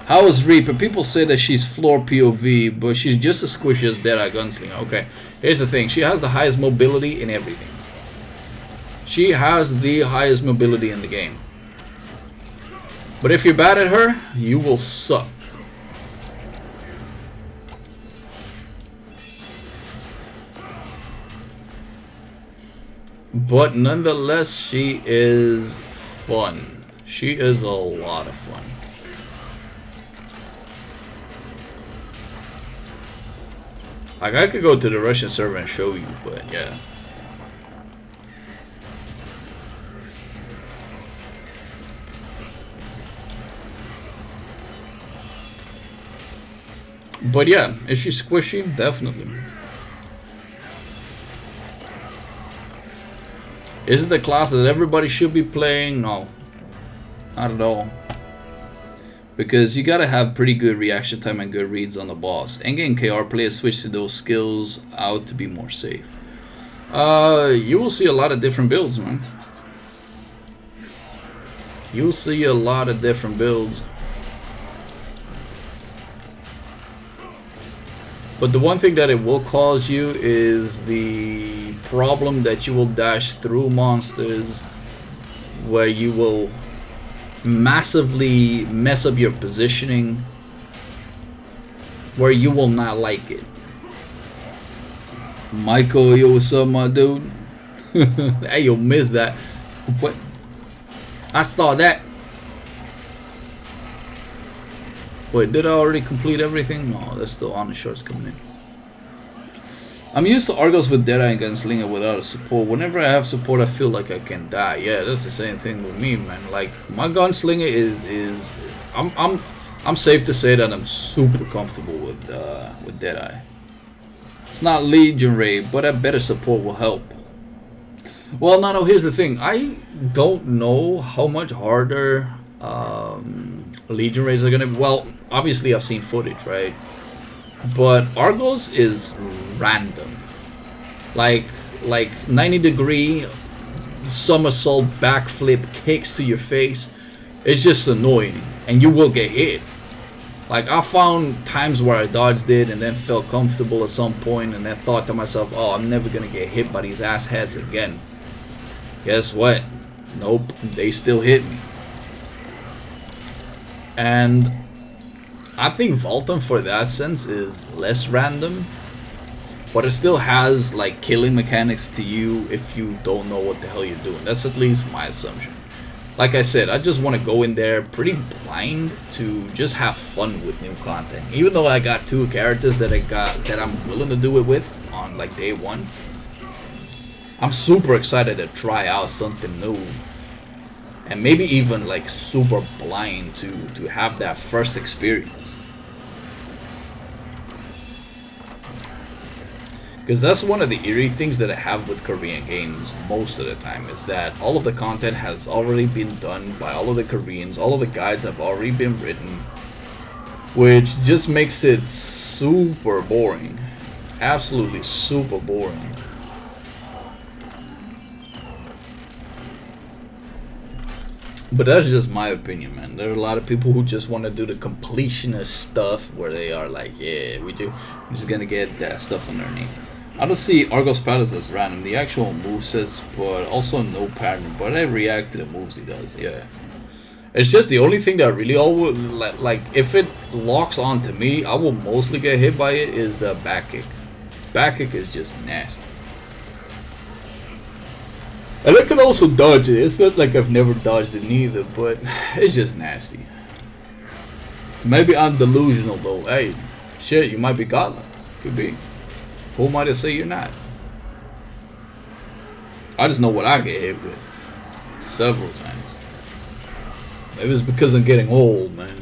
How is Reaper? People say that she's floor POV, but she's just as squishy as Deadeye Gunslinger. Okay, here's the thing. She has the highest mobility in everything. She has the highest mobility in the game. But if you're bad at her, you will suck. But nonetheless, she is fun. She is a lot of fun. Like, I could go to the Russian server and show you, but yeah. But yeah, is she squishy? Definitely. Is it the class that everybody should be playing? No, not at all. Because you gotta have pretty good reaction time and good reads on the boss. Endgame KR players switch to those skills out to be more safe. You will see a lot of different builds, man. You'll see a lot of different builds. But the one thing that it will cause you is the problem that you will dash through monsters, where you will massively mess up your positioning where you will not like it. Michael, yo, what's up, my dude? Hey, you'll miss that. What? I saw that. Wait, did I already complete everything? No, there's still on the shorts coming in. I'm used to Argos with Deadeye and Gunslinger without a support. Whenever I have support, I feel like I can die. Yeah, that's the same thing with me, man. Like my Gunslinger is I'm safe to say that I'm super comfortable with Deadeye. It's not Legion Raid, but a better support will help. Well, no, here's the thing. I don't know how much harder Legion Raids are gonna be. Well, obviously I've seen footage, right? But Argos is random. Like 90-degree somersault backflip kicks to your face. It's just annoying, and you will get hit. Like I found times where I dodged it and then felt comfortable at some point, and then thought to myself, "Oh, I'm never gonna get hit by these assheads again." Guess what? Nope, they still hit me. And I think Volton for that sense is less random, but it still has like killing mechanics to you if you don't know what the hell you're doing. That's at least my assumption. Like I said, I just want to go in there pretty blind to just have fun with new content. Even though I got 2 characters that I'm willing to do it with on like day 1. I'm super excited to try out something new. And maybe even like super blind to have that first experience. Because that's one of the eerie things that I have with Korean games most of the time, is that all of the content has already been done by all of the Koreans, all of the guides have already been written, which just makes it super boring. Absolutely super boring. But that's just my opinion, man. There are a lot of people who just want to do the completionist stuff where they are like, yeah, we're just gonna get that stuff underneath. I don't see Argos Palace as random. The actual move says, but also no pattern. But I react to the moves he does, yeah. It's just the only thing that really always, like, if it locks on to me, I will mostly get hit by it, is the back kick. Back kick is just nasty. And I can also dodge it. It's not like I've never dodged it neither, but it's just nasty. Maybe I'm delusional though. Hey, shit, you might be godlike. Could be. Who am I to say you're not? I just know what I get hit with. Several times. Maybe it's because I'm getting old, man.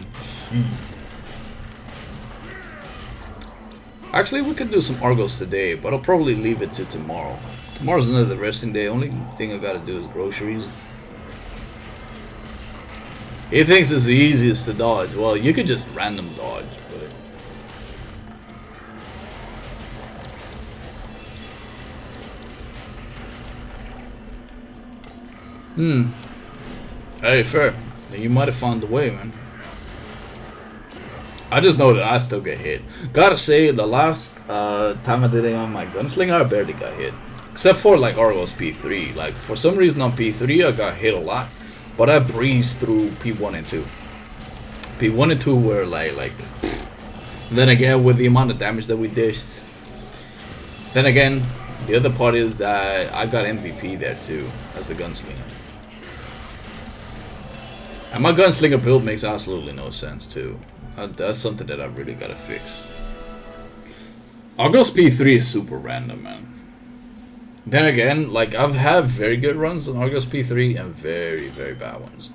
Actually, we could do some Argos today, but I'll probably leave it to tomorrow. Tomorrow's another resting day. Only thing I gotta do is groceries. He thinks it's the easiest to dodge. Well, you could just random dodge, but... Hey, fair. You might have found the way, man. I just know that I still get hit. Gotta say, the last time I did it on my Gunslinger, I barely got hit. Except for like Argos P3. Like for some reason on P3 I got hit a lot. But I breezed through P1 and 2. P1 and 2 were like then again, with the amount of damage that we dished. Then again, the other part is that I got MVP there too, as the Gunslinger. And my Gunslinger build makes absolutely no sense too. That's something that I really gotta fix. Argos P3 is super random, man. Then again, like I've had very good runs on Argos P3 and very, very bad ones.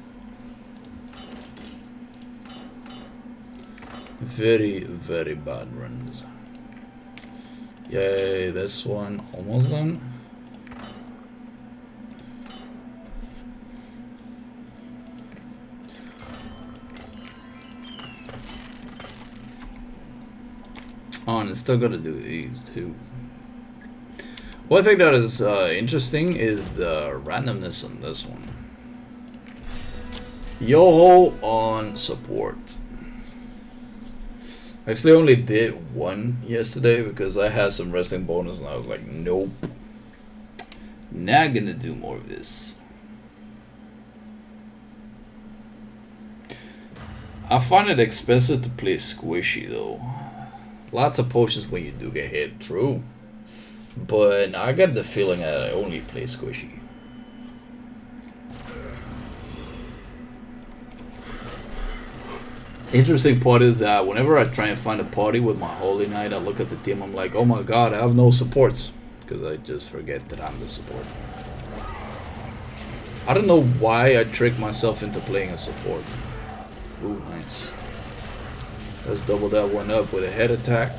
Very, very bad runs. Yay, this one almost done. Oh, and it's still gotta do these too. One thing that is interesting is the randomness on this one. Yoho on support. I actually only did one yesterday because I had some resting bonus and I was like, nope. Not gonna do more of this. I find it expensive to play squishy though. Lots of potions when you do get hit, true. But I get the feeling that I only play squishy. Interesting part is that whenever I try and find a party with my Holy Knight, I look at the team, I'm like, oh my god, I have no supports. Because I just forget that I'm the support. I don't know why I tricked myself into playing a support. Ooh, nice. Let's double that one up with a head attack.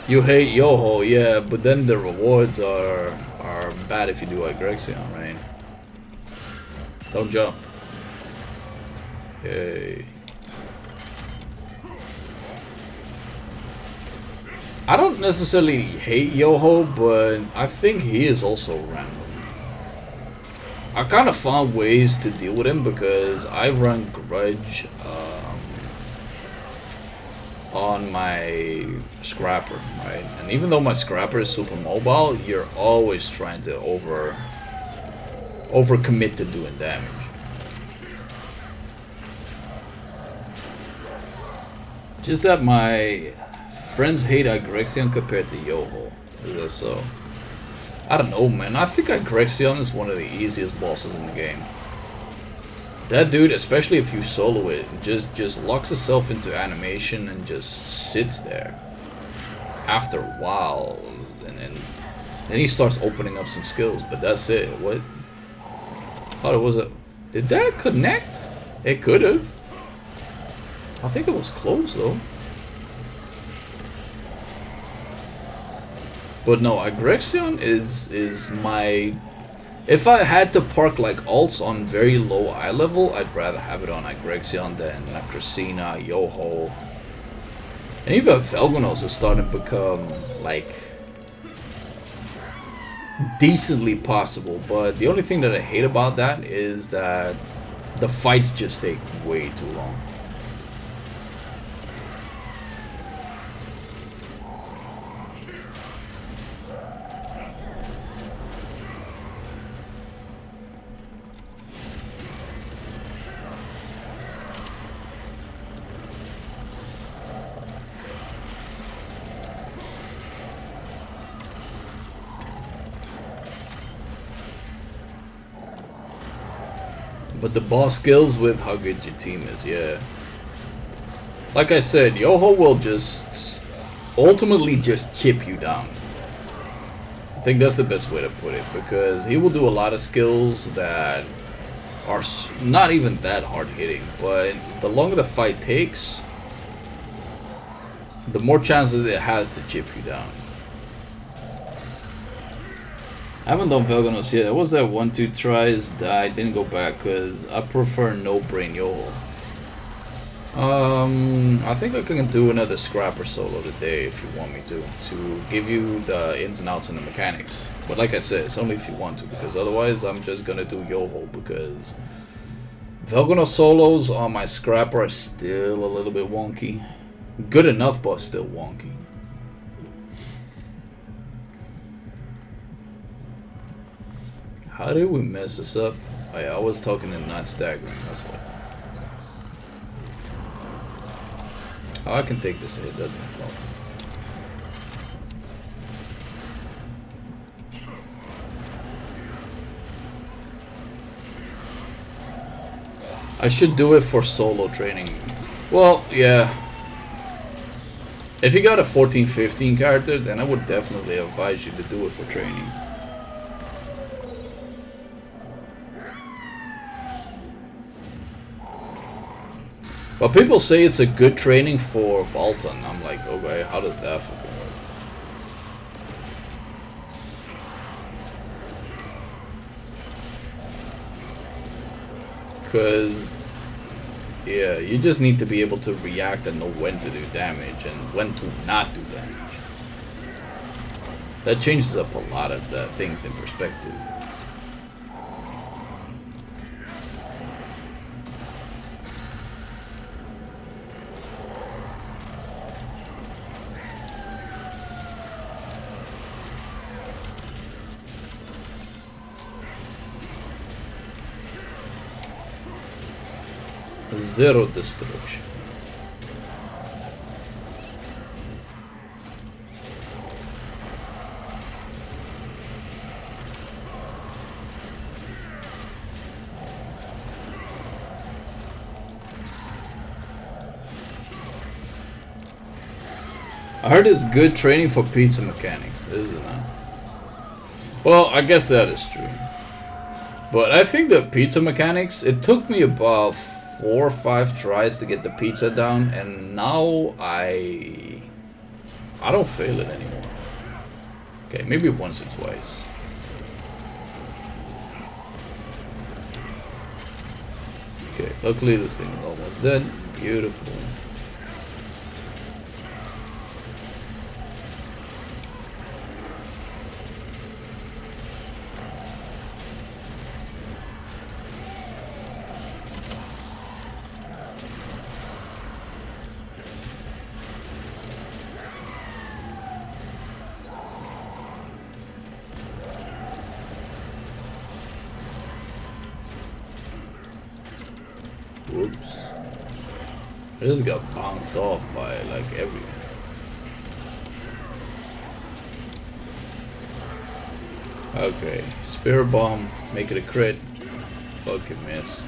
You hate Yoho, yeah, but then the rewards are bad if you do Agrexion, right? Don't jump. Yay. I don't necessarily hate Yoho, but I think he is also random. I kind of found ways to deal with him because I run Grudge on my Scrapper, right? And even though my Scrapper is super mobile, you're always trying to overcommit to doing damage. Just that my friends hate Agrexion compared to Yoho. Is that so? I don't know, man. I think Agrexion is one of the easiest bosses in the game. That dude, especially if you solo it, just locks itself into animation and just sits there. After a while, and then he starts opening up some skills, but that's it. What? Thought it was a. Did that connect? It could have. I think it was close though. But no, Agrexion is my. If I had to park like alts on very low eye level, I'd rather have it on Agrexion than Acrocina, Yoho. And even Velganos is starting to become like decently possible. But the only thing that I hate about that is that the fights just take way too long. But the boss skills with how good your team is, yeah. Like I said, Yoho will just ultimately just chip you down. I think that's the best way to put it, because he will do a lot of skills that are not even that hard hitting, but the longer the fight takes, the more chances it has to chip you down. I haven't done Velganos yet. It was that 1-2 tries that I didn't go back because I prefer no brain Yoho. I think I can do another Scrapper solo today if you want me to give you the ins and outs and the mechanics. But like I said, it's only if you want to, because otherwise I'm just gonna do Yoho, because Velganos solos on my Scrapper are still a little bit wonky. Good enough, but still wonky. How did we mess this up? Oh yeah, I was talking and not staggering, that's why. Oh, I can take this hit, doesn't it? I should do it for solo training. Well, yeah. If you got a 14-15 character, then I would definitely advise you to do it for training. But people say it's a good training for Valtan. I'm like, okay, how does that fucking work? Because, yeah, you just need to be able to react and know when to do damage and when to not do damage. That changes up a lot of the things in perspective. Zero destruction. I heard it's good training for pizza mechanics, is it not? Well, I guess that is true. But I think the pizza mechanics, it took me about 4 or 5 tries to get the pizza down, and now I don't fail it anymore. Okay, maybe once or twice. Okay, luckily this thing is almost dead. Beautiful. Whoops. I just got bounced off by like everything. Okay, Spirit Bomb, make it a crit. Fucking miss.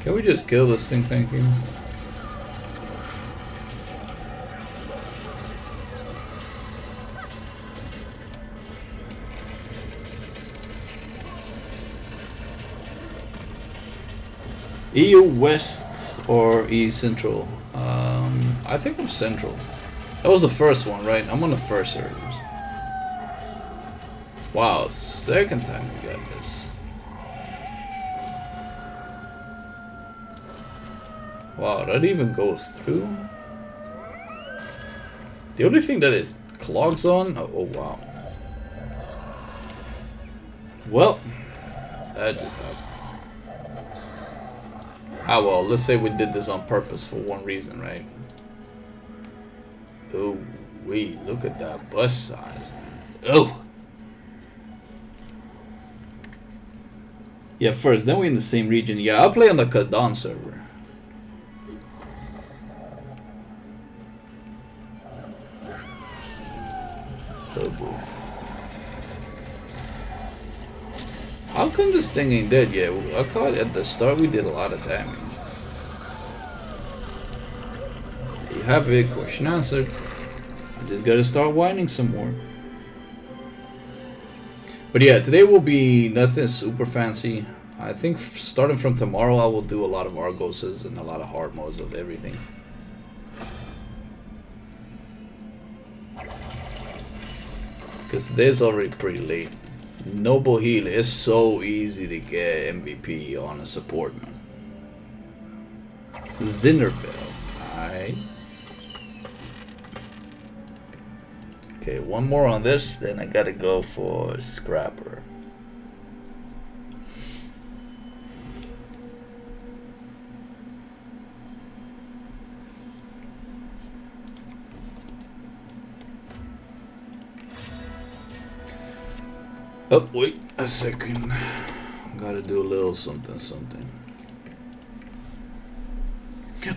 Can we just kill this thing, thank you? EU West or EU Central? I think I'm Central. That was the first one, right? I'm on the first servers. Wow, second time we got this. Wow, that even goes through? The only thing that it clogs on? Oh wow. Well, that just happened. Ah well, let's say we did this on purpose for one reason, right? Oh, wait, look at that bus size, man. Oh! Yeah, first, then we're in the same region. Yeah, I'll play on the Kadan server. Oh boy. How come this thing ain't dead yet? I thought at the start we did a lot of damage. You have it, question answered. I just gotta start whining some more. But yeah, today will be nothing super fancy. I think starting from tomorrow I will do a lot of Argoses and a lot of hard modes of everything. Because today's already pretty late. Noble Heal is so easy to get MVP on a support, man. Zinnerbell, alright. Okay, one more on this, then I gotta go for Scrapper. Oh, wait a second. Gotta do a little something.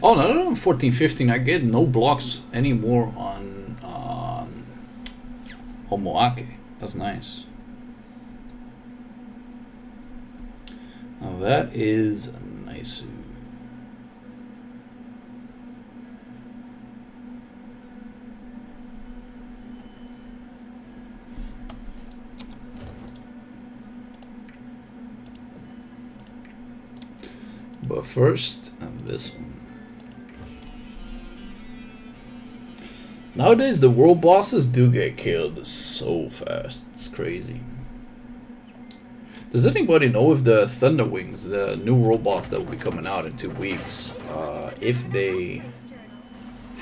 Oh, no, 14, 15. I get no blocks anymore on Homoake. That's nice. Now that is nice. But first, this one. Nowadays, the world bosses do get killed so fast. It's crazy. Does anybody know if the Thunder Wings, the new world boss that will be coming out in 2 weeks, if they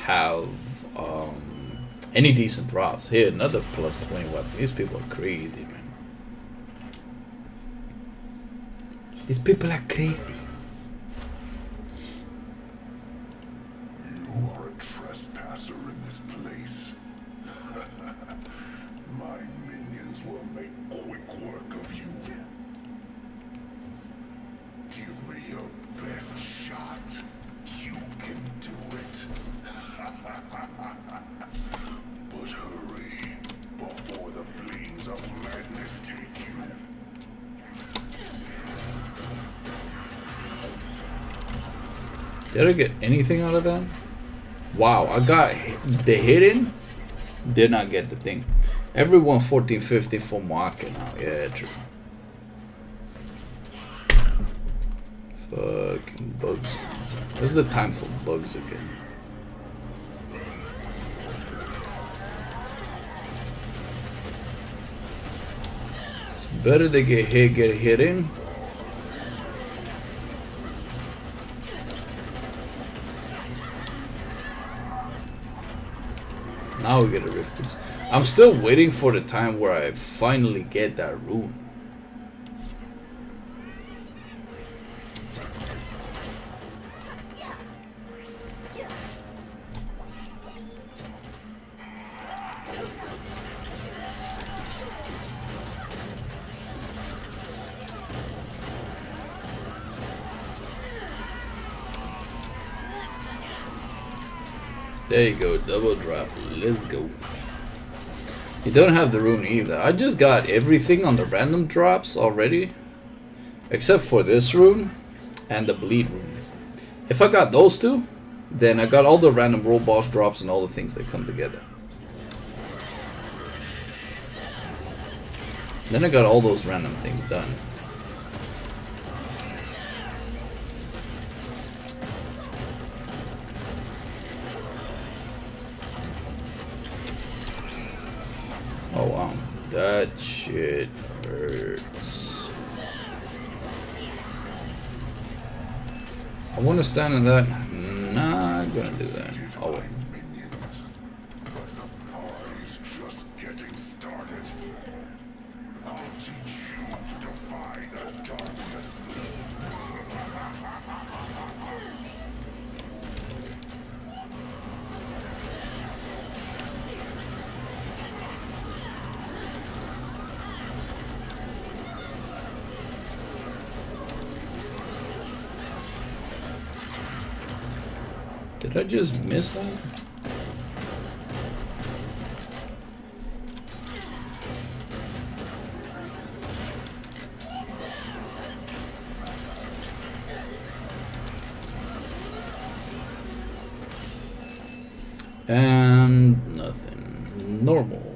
have any decent drops? Here, another plus 20 weapon. These people are crazy, man. These people are crazy. Did I get anything out of that? Wow, I got the hidden. Did not get the thing. Everyone 1450 for Moaka now. Yeah, true. Fucking bugs. This is the time for bugs again. It's better they get hit in. Now we get a rift. I'm still waiting for the time where I finally get that rune. There you go, double drop. Let's go. You don't have the rune either. I just got everything on the random drops already, except for this rune and the bleed rune. If I got those two, then I got all the random roll boss drops and all the things that come together. Then I got all those random things done. Oh wow, that shit hurts. I want to stand in that. Not gonna do that. Oh wait. Did I just miss that? And nothing. Normal.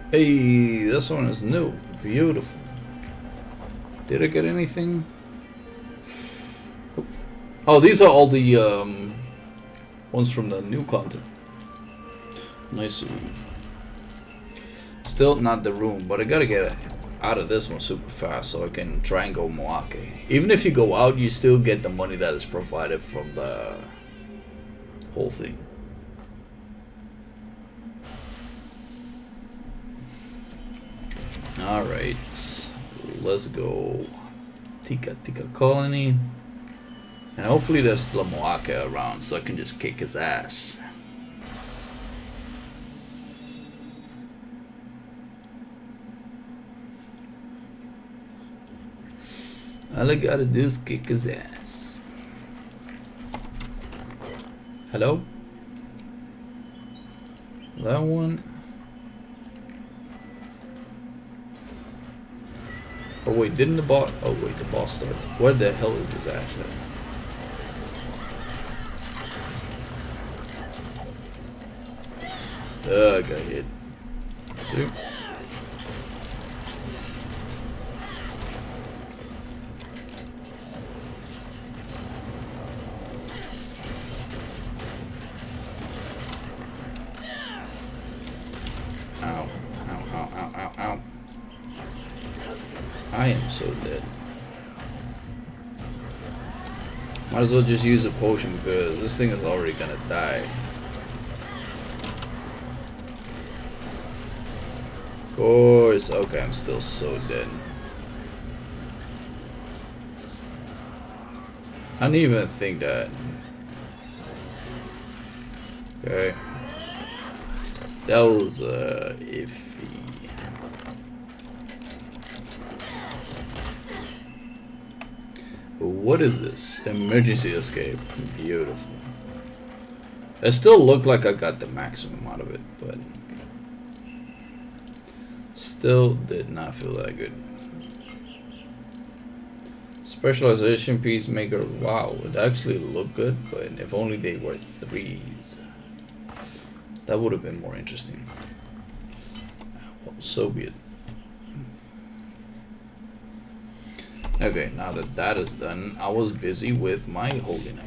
Hey, this one is new. Beautiful. Did I get anything? Oh, these are all the ones from the new content. Nice. Still not the room, but I gotta get out of this one super fast so I can try and go Moake. Even if you go out, you still get the money that is provided from the whole thing. Alright. Let's go Tika Colony. And hopefully there's still a Moaka around so I can just kick his ass. All I gotta do is kick his ass. Hello? That one. Oh wait, didn't the boss? Oh wait, the boss started. Where the hell is his ass at? I got hit. See? Ow, ow, ow, ow, ow, ow. I am so dead. Might as well just use a potion because this thing is already gonna die. Of course. Okay, I'm still so dead. I didn't even think that. Okay. That was iffy. What is this? Emergency escape. Beautiful. It still looked like I got the maximum out of it, but still did not feel that good. Specialization Peacemaker, wow, it actually looked good, but if only they were 3s. That would have been more interesting. Well, so be it. Okay, now that that is done, I was busy with my Holy Knight.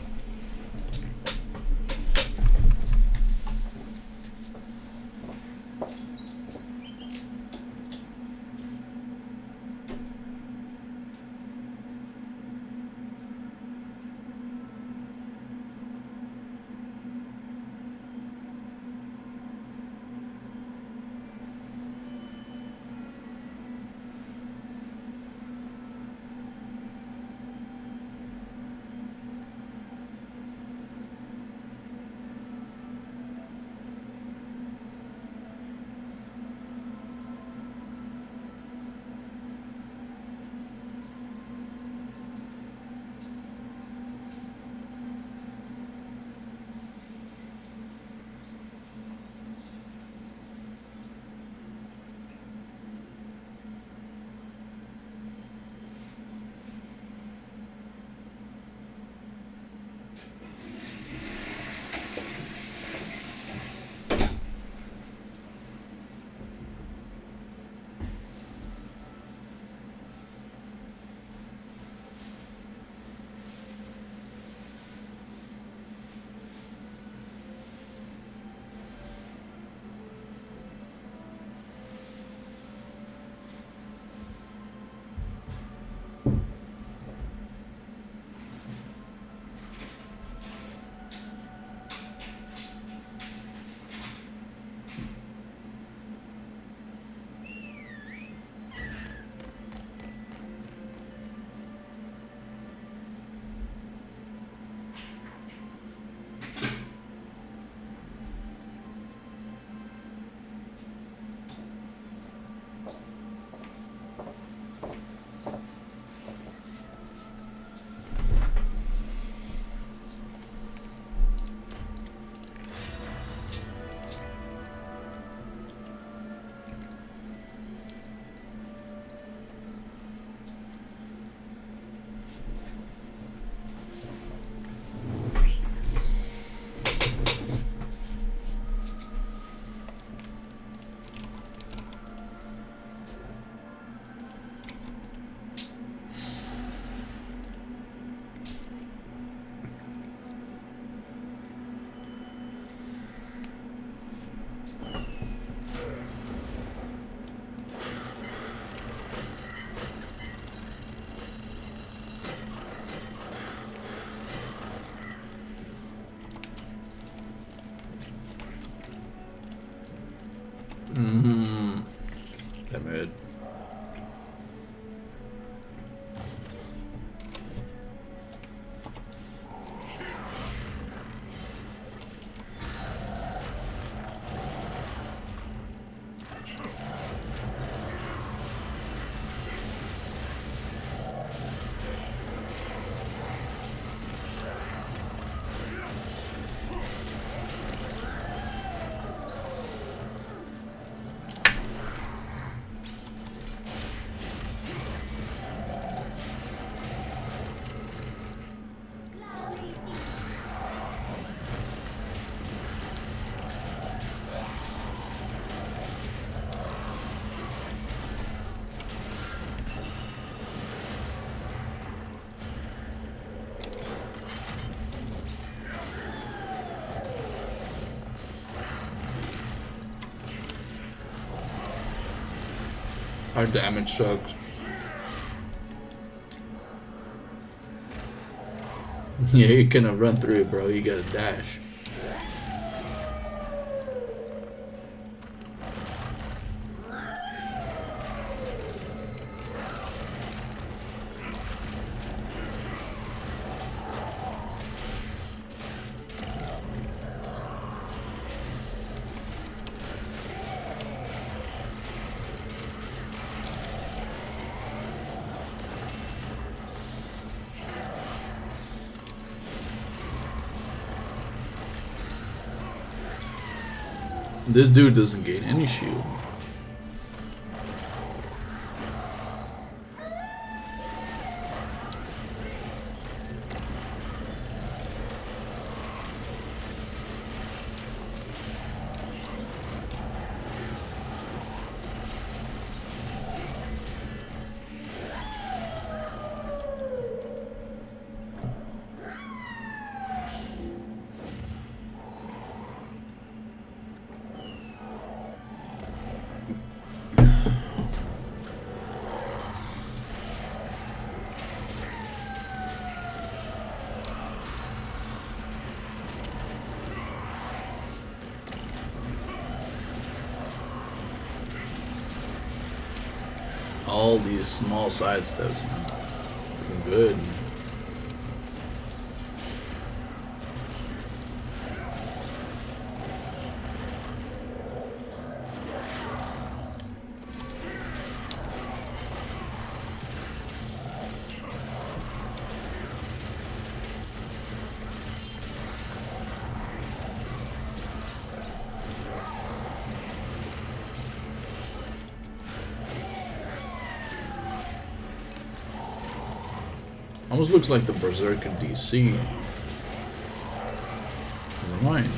Damn it. Our damage sucks. Yeah, you cannot run through it, bro. You gotta dash. This dude doesn't gain any shield. All these small side steps, man. Looking good. Almost looks like the Berserker DC. Never mind.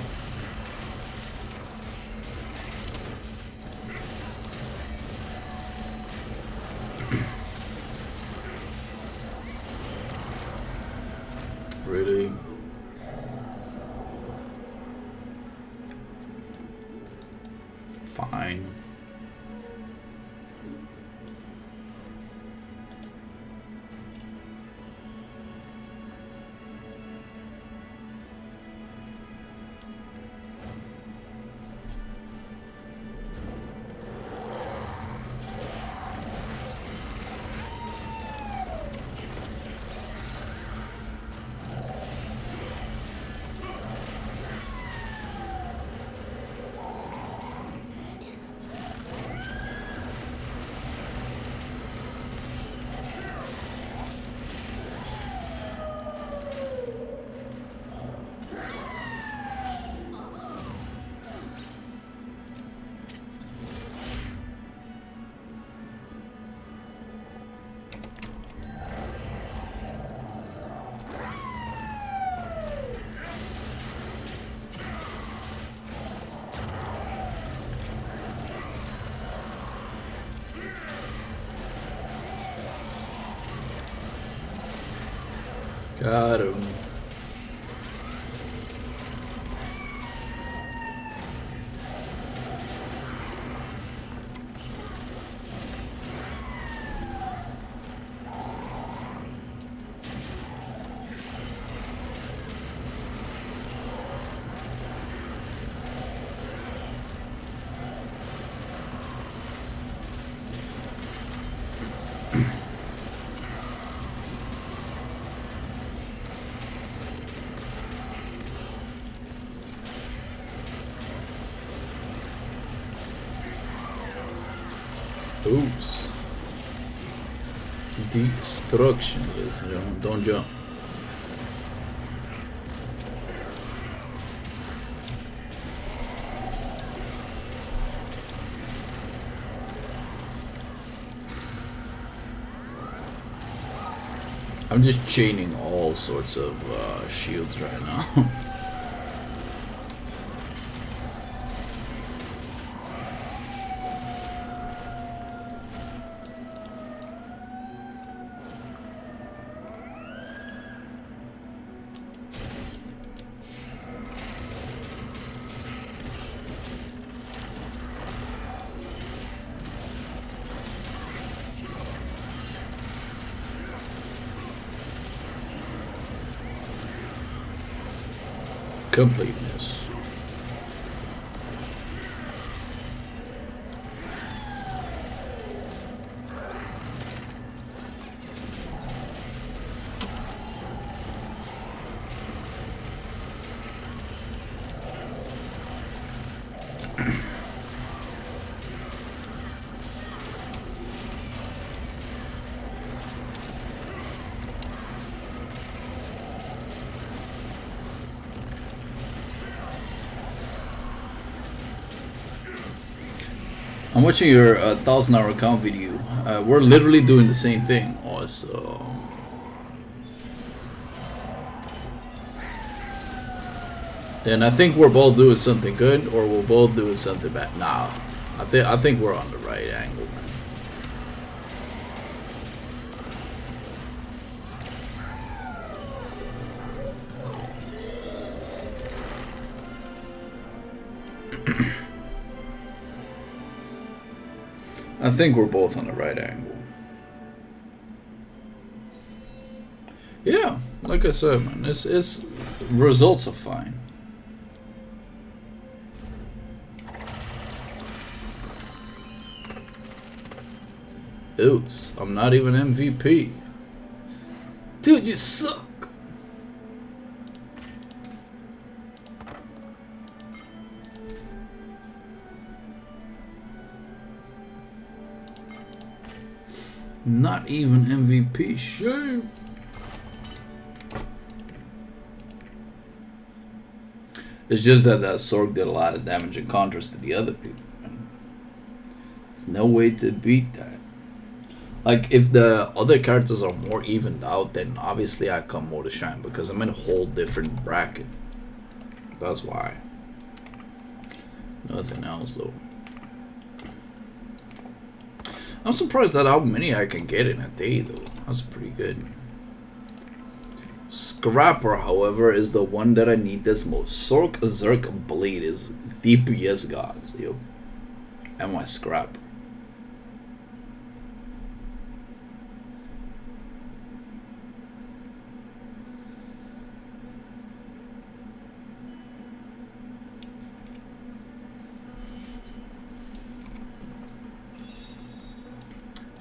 Really? Fine. Got him. Oops. Destruction, ladies and gentlemen. Don't jump. I'm just chaining all sorts of shields right now. Completeness. I'm watching your 1,000-hour count video. We're literally doing the same thing. Also, and I think we're both doing something good, or we're both doing something bad. Nah, I think we're on the right angle, man. I think we're both on the right angle. Yeah, like I said, man, it's results are fine. Oops, I'm not even MVP. Dude, you suck. Not even MVP. Shame. It's just that Sorg did a lot of damage in contrast to the other people. Man. There's no way to beat that. Like, if the other characters are more evened out, then obviously I come more to shine because I'm in a whole different bracket. That's why. Nothing else though. I'm surprised at how many I can get in a day though. That's pretty good. Scrapper, however, is the one that I need this most. Sork Zerk Blade is DPS gods, yo. And my Scrapper.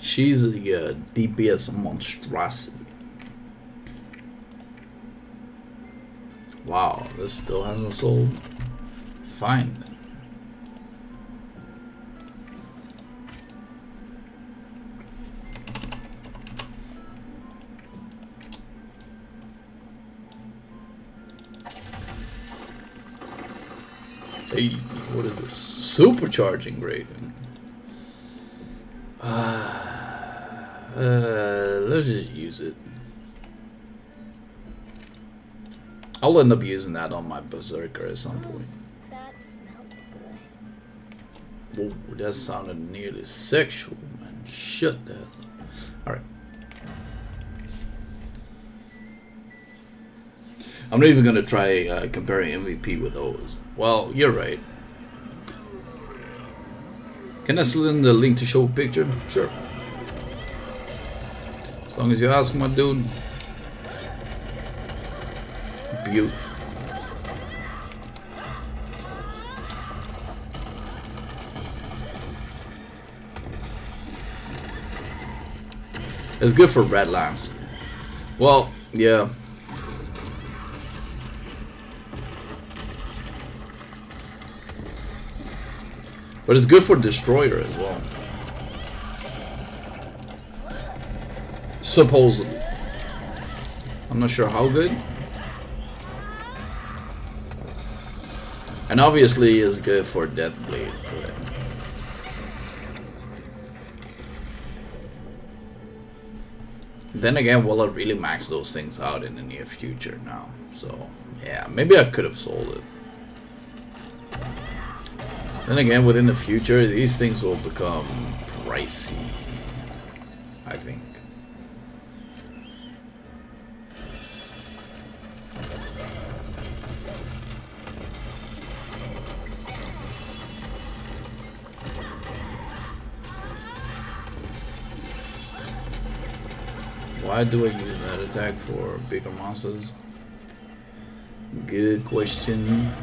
She's a DPS monstrosity. Wow, this still hasn't sold. Fine then. Hey, what is this? Supercharging Raven. Let's just use it. I'll end up using that on my Berserker at some point. That smells good. Whoa, that sounded nearly sexual, man. Shut that. Alright. I'm not even gonna try comparing MVP with those. Well, you're right. Can I slid in the link to show a picture? Sure. As long as you ask, my dude. Beautiful. It's good for Red Lance. Well, yeah. But it's good for Destroyer as well. Supposedly. I'm not sure how good. And obviously it's good for Deathblade. Then again, will I really max those things out in the near future now? So, yeah, maybe I could have sold it. Then again, within the future, these things will become pricey, I think. Why do I use that attack for bigger monsters? Good question.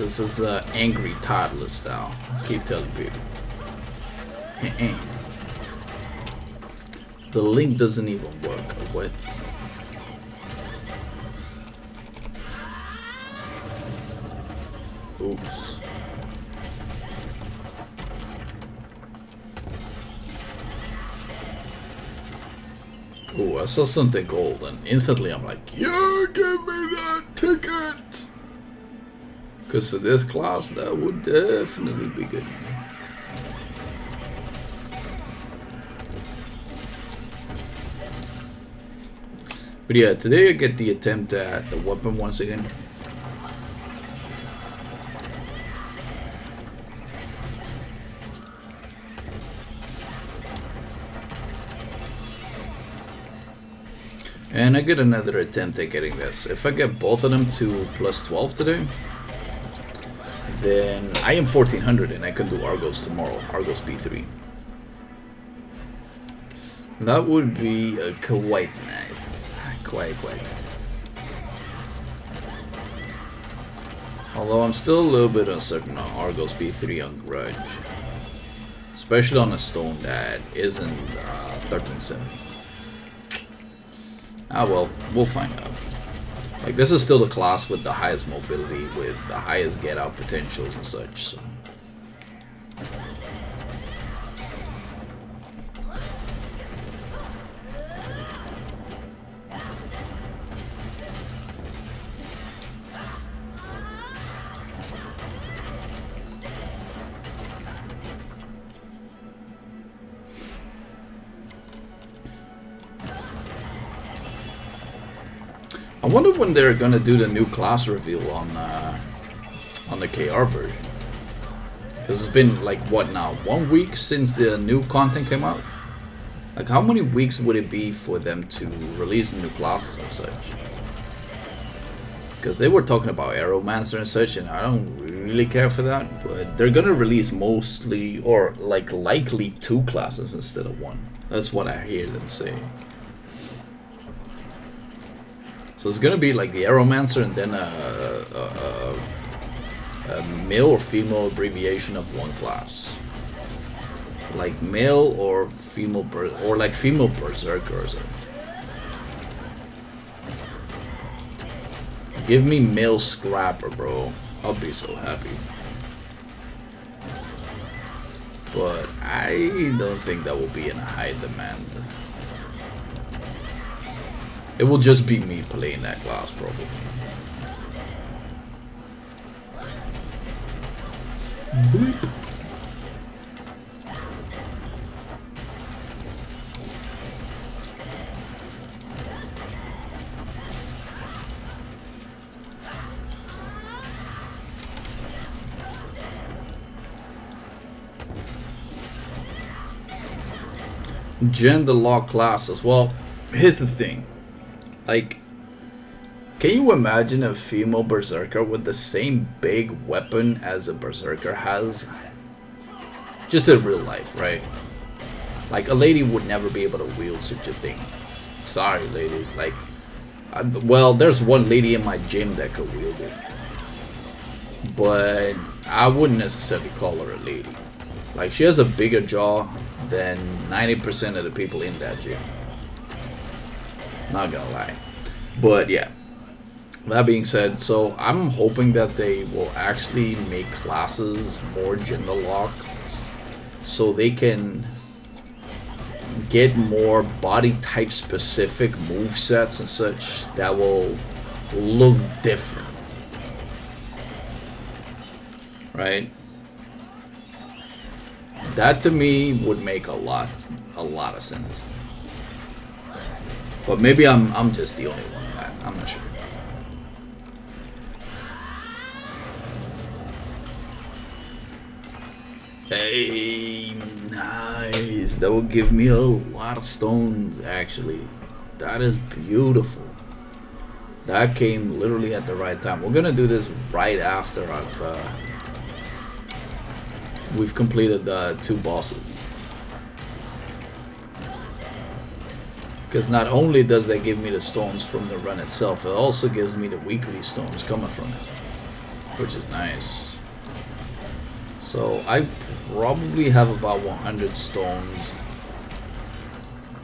This is angry toddler style. Keep telling people. The link doesn't even work. What? Oops. Ooh, I saw something gold and instantly I'm like, yeah, give me that ticket! Because for this class, that would definitely be good. But yeah, today I get the attempt at the weapon once again. And I get another attempt at getting this. If I get both of them to plus 12 today, then I am 1400 and I can do Argos tomorrow. Argos B3. That would be quite nice. Quite nice. Although I'm still a little bit uncertain on Argos B3 on Grudge. Especially on a stone that isn't 1370. Ah well, we'll find out. Like, this is still the class with the highest mobility, with the highest get out potentials and such, so. I wonder when they're gonna do the new class reveal on the KR version. Because it's been like what now? 1 week since the new content came out. Like, how many weeks would it be for them to release the new classes and such? Because they were talking about Aeromancer and such, and I don't really care for that. But they're gonna release mostly, or like likely, 2 classes instead of 1. That's what I hear them say. So it's gonna be like the Aeromancer and then a male or female abbreviation of 1 class. Like male or female, or like female Berserker or something. Give me male Scrapper, bro. I'll be so happy. But I don't think that will be in high demand. It will just be me playing that class, probably. Bleep. Gender lock classes. Well, here's the thing. Like, can you imagine a female Berserker with the same big weapon as a Berserker has? Just in real life, right? Like, a lady would never be able to wield such a thing. Sorry, ladies. Like, well, there's one lady in my gym that could wield it. But I wouldn't necessarily call her a lady. Like, she has a bigger jaw than 90% of the people in that gym. Not gonna lie. But yeah, that being said, so I'm hoping that they will actually make classes more gender locked so they can get more body type specific movesets and such that will look different, right? That to me would make a lot of sense. But maybe I'm just the only one in that. I'm not sure. Hey, nice. That will give me a lot of stones, actually. That is beautiful. That came literally at the right time. We're gonna do this right after we've completed the 2 bosses. Because not only does that give me the stones from the run itself, it also gives me the weekly stones coming from it. which is nice. So I probably have about 100 stones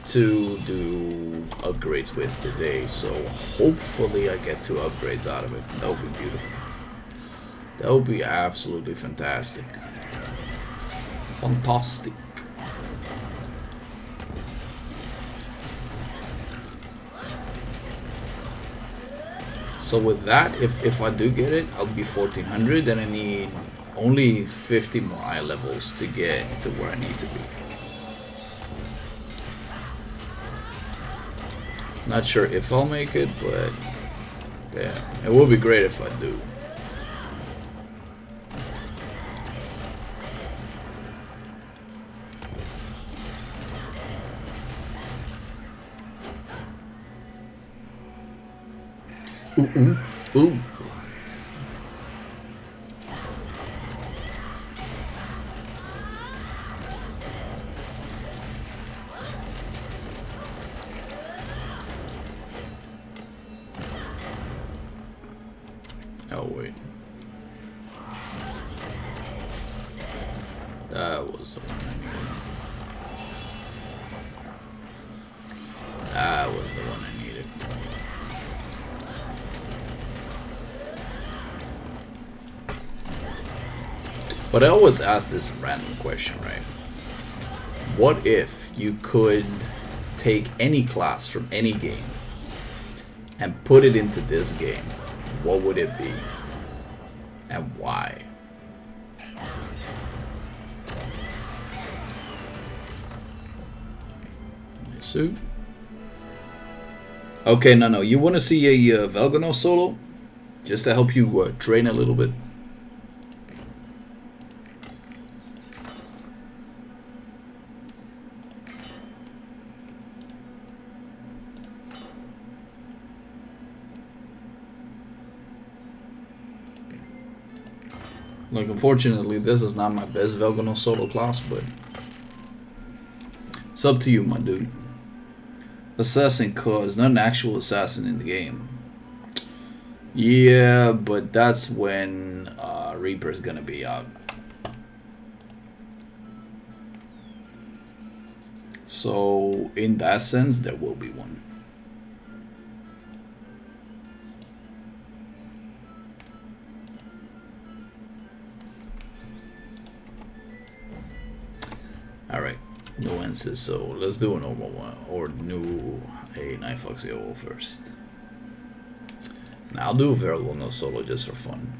to do upgrades with today, so hopefully I get 2 upgrades out of it. That would be beautiful. That would be absolutely fantastic. Fantastic. So with that, if I do get it, I'll be 1400, and I need only 50 more eye levels to get to where I need to be. Not sure if I'll make it, but yeah, it will be great if I do. Ooh, ooh, ooh. Oh wait. That was the one I needed. That was the one I needed. But I always ask this random question, right? What if you could take any class from any game and put it into this game? What would it be? And why? So, okay, no. You want to see a Velgano solo? Just to help you train a little bit? Like, unfortunately, this is not my best Velgano solo class, but it's up to you, my dude. Assassin cause, not an actual assassin in the game. Yeah, but that's when Reaper's gonna be out. So, in that sense, there will be one. Alright, nuances, so let's do a normal one, or a Nighthawk Zero first. Now I'll do a Velgano solo just for fun.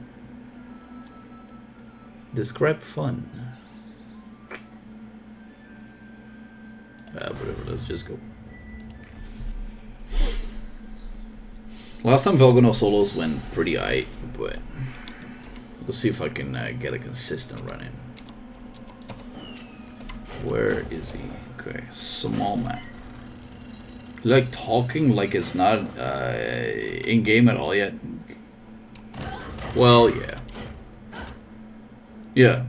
Describe fun. Whatever, let's just go. Last time Velgano solos went pretty aight, but let's see if I can get a consistent run in. Where is he? Okay, small map. Like talking like it's not in game at all yet. Well, yeah. Yeah.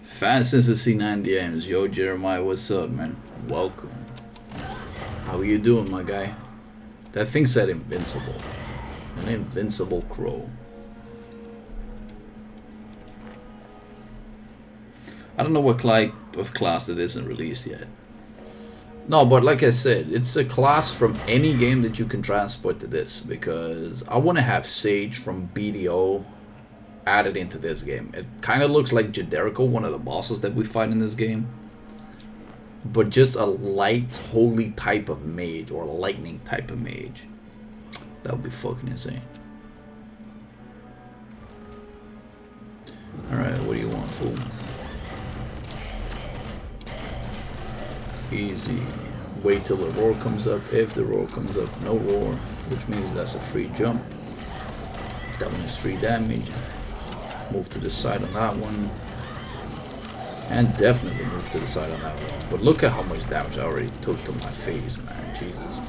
Fan since the C9 DMs. Yo, Jeremiah, what's up, man? Welcome. How are you doing, my guy? That thing said invincible. An invincible crow. I don't know what type of class that isn't released yet. No, but like I said, it's a class from any game that you can transport to this, because I want to have Sage from BDO added into this game. It kind of looks like Jaderico, one of the bosses that we fight in this game, but just a light holy type of mage, or lightning type of mage. That would be fucking insane. Alright, what do you want, fool? Easy. Wait till the roar comes up. If the roar comes up, no roar, which means that's a free jump. That one is free damage. Move to the side on that one. And definitely move to the side on that one. But look at how much damage I already took to my face, man. Jesus.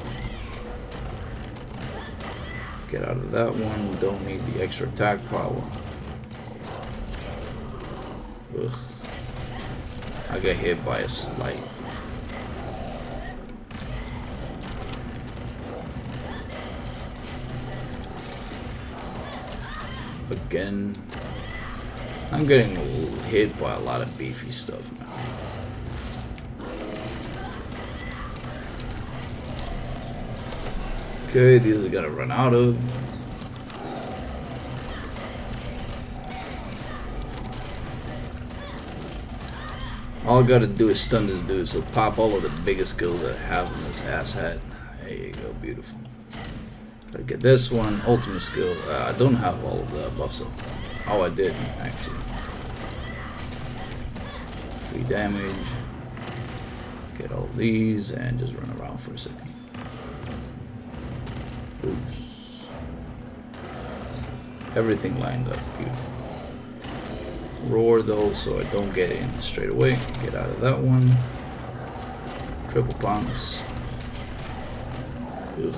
Get out of that one. Don't need the extra attack power. Ugh. I got hit by a slight. Again. I'm getting hit by a lot of beefy stuff now. Okay, these are gonna run out of. All I gotta do is stun this dude, so pop all of the biggest skills that I have in this ass hat. There you go, beautiful. Gotta get this one, ultimate skill. I don't have all of the buffs up. Oh, I did, actually. 3 damage. Get all these and just run around for a second. Oops. Everything lined up, beautiful. Roar though, so I don't get in straight away. Get out of that one. Triple bounce. Ugh.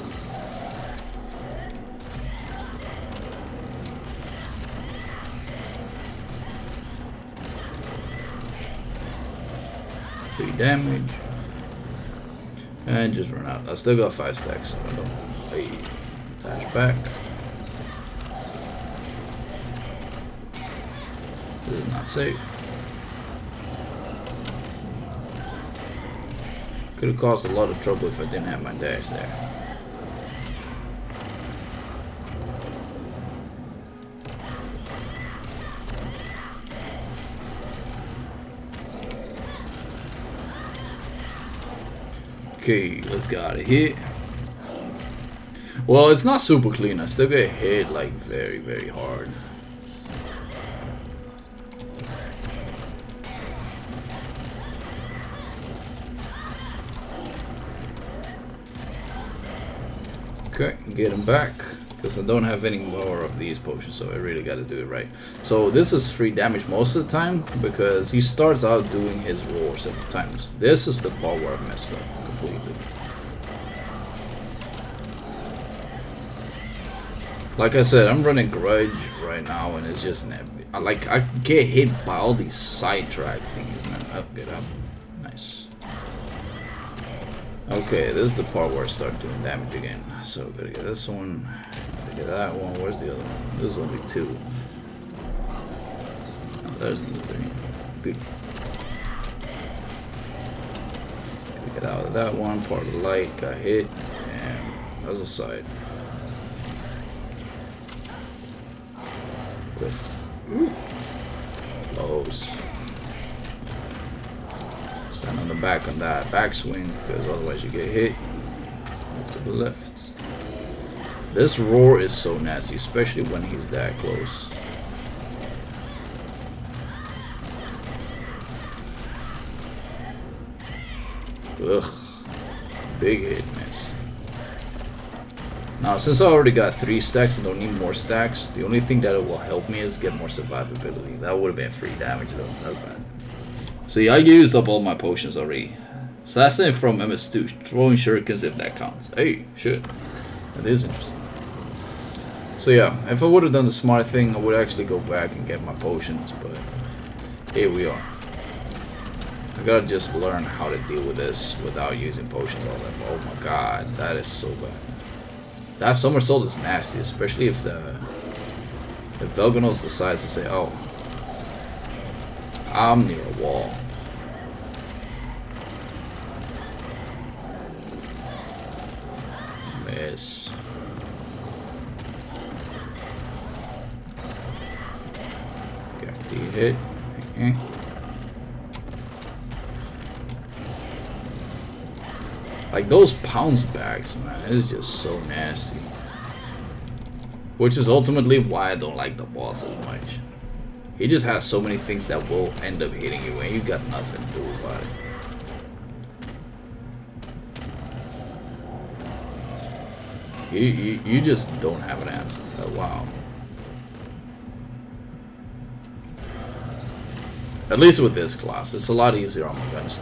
Damage and just run out. I still got 5 stacks, so I don't. Hey, dash back. This is not safe. Could have caused a lot of trouble if I didn't have my dash there. Okay, let's get a hit. Well, it's not super clean. I still get hit like very, very hard. Okay, get him back. Because I don't have any more of these potions, so I really gotta do it right. So this is free damage most of the time, because he starts out doing his roar several times. This is the part where I messed up completely. Like I said, I'm running Grudge right now, and it's just I get hit by all these sidetrack things, man. Up, get up. Nice. Okay, this is the part where I start doing damage again. So gotta get this one. Gotta get that one. Where's the other one? There's only 2. Oh, there's the 3. Beautiful. Gotta get out of that one. Part of the light. Got hit. And that's a side. Good. Close. Stand on the back on that backswing, because otherwise you get hit. Move to the left. This roar is so nasty, especially when he's that close. Ugh. Big hit, miss. Now, since I already got 3 stacks and don't need more stacks, the only thing that will help me is get more survivability. That would have been free damage though. That's bad. See, I used up all my potions already. Assassin from MS2, throwing shurikens if that counts. Hey, shit. That is interesting. So yeah, if I would have done the smart thing, I would actually go back and get my potions, but here we are. I gotta just learn how to deal with this without using potions all that. Oh my god, that is so bad. That somersault is nasty, especially if Velganos decides to say, oh, I'm near a wall. Miss. Guaranteed hit. Like those pounce bags, man, it's just so nasty. Which is ultimately why I don't like the boss as much. He just has so many things that will end up hitting you, and you got nothing to do about it. You just don't have an answer. Oh, wow. At least with this class, it's a lot easier on my guns.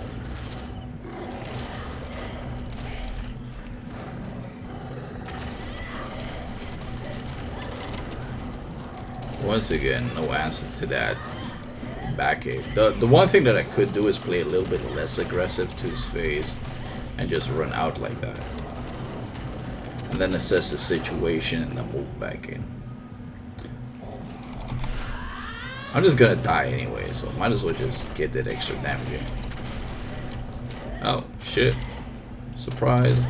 Once again, no answer to that Batcave. The one thing that I could do is play a little bit less aggressive to his face and just run out like that. And then assess the situation and then move back in. I'm just gonna die anyway, so might as well just get that extra damage in. Oh, shit. Surprise.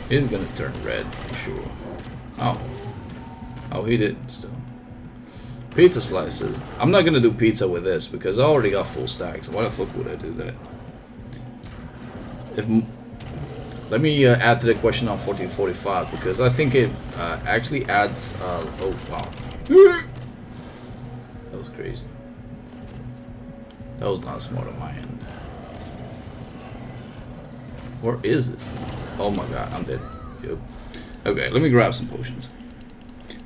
He's gonna turn red for sure. Oh. Oh, he did still. Pizza slices. I'm not gonna do pizza with this because I already got full stacks. Why the fuck would I do that? Let me add to the question on 1445 because I think it actually adds. Oh wow, that was crazy. That was not smart on my end. Where is this? Oh my god, I'm dead. Yep. Okay, let me grab some potions.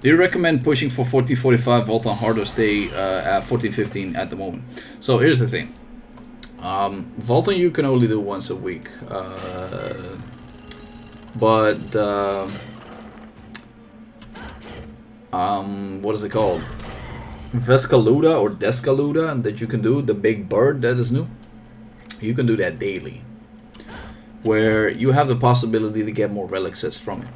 Do you recommend pushing for 1445 Volt on hard or stay at 1415 at the moment? So here's the thing. Vaulting you can only do once a week, but what is it called? Vescaluda or Descaluda that you can do, the big bird that is new. You can do that daily, where you have the possibility to get more relic sets from it.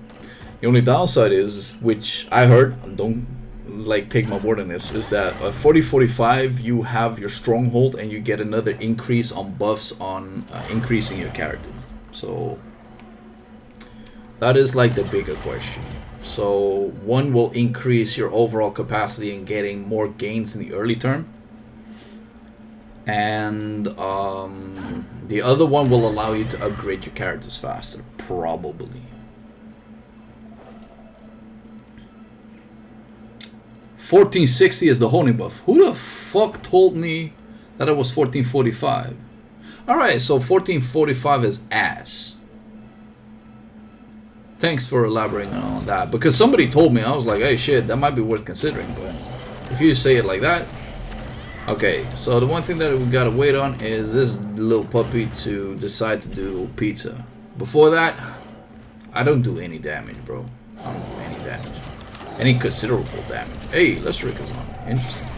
The only downside is, which I heard, don't like take my word on this, is that at 4045 you have your stronghold and you get another increase on buffs on increasing your character. So that is like the bigger question. So one will increase your overall capacity in getting more gains in the early term, and the other one will allow you to upgrade your characters faster, probably. 1460 is the honing buff. Who the fuck told me that it was 1445? Alright, so 1445 is ass. Thanks for elaborating on that. Because somebody told me, I was like, hey shit, that might be worth considering. But if you say it like that. Okay, so the one thing that we gotta wait on is this little puppy to decide to do pizza. Before that, I don't do any damage, bro. I don't do any damage. Any considerable damage. Hey, Lestrik is on. Interesting.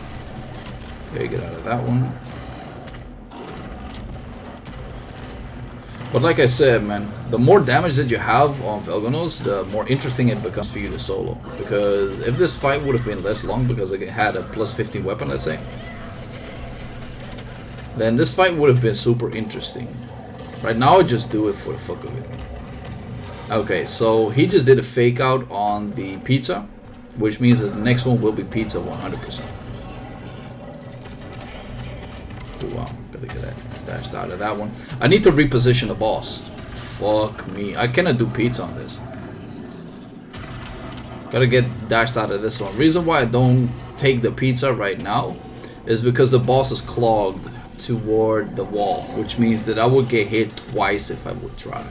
Okay, get out of that one. But like I said, man, the more damage that you have on Velganos, the more interesting it becomes for you to solo. Because if this fight would have been less long because it had a plus 15 weapon, let's say, then this fight would have been super interesting. Right now, I just do it for the fuck of it. Okay, so he just did a fake out on the pizza, which means that the next one will be pizza 100%. Oh, wow, gotta get that dashed out of that one. I need to reposition the boss. Fuck me, I cannot do pizza on this. Gotta get dashed out of this one. Reason why I don't take the pizza right now is because the boss is clogged toward the wall, which means that I would get hit twice if I would try.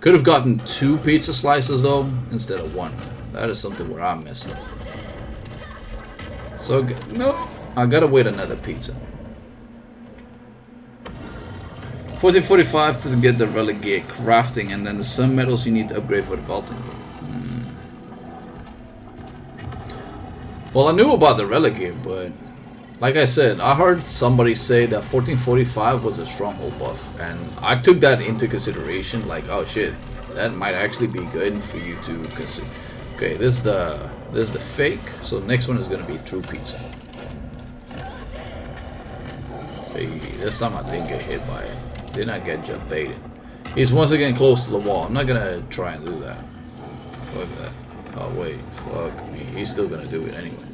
Could have gotten 2 pizza slices though instead of 1. That is something where I messed up. So no, I gotta wait another pizza. 1445 to get the relic gear crafting, and then the sun metals you need to upgrade for the vaulting. Well, I knew about the relic gear, but like I said, I heard somebody say that 1445 was a stronghold buff, and I took that into consideration. Like, oh shit, that might actually be good for you to consider. Okay, this is the fake. So the next one is gonna be true pizza. Hey, this time I didn't get hit by it. Did not get jump baited. He's once again close to the wall. I'm not gonna try and do that. Fuck that. Oh wait, fuck me. He's still gonna do it anyway.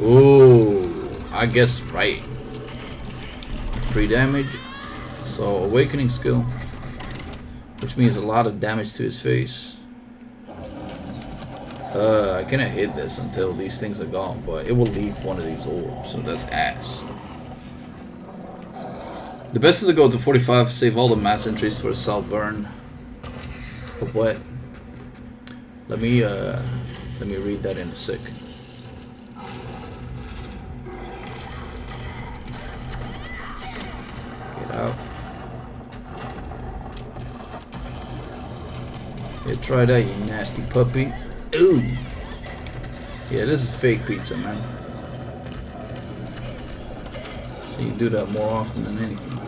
Ooh, I guess right. 3 damage. So awakening skill, which means a lot of damage to his face. I cannot hit this until these things are gone, but it will leave one of these orbs, so that's ass. The best is to go to 45, save all the mass entries for the Salvern. But what? Let me read that in a second. Get out. Yeah, try that, you nasty puppy. Ooh. Yeah, this is fake pizza, man. So you do that more often than anything.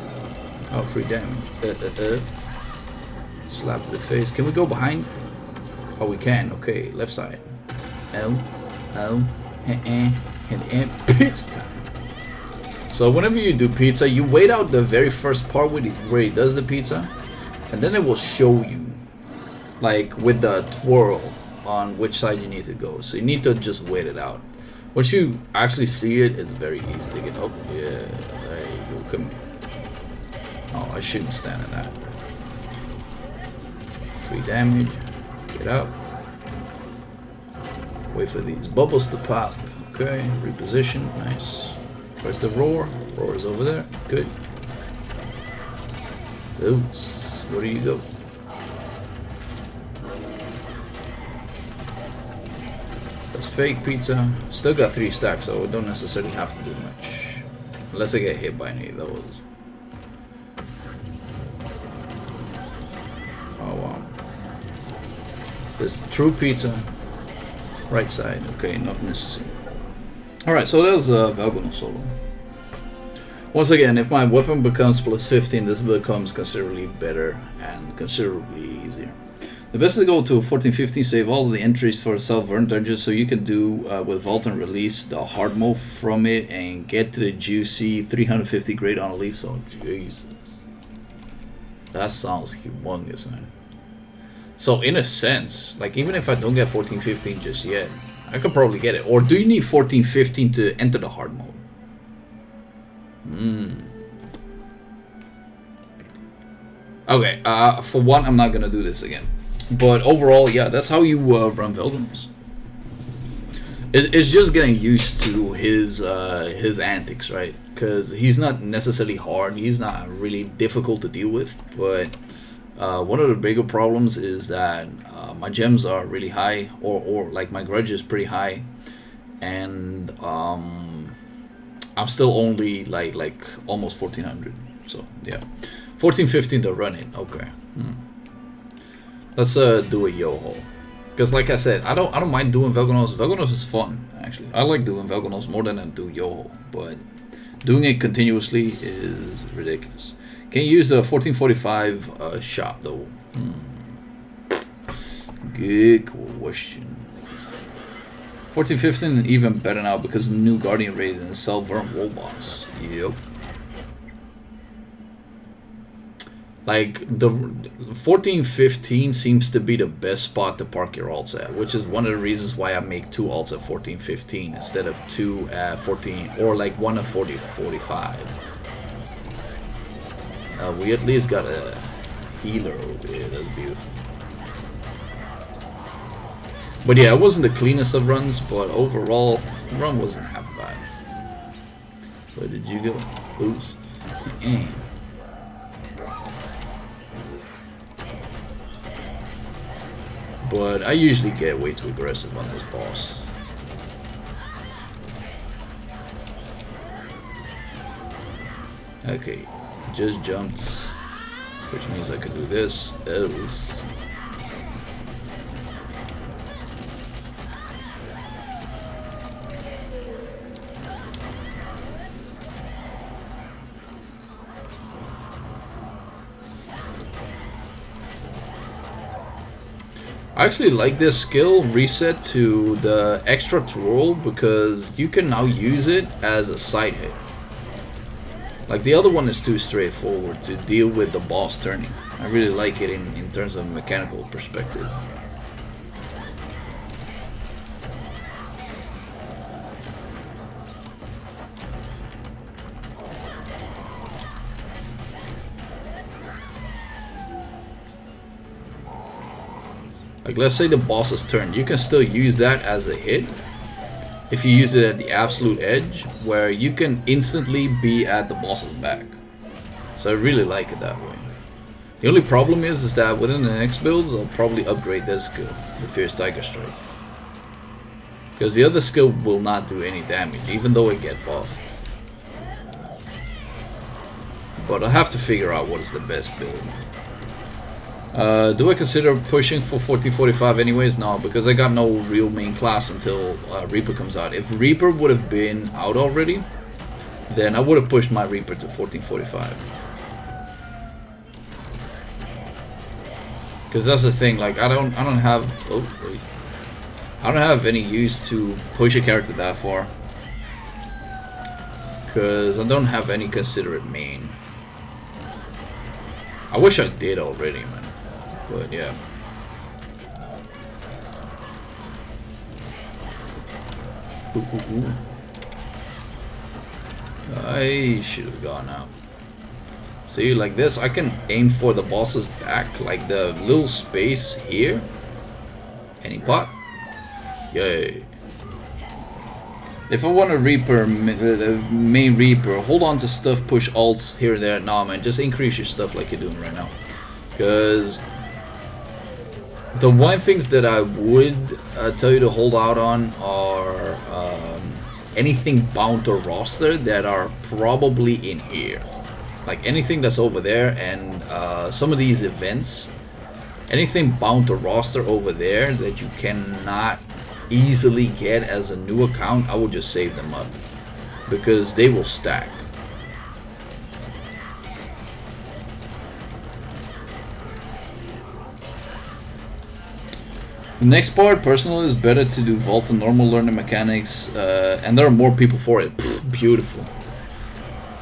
Oh, free damage. Slap to the face. Can we go behind? Oh, we can. Okay, left side. Pizza time. So whenever you do pizza, you wait out the very first part where he does the pizza, and then it will show you, like with the twirl, on which side you need to go. So you need to just wait it out. Once you actually see it, it's very easy to get up. Yeah, there you go. Come here. Oh, I shouldn't stand in that. Free damage. Get up. Wait for these bubbles to pop. Okay, reposition. Nice. Where's the roar? Roar is over there. Good. Oops. Where do you go? That's fake pizza. Still got 3 stacks, so I don't necessarily have to do much. Unless I get hit by any of those. Oh wow. This true pizza. Right side. Okay, not necessary. Alright, so that was Velgono solo. Once again, if my weapon becomes plus 15, this becomes considerably better and considerably easier. The best is to go to 1415, save all of the entries for self-burn dungeons, so you can do with Vault and release the hard mode from it and get to the juicy 350 grade on a leaf. So Jesus, that sounds humongous, man. So in a sense, like even if I don't get 1415 just yet, I could probably get it. Or do you need 1415 to enter the hard mode? Okay, for one, I'm not gonna do this again. But overall, yeah, that's how you run Velgonos. It's just getting used to his antics, right? Because he's not necessarily hard. He's not really difficult to deal with. But one of the bigger problems is that my gems are really high, or like my grudge is pretty high, and I'm still only like almost 1400. So yeah, 1415 to run it. Okay. Let's do a Yoho, because like I said, I don't mind doing Velgonos. Velgonos is fun, actually. I like doing Velgonos more than I do Yoho, but doing it continuously is ridiculous. Can you use the 1445 shop though? Good question. 1415 even better now because the new Guardian Raid and Self-Burn Wall Boss. Yep. Like the 1415 seems to be the best spot to park your alts at, which is one of the reasons why I make 2 alts at 1415 instead of 2 at 14, or like 1 at 45. We at least got a healer over here. That's beautiful. But yeah, it wasn't the cleanest of runs, but overall, the run wasn't half bad. Where did you go? Oops. But I usually get way too aggressive on this boss. Okay, just jumped, which means I could do this. I actually like this skill reset to the extra twirl because you can now use it as a side hit. Like the other one is too straightforward to deal with the boss turning. I really like it in terms of mechanical perspective. Like let's say the boss's turn, you can still use that as a hit if you use it at the absolute edge, where you can instantly be at the boss's back. So I really like it that way. The only problem is that within the next builds, I'll probably upgrade this skill, the Fierce Tiger Strike. Because the other skill will not do any damage, even though it gets buffed. But I'll have to figure out what is the best build. Do I consider pushing for 1445 anyways? No, because I got no real main class until Reaper comes out. If Reaper would have been out already, then I would have pushed my Reaper to 1445. Because that's the thing, like I don't have I don't have any use to push a character that far. Because I don't have any considerate main. I wish I did already, man. But yeah. Ooh. I should have gone out. See, like this, I can aim for the boss's back, like the little space here. Any pot? Yay. If I want a Reaper, the main Reaper, hold on to stuff, push ults here and there. Nah, man, just increase your stuff like you're doing right now. Because the one things that I would tell you to hold out on are anything bound to roster that are probably in here. Like anything that's over there, and some of these events, anything bound to roster over there that you cannot easily get as a new account, I would just save them up because they will stack. The next part, personally, is better to do Vault and normal learning mechanics, and there are more people for it. Pfft, beautiful.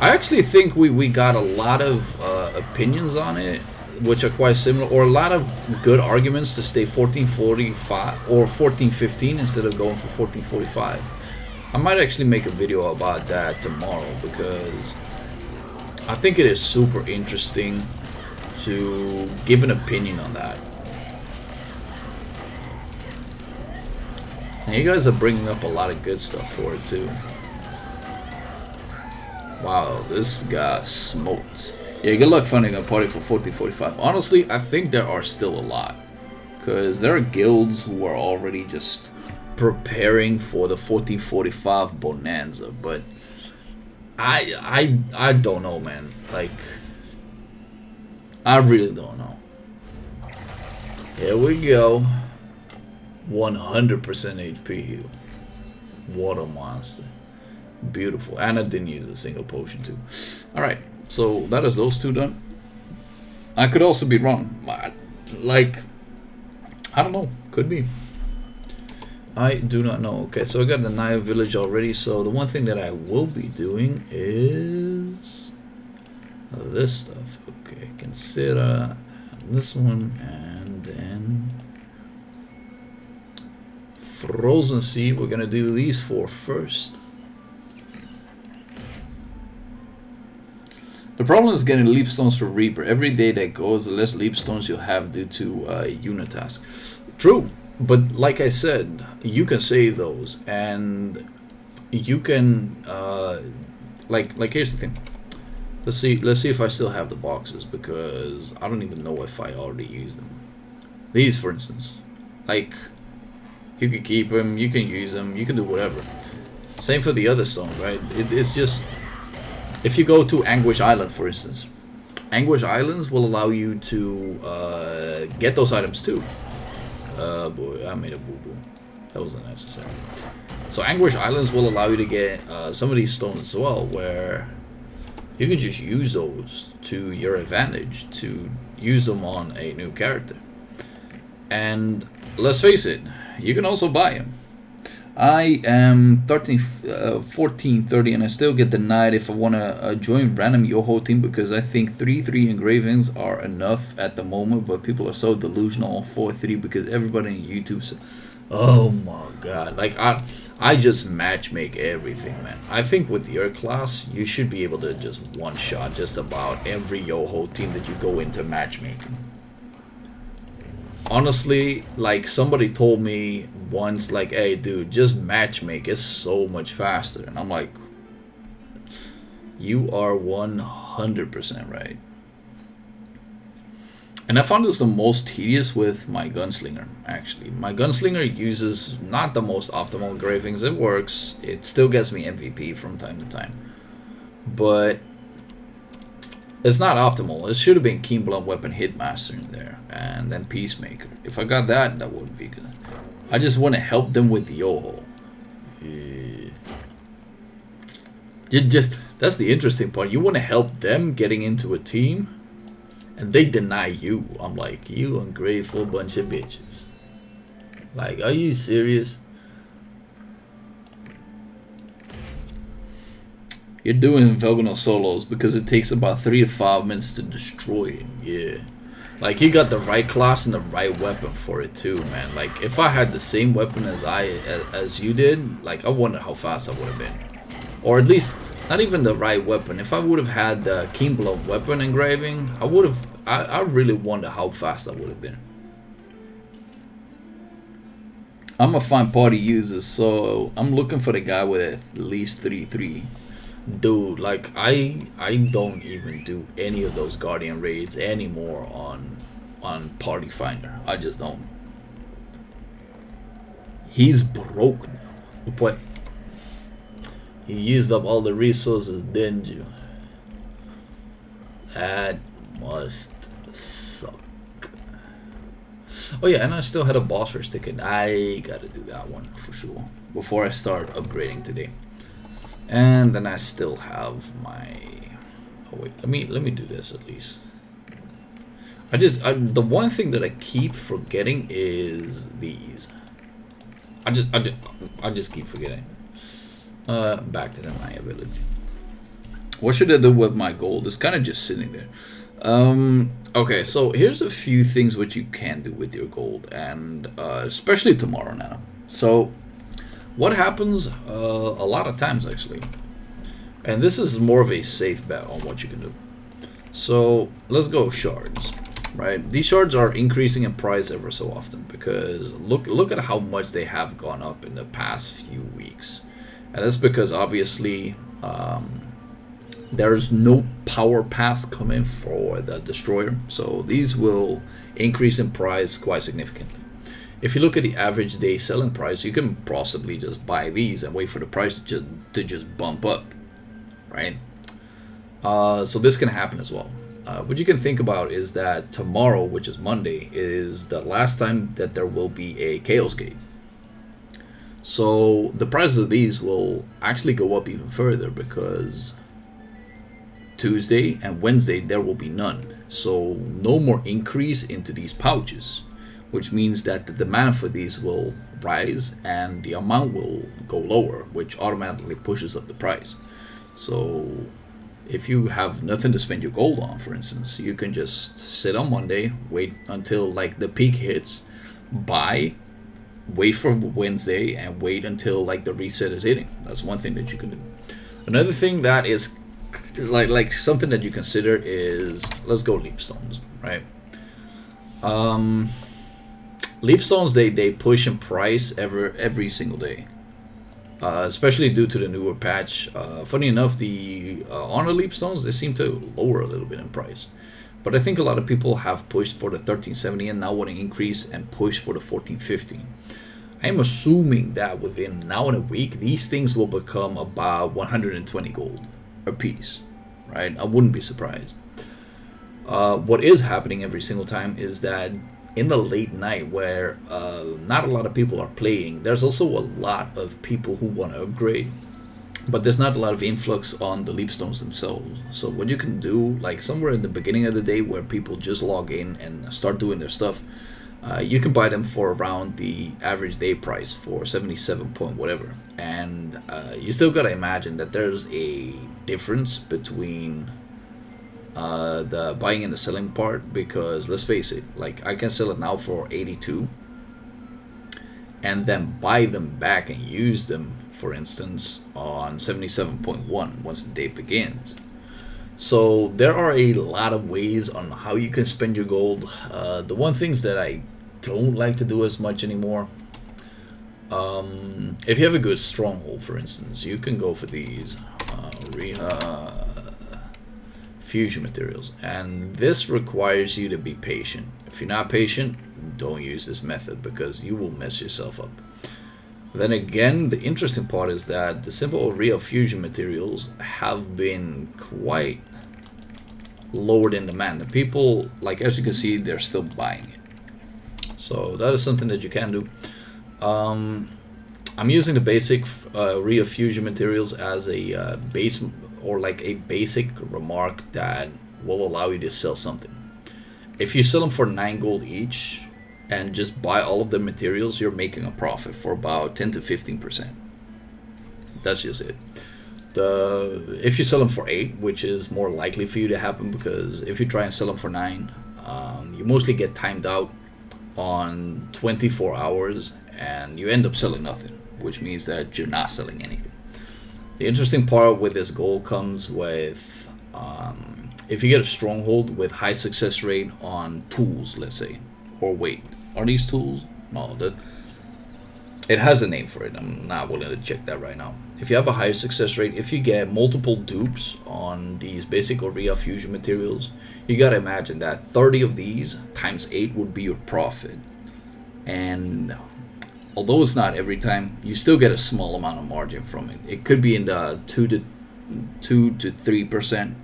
I actually think we got a lot of opinions on it, which are quite similar, or a lot of good arguments to stay 1445 or 1415 instead of going for 1445. I might actually make a video about that tomorrow because I think it is super interesting to give an opinion on that. And you guys are bringing up a lot of good stuff for it too. Wow, this guy smoked. Yeah, good luck finding a party for 1445. Honestly, I think there are still a lot. Because there are guilds who are already just preparing for the 1445 bonanza. But I don't know, man. Like, I really don't know. Here we go. 100% HP heal. What a monster. Beautiful. And I didn't use a single potion too. Alright, so that is those two done. I could also be wrong. Like, I don't know. Could be. I do not know. Okay, so I got the Naya village already. So the one thing that I will be doing is this stuff. Okay, consider this one, and then Frozen Sea. We're gonna do these four first. The problem is getting leap stones for Reaper. Every day that goes, the less leap stones you'll have due to unit task. True, but like I said, you can save those, and you can like here's the thing. Let's see if I still have the boxes, because I don't even know if I already used them. These, for instance, like you can keep them, you can use them, you can do whatever. Same for the other stones, right? It's just. If you go to Anguish Island, for instance, Anguish Islands will allow you to get those items too. Boy, I made a boo-boo. That wasn't necessary. So Anguish Islands will allow you to get some of these stones as well, where you can just use those to your advantage, to use them on a new character. And let's face it, you can also buy them. I am 1430 and I still get denied if I want to join random Yoho team, because I think 3-3 engravings are enough at the moment, but people are so delusional on 4-3 because everybody on YouTube says, oh my god, like I just matchmake everything, man. I think with your class you should be able to just one shot just about every Yoho team that you go into matchmaking. Honestly, like somebody told me once, like, hey dude, just matchmake, it's so much faster. And I'm like, you are 100% right. And I found this the most tedious with my gunslinger, actually. My gunslinger uses not the most optimal engravings. It works, it still gets me MVP from time to time, but It's not optimal. It should have been Keen Blunt Weapon Hitmaster in there, and then Peacemaker. If I got that, that would be good. I just want to help them with the Yoho. That's the interesting part. You want to help them getting into a team, and they deny you. I'm like, you ungrateful bunch of bitches. Like, are you serious? You're doing Velgano solos because it takes about 3 to 5 minutes to destroy it. Yeah. Like, you got the right class and the right weapon for it too, man. Like, if I had the same weapon as you did, like, I wonder how fast I would have been. Or at least, not even the right weapon. If I would have had the Keen Blunt weapon engraving, I really wonder how fast I would have been. I'm gonna find party users, so I'm looking for the guy with at least 3-3. Dude, like, I don't even do any of those Guardian raids anymore on Party Finder. I just don't. He's broke now. What? He used up all the resources, didn't you? That must suck. Oh yeah, and I still had a boss rush ticket. I gotta do that one for sure before I start upgrading today. And then I still have my. Oh wait, let me do this at least. The one thing that I keep forgetting is these. I just keep forgetting. Back to the Maya village. What should I do with my gold? It's kind of just sitting there. Okay, so here's a few things which you can do with your gold, and especially tomorrow now. So what happens a lot of times actually, and this is more of a safe bet on what you can do. So let's go shards, right? These shards are increasing in price ever so often because look at how much they have gone up in the past few weeks, and that's because obviously there's no power pass coming for the destroyer, so these will increase in price quite significantly. If you look at the average day selling price, you can possibly just buy these and wait for the price to just bump up, right? So this can happen as well. What you can think about is that tomorrow, which is Monday, is the last time that there will be a Chaos Gate. So the prices of these will actually go up even further because Tuesday and Wednesday there will be none. So no more increase into these pouches, which means that the demand for these will rise and the amount will go lower, which automatically pushes up the price. So if you have nothing to spend your gold on, for instance, you can just sit on Monday, wait until like the peak hits, buy, wait for Wednesday, and wait until like the reset is hitting. That's one thing that you can do. Another thing that is like something that you consider is, let's go leapstones, right? Leapstones, they push in price every single day, especially due to the newer patch. Funny enough, the honor leapstones, they seem to lower a little bit in price, but I think a lot of people have pushed for the 1370 and now want to increase and push for the 1450. I'm assuming that within now and a week, these things will become about 120 gold a piece, right? I wouldn't be surprised. What is happening every single time is that in the late night where not a lot of people are playing, there's also a lot of people who want to upgrade, but there's not a lot of influx on the leapstones themselves. So what you can do, like somewhere in the beginning of the day where people just log in and start doing their stuff, you can buy them for around the average day price for 77 point whatever, and you still gotta imagine that there's a difference between the buying and the selling part, because let's face it, like I can sell it now for 82 and then buy them back and use them, for instance, on 77.1 once the day begins. So there are a lot of ways on how you can spend your gold. The one things that I don't like to do as much anymore, if you have a good stronghold, for instance, you can go for these fusion materials, and this requires you to be patient. If you're not patient, don't use this method because you will mess yourself up. Then again, the interesting part is that the simple real fusion materials have been quite lowered in demand. The people, like as you can see, they're still buying it. So that is something that you can do. I'm using the basic Ria Fusion materials as a base, or like a basic remark that will allow you to sell something. If you sell them for 9 gold each and just buy all of the materials, you're making a profit for about 10 to 15%. That's just it. If you sell them for 8, which is more likely for you to happen, because if you try and sell them for 9, you mostly get timed out on 24 hours and you end up selling nothing, which means that you're not selling anything. The interesting part with this goal comes with if you get a stronghold with high success rate on tools, let's say, or wait, are these tools? No, it has a name for it. I'm not willing to check that right now. If you have a higher success rate, if you get multiple dupes on these basic Ria Fusion materials, you gotta imagine that 30 of these times 8 would be your profit. And although it's not every time, you still get a small amount of margin from it. It could be in the 2 to 3%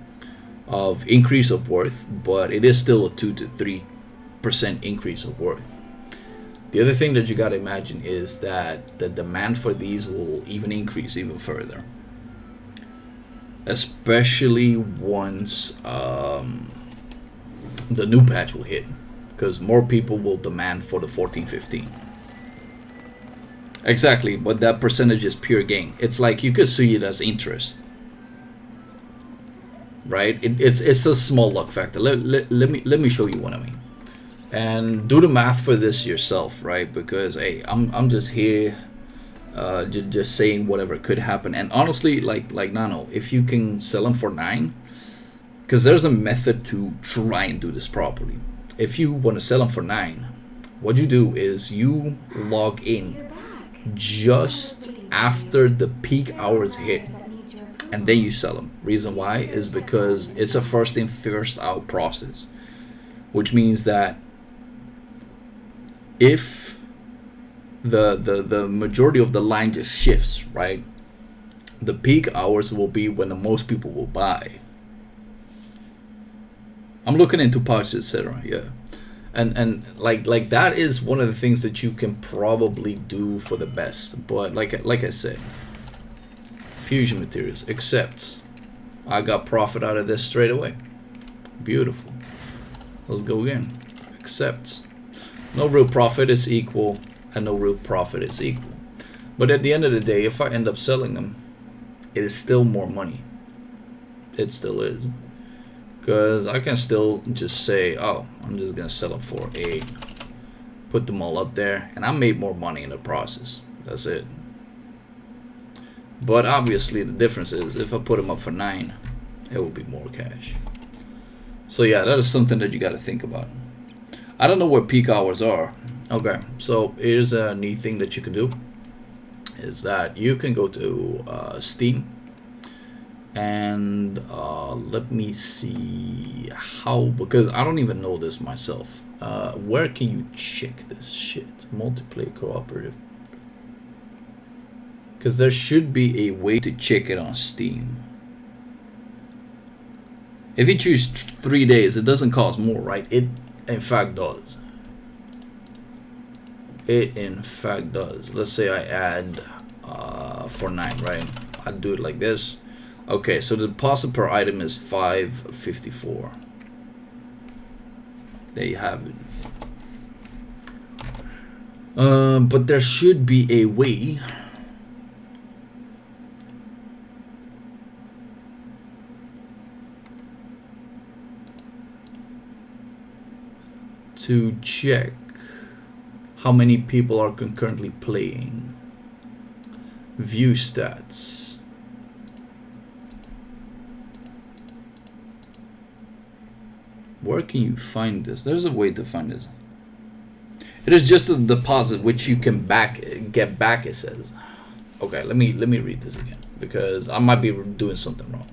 of increase of worth, but it is still a 2 to 3% increase of worth. The other thing that you gotta imagine is that the demand for these will even increase even further, especially once the new patch will hit, because more people will demand for the 14-15. Exactly, but that percentage is pure gain. It's like you could see it as interest, right? It's a small luck factor. Let me show you what I mean. And do the math for this yourself, right? Because hey, I'm just here, just saying whatever could happen. And honestly, like Nano, if you can sell them for 9, because there's a method to try and do this properly. If you want to sell them for 9, what you do is you log in just after the peak hours hit, and then you sell them. Reason why is because it's a first in first out process, which means that if the majority of the line just shifts, right, the peak hours will be when the most people will buy. I'm looking into pouches, etc. Yeah, and like that is one of the things that you can probably do for the best. But like I said, fusion materials, except I got profit out of this straight away. Beautiful. Let's go again. Except no real profit is equal, and no real profit is equal. But at the end of the day, if I end up selling them, it is still more money. It still is. Because I can still just say, oh, I'm just going to sell them for 8. Put them all up there, and I made more money in the process. That's it. But obviously the difference is, if I put them up for 9, it will be more cash. So yeah, that is something that you got to think about. I don't know where peak hours are. Okay, so here's a neat thing that you can do. Is that you can go to Steam. And let me see how, because I don't even know this myself. Where can you check this shit? Multiplayer cooperative. Because there should be a way to check it on Steam. If you choose 3 days, it doesn't cost more, right? It in fact does. It in fact does. Let's say I add for 9, right? I'd do it like this. Okay, so the deposit per item is 554. There you have it. But there should be a way to check how many people are concurrently playing. View stats. Where can you find this? There's a way to find this. It is just a deposit which you can get back, it says. Okay, let me read this again, because I might be doing something wrong.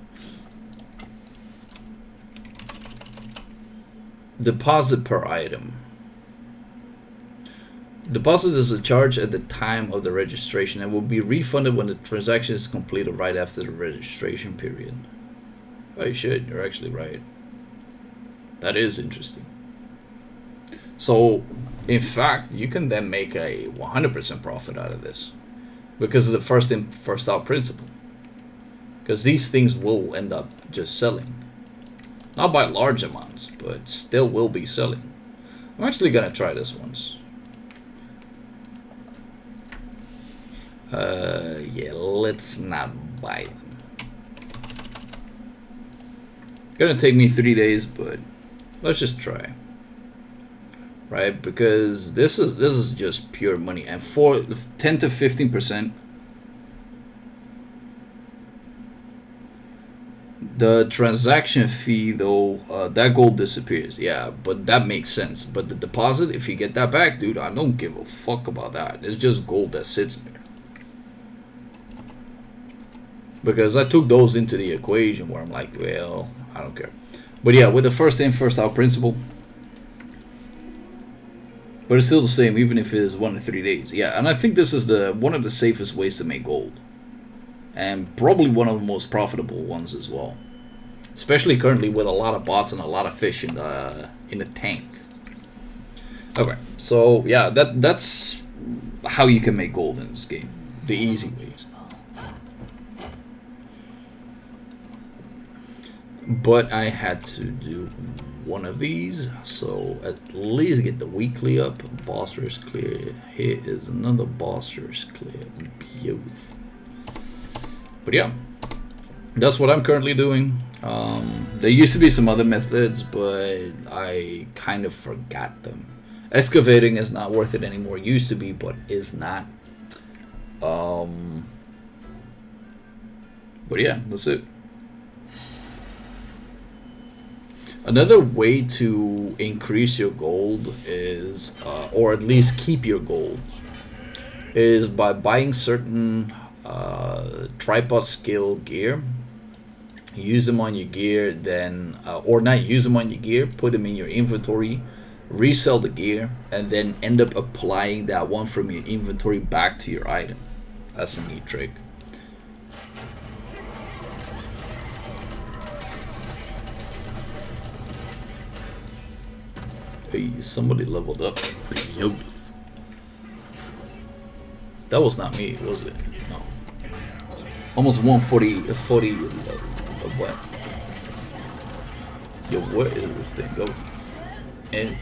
Deposit per item. Deposit is a charge at the time of the registration and will be refunded when the transaction is completed right after the registration period. Oh shit, you're actually right. That is interesting. So, in fact, you can then make a 100% profit out of this because of the first in, first out principle. Because these things will end up just selling. Not by large amounts, but still will be selling. I'm actually gonna try this once. Yeah, let's not buy them. Gonna take me 3 days, but let's just try. Right, because this is just pure money, and for 10 to 15%, the transaction fee though, that gold disappears. Yeah, but that makes sense. But the deposit, if you get that back, dude, I don't give a fuck about that. It's just gold that sits there. Because I took those into the equation where I'm like, well, I don't care. But yeah, with the first in, first out principle. But it's still the same, even if it is 1 to 3 days. Yeah, and I think this is one of the safest ways to make gold. And probably one of the most profitable ones as well. Especially currently with a lot of bots and a lot of fish in the tank. Okay, so yeah, that's how you can make gold in this game. The easy ways. But I had to do one of these, so at least get the weekly up. Boss rush clear. Here is another boss rush clear. Beautiful. But yeah, that's what I'm currently doing. There used to be some other methods, but I kind of forgot them. Excavating is not worth it anymore. Used to be, but is not. But yeah, that's it. Another way to increase your gold is, or at least keep your gold, is by buying certain tripod skill gear. Use them on your gear, then, or not use them on your gear, put them in your inventory, resell the gear, and then end up applying that one from your inventory back to your item. That's a neat trick. Hey, somebody leveled up. Beautiful. That was not me, was it? No. Almost 140 of what? Yo, where is this thing go? And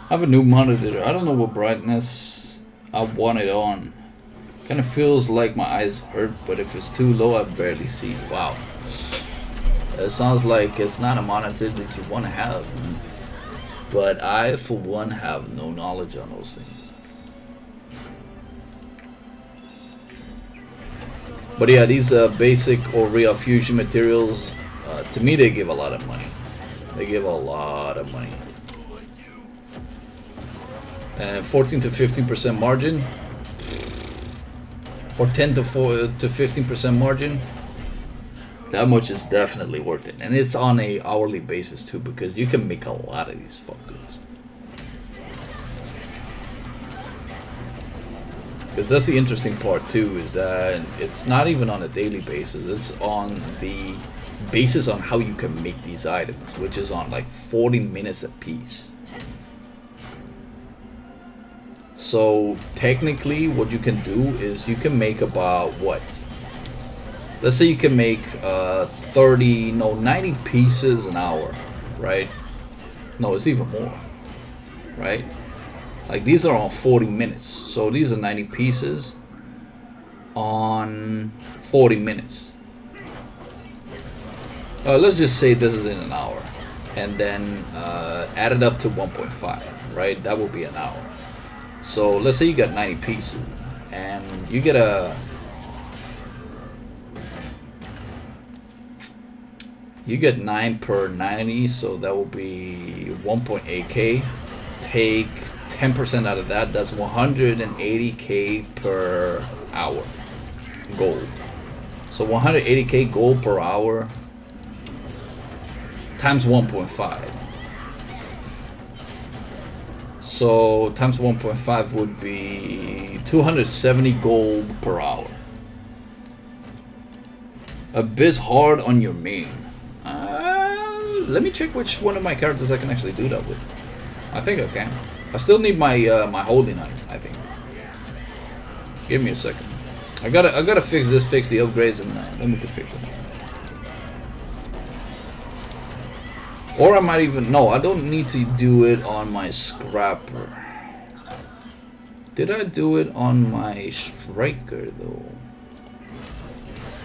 I have a new monitor. I don't know what brightness I want it on. Kind of feels like my eyes hurt, but if it's too low, I barely see. Wow. It sounds like it's not a monitor that you want to have. But I, for one, have no knowledge on those things. But yeah, these basic or real fusion materials, to me, they give a lot of money. They give a lot of money. And 14 to 15% margin, or 10 to 15% margin, that much is definitely worth it. And it's on a hourly basis too, because you can make a lot of these fuckers. Because that's the interesting part too, is that it's not even on a daily basis, it's on the basis on how you can make these items, which is on like 40 minutes a piece. So technically what you can do is you can make about what? Let's say you can make 90 pieces an hour, right? No, it's even more, right? Like these are on 40 minutes. So these are 90 pieces on 40 minutes. Let's just say this is in an hour. And then add it up to 1.5, right? That will be an hour. So let's say you got 90 pieces and you get You get 9 per 90, so that will be 1.8k. Take 10% out of that, that's 180k per hour gold. So 180k gold per hour times 1.5. So times 1.5 would be 270 gold per hour. A bit hard on your main. Let me check which one of my characters I can actually do that with. I think I can. I still need my my Holy Knight, I think. Give me a second. I gotta fix this, fix the upgrades, and then we can fix it. Or I might even... No, I don't need to do it on my Scrapper. Did I do it on my Striker, though?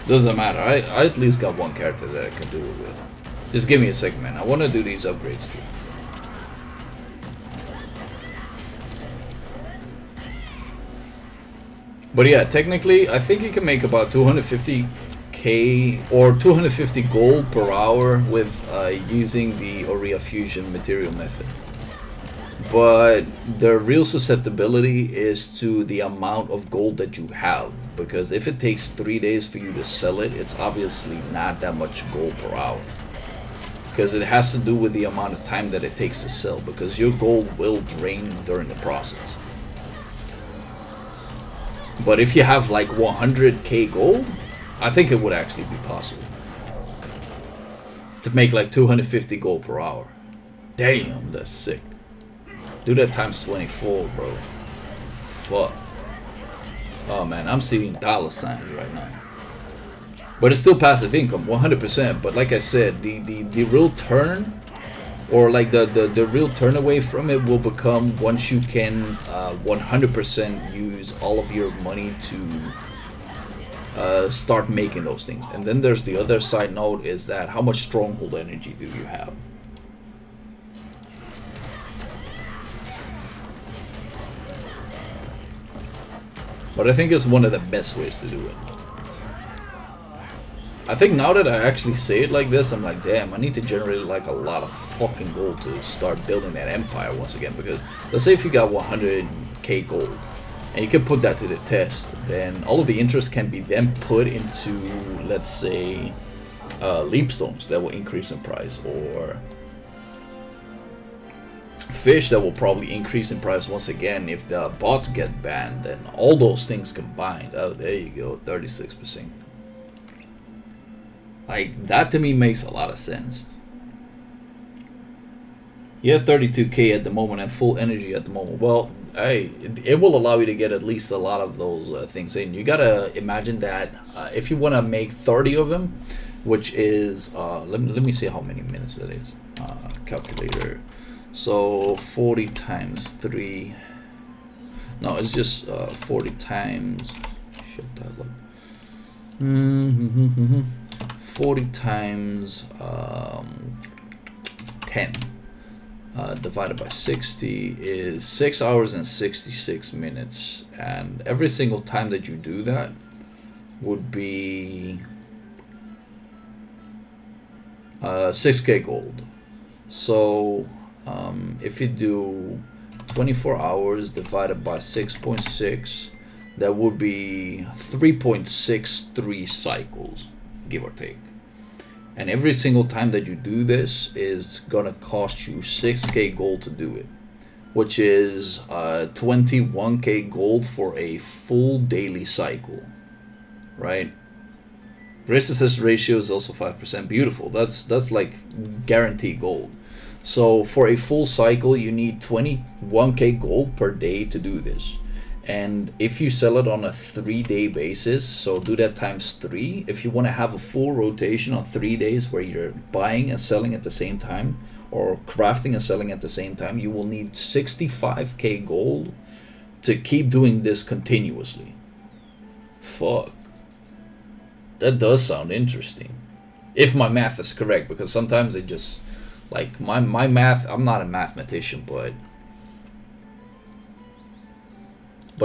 Doesn't matter. I at least got one character that I can do it with. Just give me a second, man. I want to do these upgrades, too. But yeah, technically, I think you can make about 250k or 250 gold per hour with using the Aurea Fusion material method. But the real susceptibility is to the amount of gold that you have, because if it takes 3 days for you to sell it, it's obviously not that much gold per hour. Because it has to do with the amount of time that it takes to sell, because your gold will drain during the process. But if you have like 100k gold, I think it would actually be possible to make like 250 gold per hour. Damn, that's sick. Do that times 24, bro. Fuck. Oh man, I'm seeing dollar signs right now. But it's still passive income, 100%. But like I said, the real turn, or like the real turn away from it will become once you can 100% use all of your money to start making those things. And then there's the other side note, is that how much stronghold energy do you have? But I think it's one of the best ways to do it. I think now that I actually say it like this, I'm like, damn, I need to generate like a lot of fucking gold to start building that empire once again. Because let's say if you got 100k gold and you can put that to the test, then all of the interest can be then put into, let's say, leap stones that will increase in price, or fish that will probably increase in price once again if the bots get banned, and all those things combined. Oh, there you go, 36%. Like, that to me makes a lot of sense. You have 32k at the moment and full energy at the moment. Well, hey, it will allow you to get at least a lot of those things in. You gotta imagine that if you want to make 30 of them, which is, let me see how many minutes that is. Calculator. So 40 times 3. No, it's just 40 times. Shut that up. 40 times 10 divided by 60 is 6 hours and 66 minutes. And every single time that you do that would be 6k gold. So if you do 24 hours divided by 6.6, that would be 3.63 cycles, give or take. And every single time that you do this is gonna cost you 6k gold to do it, which is 21k gold for a full daily cycle, right? Resistance ratio is also 5%. Beautiful. That's like guaranteed gold. So for a full cycle, you need 21k gold per day to do this. And if you sell it on a 3-day basis, so do that times 3. If you want to have a full rotation on 3 days where you're buying and selling at the same time, or crafting and selling at the same time, you will need 65k gold to keep doing this continuously. Fuck. That does sound interesting. If my math is correct, because sometimes it just, like, my math, I'm not a mathematician, but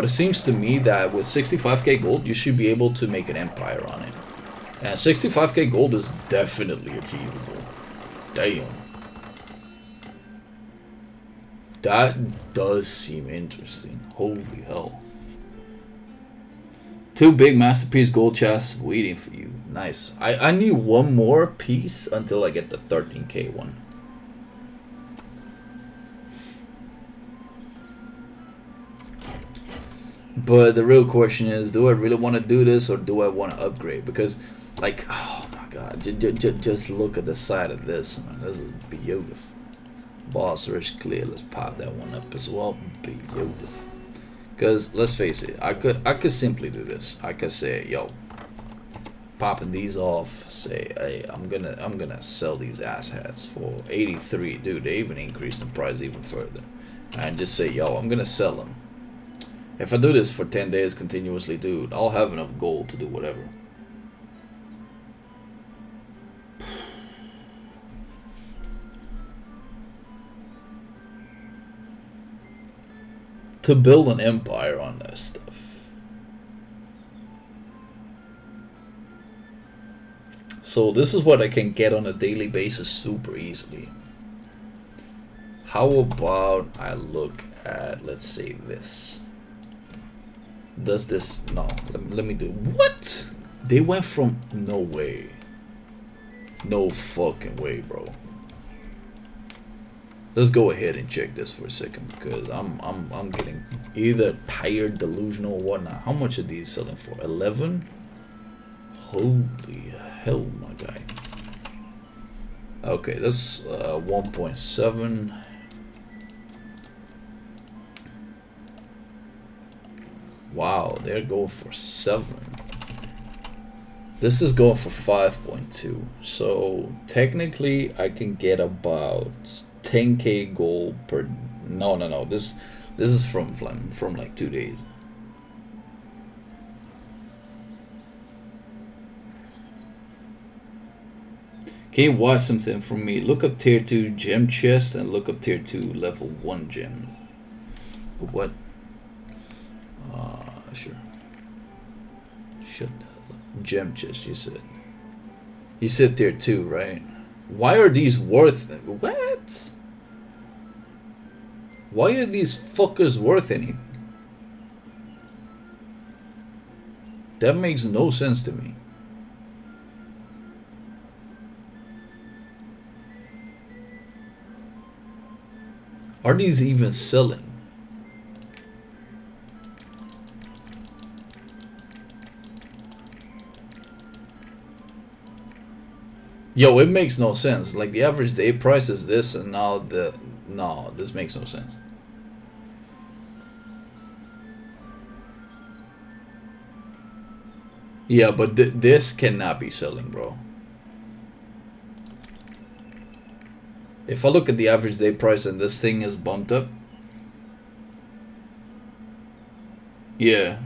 it seems to me that with 65k gold, you should be able to make an empire on it. And 65k gold is definitely achievable. Damn. That does seem interesting. Holy hell. 2 big masterpiece gold chests waiting for you. Nice. I need one more piece until I get the 13k one. But the real question is, do I really want to do this or do I want to upgrade? Because, like, oh my god, just look at the side of this, man. This is beautiful. Boss rush clear. Let's pop that one up as well. Beautiful. Because let's face it, I could simply do this. I could say, yo, popping these off. Say, hey, I'm gonna sell these asshats for 83, dude. They even increased the price even further. And just say, yo, I'm gonna sell them. If I do this for 10 days continuously, dude, I'll have enough gold to do whatever. To build an empire on that stuff. So this is what I can get on a daily basis super easily. How about I look at, let's say, this. Does this, no, let me do, what? They went from, no way. No fucking way, bro. Let's go ahead and check this for a second because I'm getting either tired, delusional, or whatnot. How much are these selling for? 11? Holy hell, my guy. Okay, that's 1.7. Wow, they're going for 7. This is going for 5.2. So technically, I can get about 10k gold per. No. This is from like 2 days. Can you watch something from me? Look up tier 2 gem chest and look up tier 2 level 1 gems. What? Sure. Shut the hell up. Gem chest, you said. You said tier 2, right? Why are these worth it? What? Why are these fuckers worth anything? That makes no sense to me. Are these even selling? Yo, it makes no sense. Like the average day price is this, and now no, this makes no sense. Yeah, but this cannot be selling, bro. If I look at the average day price and this thing is bumped up, yeah,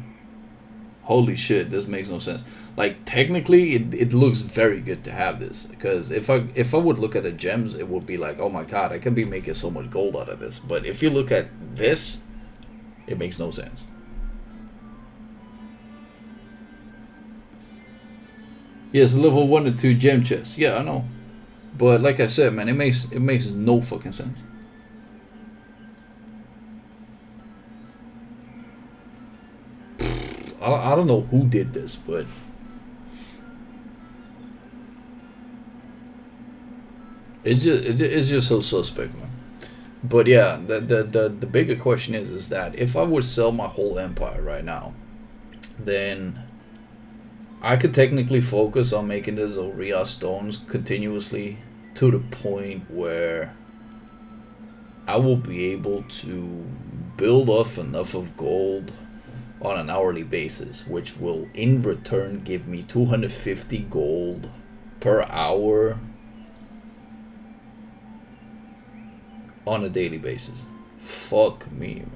holy shit, this makes no sense. Like technically, it looks very good to have this because if I would look at the gems, it would be like, oh my god, I can be making so much gold out of this. But if you look at this, it makes no sense. Yes, level 1 to 2 gem chests. Yeah, I know. But like I said, man, it makes no fucking sense. I don't know who did this, but it's just so suspect, man. But yeah, the bigger question is that if I would sell my whole empire right now, then I could technically focus on making the Zoria stones continuously to the point where I will be able to build off enough of gold on an hourly basis, which will in return give me 250 gold per hour on a daily basis. Fuck me.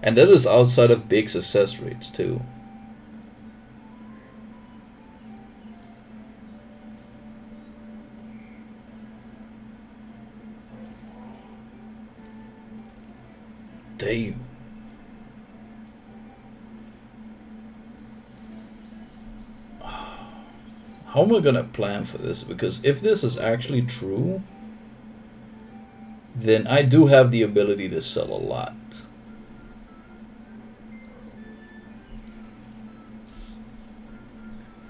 And that is outside of big success rates too. Damn. how am I gonna plan for this? Because if this is actually true, then I do have the ability to sell a lot.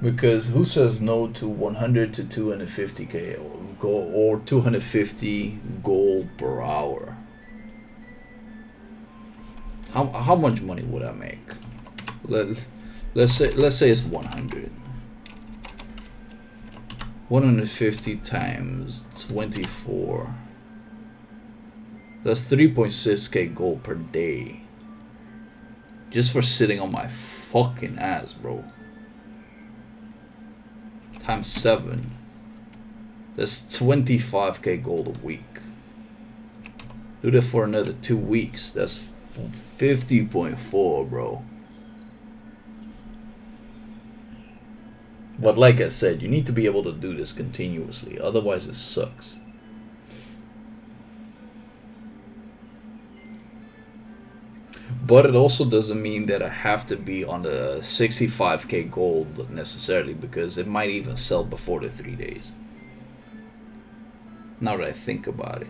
Because who says no to 100 to 250k gold or 250 gold per hour? How much money would I make? Let's say it's 100. 150 times 24. That's 3.6k gold per day. Just for sitting on my fucking ass, bro. Times 7. That's 25k gold a week. Do that for another 2 weeks. That's 50.4, bro. But like I said, you need to be able to do this continuously, otherwise it sucks. But it also doesn't mean that I have to be on the 65k gold necessarily, because it might even sell before the 3 days. Now that I think about it.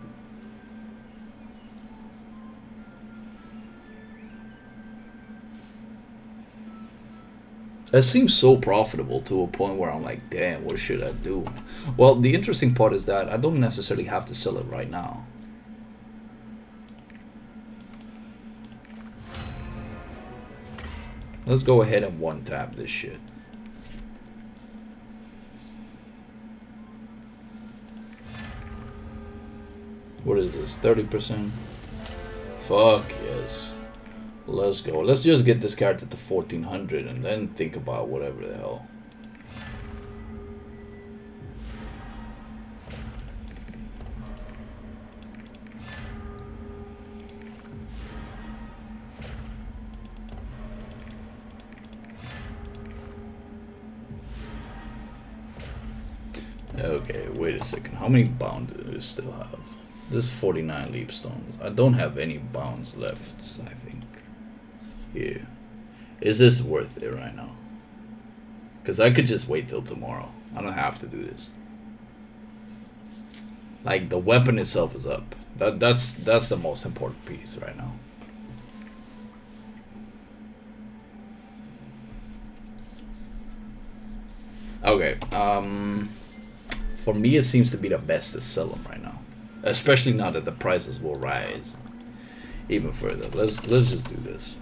It seems so profitable to a point where I'm like, damn, what should I do? Well, the interesting part is that I don't necessarily have to sell it right now. Let's go ahead and one tap this shit. What is this? 30%? Fuck yes. Let's go. Let's just get this character to 1400 and then think about whatever the hell. Okay, wait a second. How many bounds do I still have? This is 49 leap stones. I don't have any bounds left, I think. Here. Is this worth it right now? Because I could just wait till tomorrow. I don't have to do this. Like, the weapon itself is up. That's the most important piece right now. Okay, for me it seems to be the best to sell them right now. Especially now that the prices will rise even further. Let's just do this.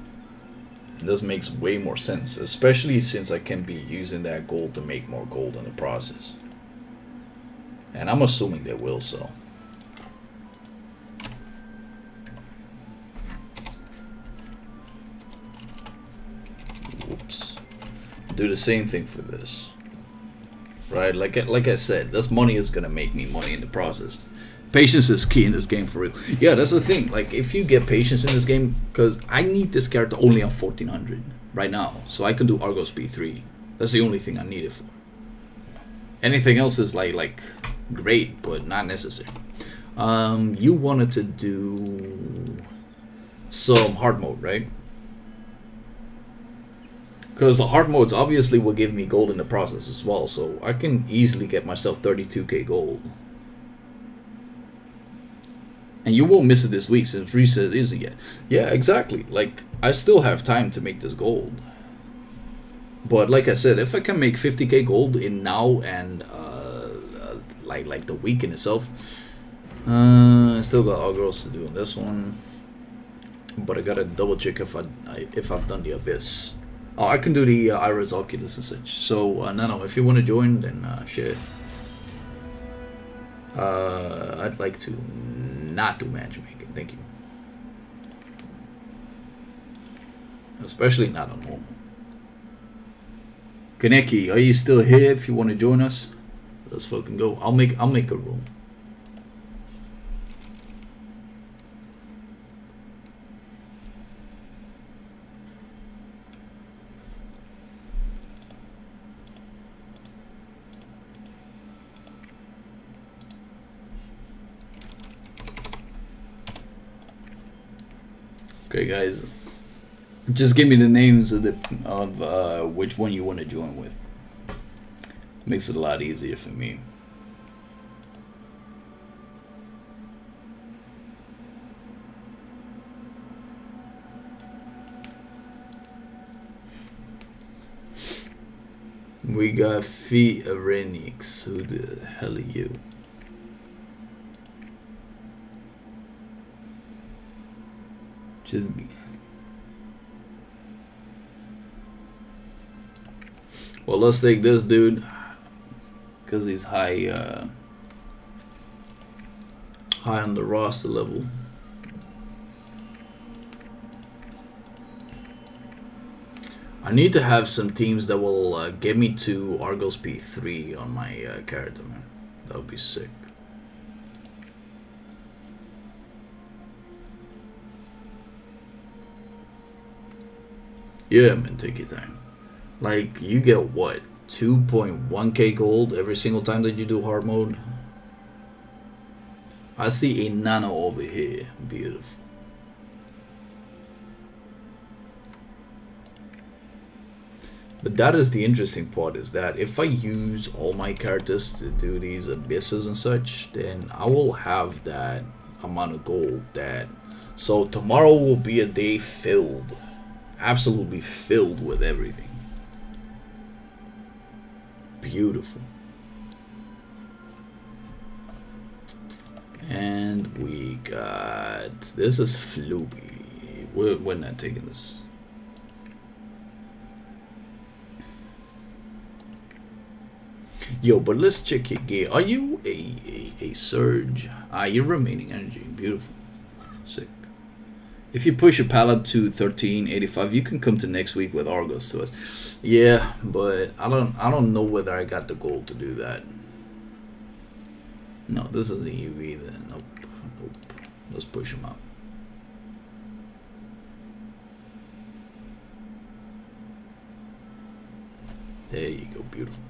This makes way more sense, especially since I can be using that gold to make more gold in the process. And I'm assuming they will sell. Whoops. Do the same thing for this. Right, like I said, this money is gonna make me money in the process. Patience is key in this game for real. Yeah, that's the thing. Like, if you get patience in this game, because I need this character only on 1400 right now, so I can do Argos B3. That's the only thing I need it for. Anything else is like great, but not necessary. You wanted to do some hard mode, right? Because the hard modes obviously will give me gold in the process as well, so I can easily get myself 32k gold. And you won't miss it this week since reset isn't yet. Yeah, exactly. Like, I still have time to make this gold. But like I said, if I can make 50k gold in now and like the week in itself, I still got all girls to do on this one. But I gotta double check if I've done the Abyss. Oh, I can do the Iris Oculus and such. So Nano, if you want to join, then share. I'd like to not do matchmaking, thank you. Especially not on normal. Kaneki, are you still here? If you want to join us, let's fucking go. I'll make a room. Okay, guys, just give me the names of which one you want to join with. Makes it a lot easier for me. We got Fee Arenix. Who the hell are you? Just me. Well, let's take this dude. Because he's high on the roster level. I need to have some teams that will get me to Argos P3 on my character, man. That would be sick. Yeah, man, take your time. Like, you get what? 2.1k gold every single time that you do hard mode? I see a nano over here. Beautiful. But that is the interesting part, is that if I use all my characters to do these abysses and such, then I will have that amount of gold. So tomorrow will be a day filled, absolutely filled with everything. Beautiful. And we got, this is Floopy. We're not taking this. Yo, but let's check your gear. Are you a surge? You're remaining energy. Beautiful. Sick. If you push your pallet to 1385, you can come to next week with Argos to us. Yeah, but I don't know whether I got the gold to do that. No, this isn't you either. Nope. Nope. Let's push him up. There you go. Beautiful.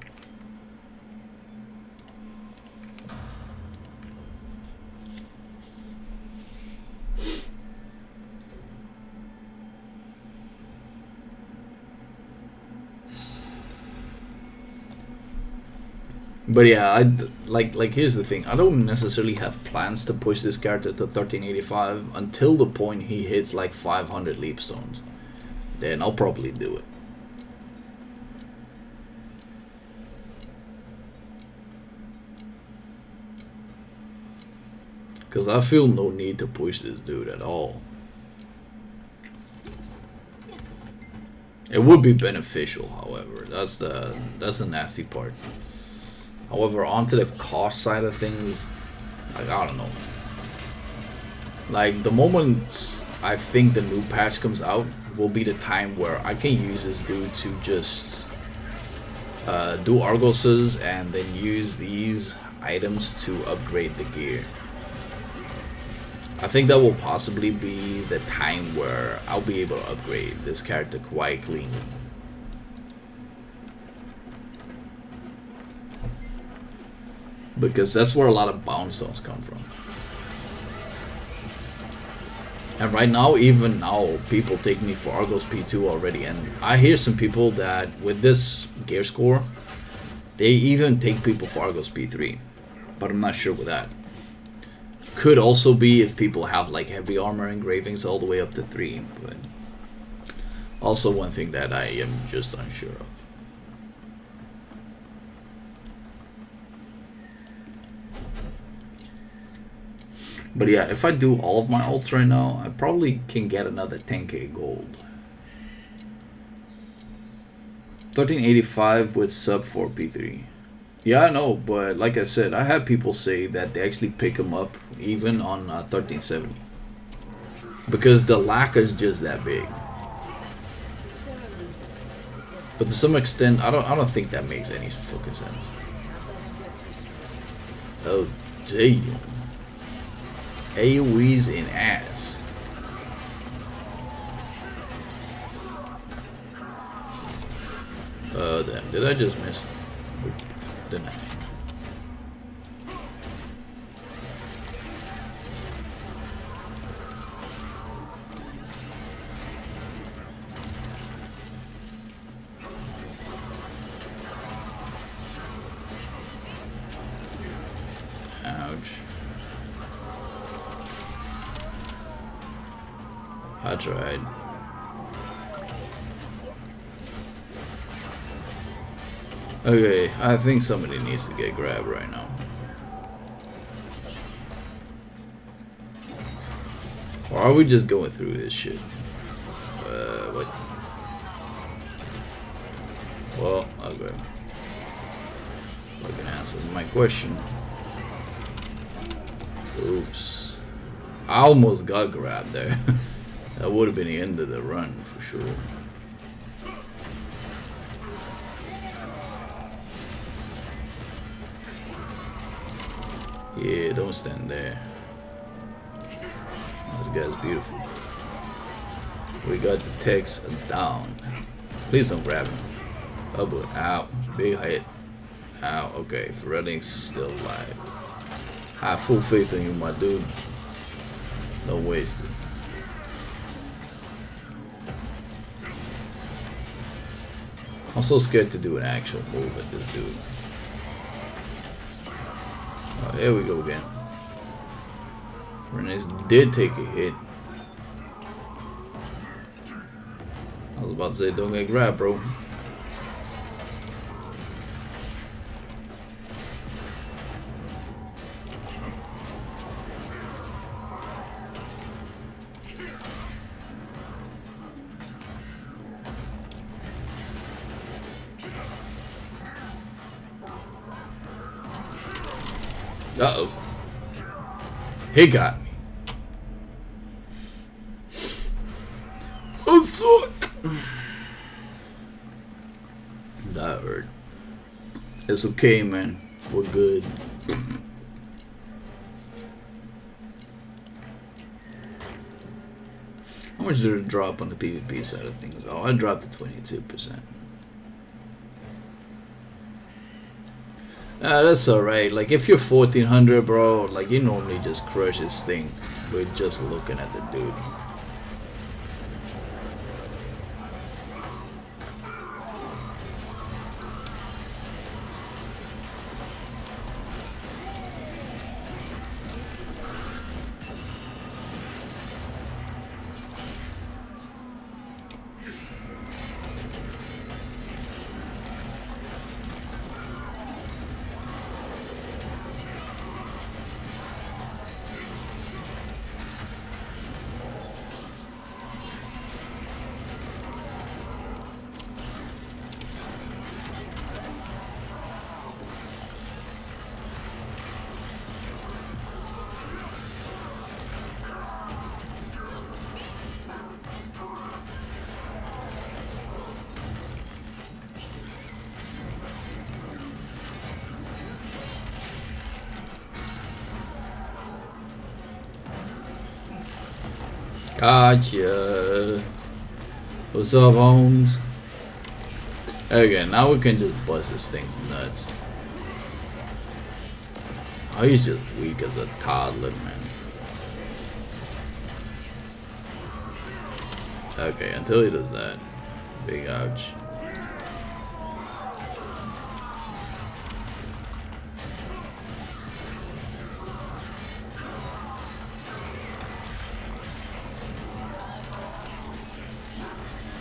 But yeah, like here's the thing. I don't necessarily have plans to push this character to 1385 until the point he hits like 500 leap stones. Then I'll probably do it. Cause I feel no need to push this dude at all. It would be beneficial, however. That's the nasty part. However, onto the cost side of things, like, I don't know. Like, the moment I think the new patch comes out will be the time where I can use this dude to just do Argoses and then use these items to upgrade the gear. I think that will possibly be the time where I'll be able to upgrade this character quite cleanly. Because that's where a lot of bound stones come from. And right now, even now, people take me for Argos P2 already. And I hear some people that with this gear score, they even take people for Argos P3. But I'm not sure with that. Could also be if people have like heavy armor engravings all the way up to 3. But also one thing that I am just unsure of. But yeah, if I do all of my ults right now, I probably can get another 10k gold. 1385 with sub 4 P3. Yeah, I know, but like I said, I have people say that they actually pick them up even on 1370. Because the lack is just that big. But to some extent, I don't think that makes any fucking sense. Oh, damn. AoE's in ass. Damn, did I just miss? Nope, didn't I? Ouch. I tried. Okay, I think somebody needs to get grabbed right now. Or are we just going through this shit? What? Well, okay. Fucking answers my question. Oops. I almost got grabbed there. That would have been the end of the run for sure. Yeah, don't stand there. This guy's beautiful. We got the text down. Please don't grab him. Oh boy. Ow. Big hit. Ow. Okay. Ferelling's still alive. I have full faith in you, my dude. Don't waste it. I'm so scared to do an actual move at this dude. Oh, here we go again. Renes did take a hit. I was about to say, don't get grabbed, bro. Uh-oh. He got me. Oh, suck. That hurt. It's okay, man. We're good. How much did it drop on the PvP side of things? Oh, I dropped to 22%. That's alright. Like, if you're 1400, bro, like, you normally just crush this thing with just looking at the dude. Gotcha. What's up, Holmes? Okay, now we can just bust this thing's nuts. Oh, he's just weak as a toddler, man. Okay, until he does that. Big ouch.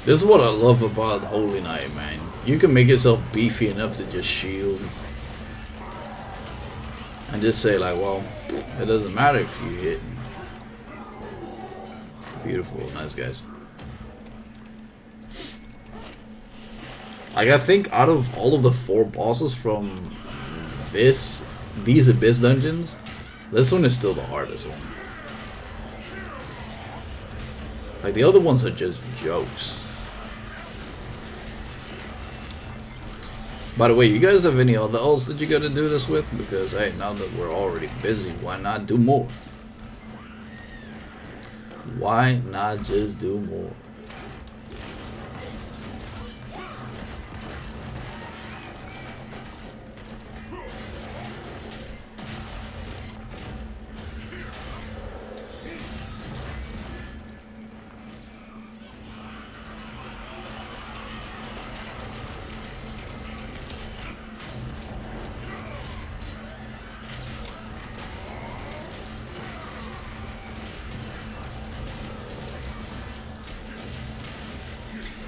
This is what I love about Holy Knight, man. You can make yourself beefy enough to just shield. And just say like, well, it doesn't matter if you hit. Beautiful, nice guys. Like, I think out of all of the 4 bosses from these Abyss dungeons, this one is still the hardest one. Like, the other ones are just jokes. By the way, you guys have any other else that you gotta do this with? Because, hey, now that we're already busy, why not do more? Why not just do more?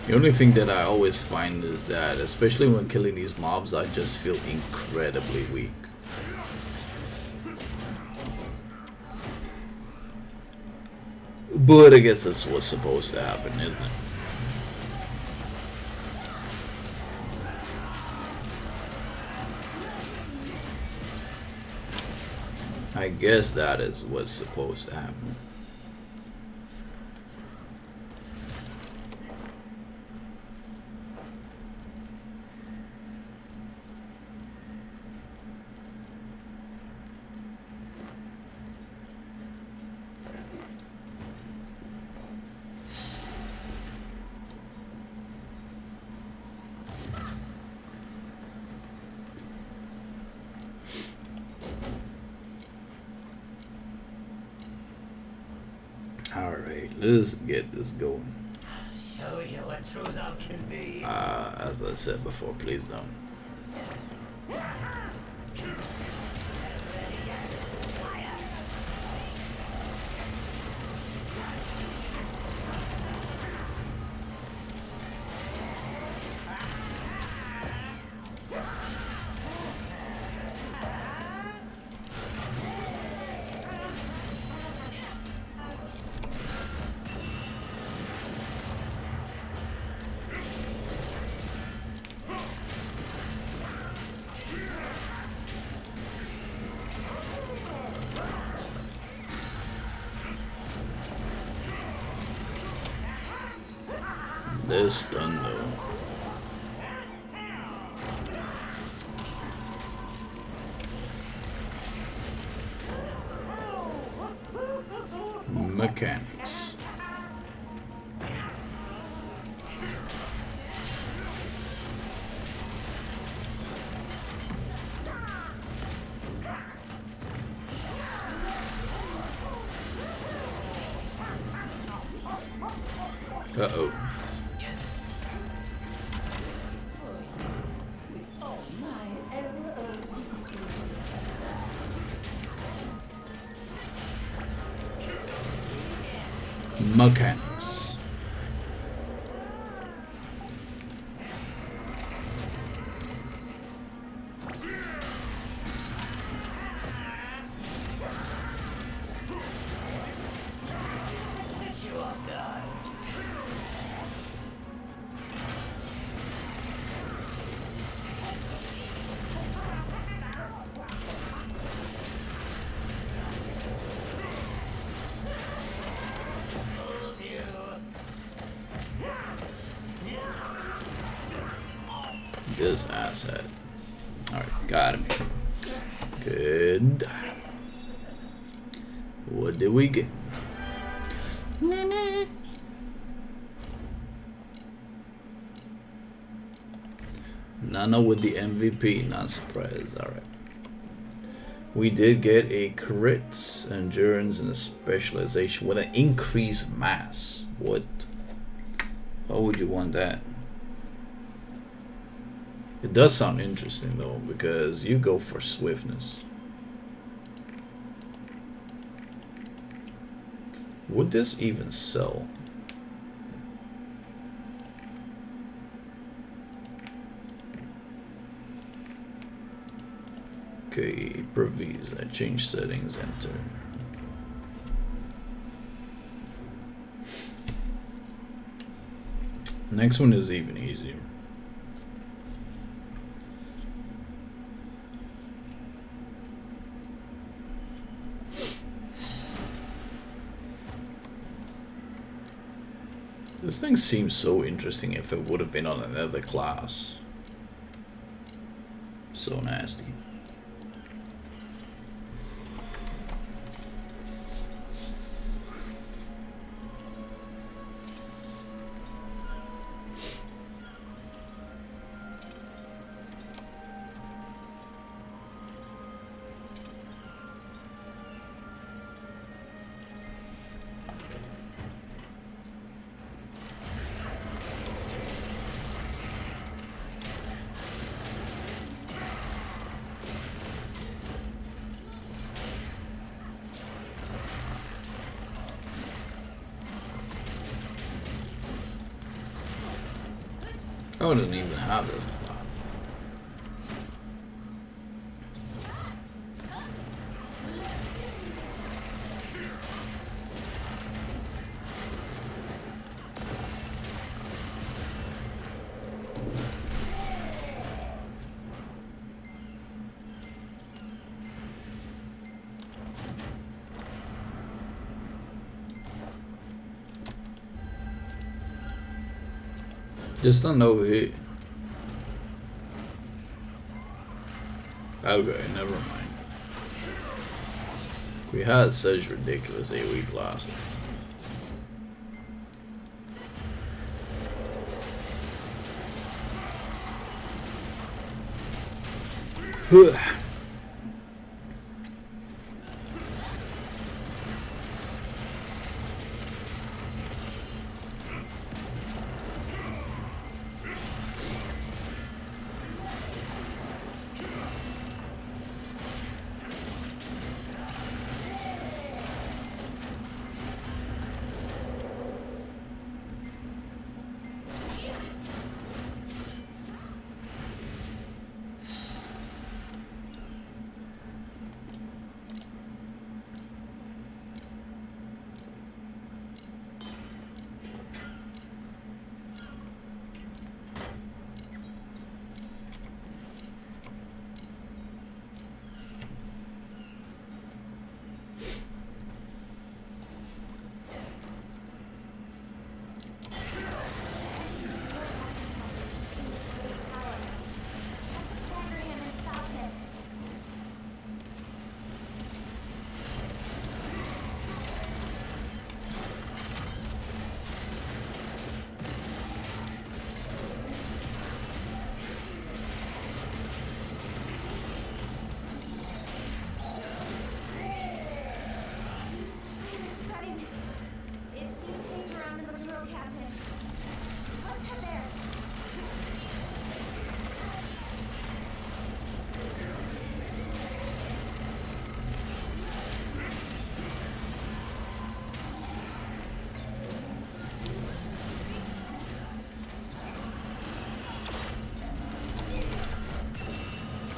The only thing that I always find is that, especially when killing these mobs, I just feel incredibly weak. But I guess that's what's supposed to happen, isn't it? I guess that is what's supposed to happen. Alright, let's get this going. Show you what true love can be. As I said before, please don't. This done though. Mechanics. Uh-oh. Mechanics. This asset. Alright, got him. Good. What did we get? Nana with the MVP, not surprised. Alright. We did get a crit, endurance, and a specialization with an increased mass. What? Why would you want that? It does sound interesting though, because you go for swiftness. Would this even sell? Okay, previews. I change settings, enter. Next one is even easier. This thing seems so interesting if it would have been on another class. So nasty. I wouldn't even have this class. Just don't over here. Okay, never mind. We had such ridiculous AoE classes.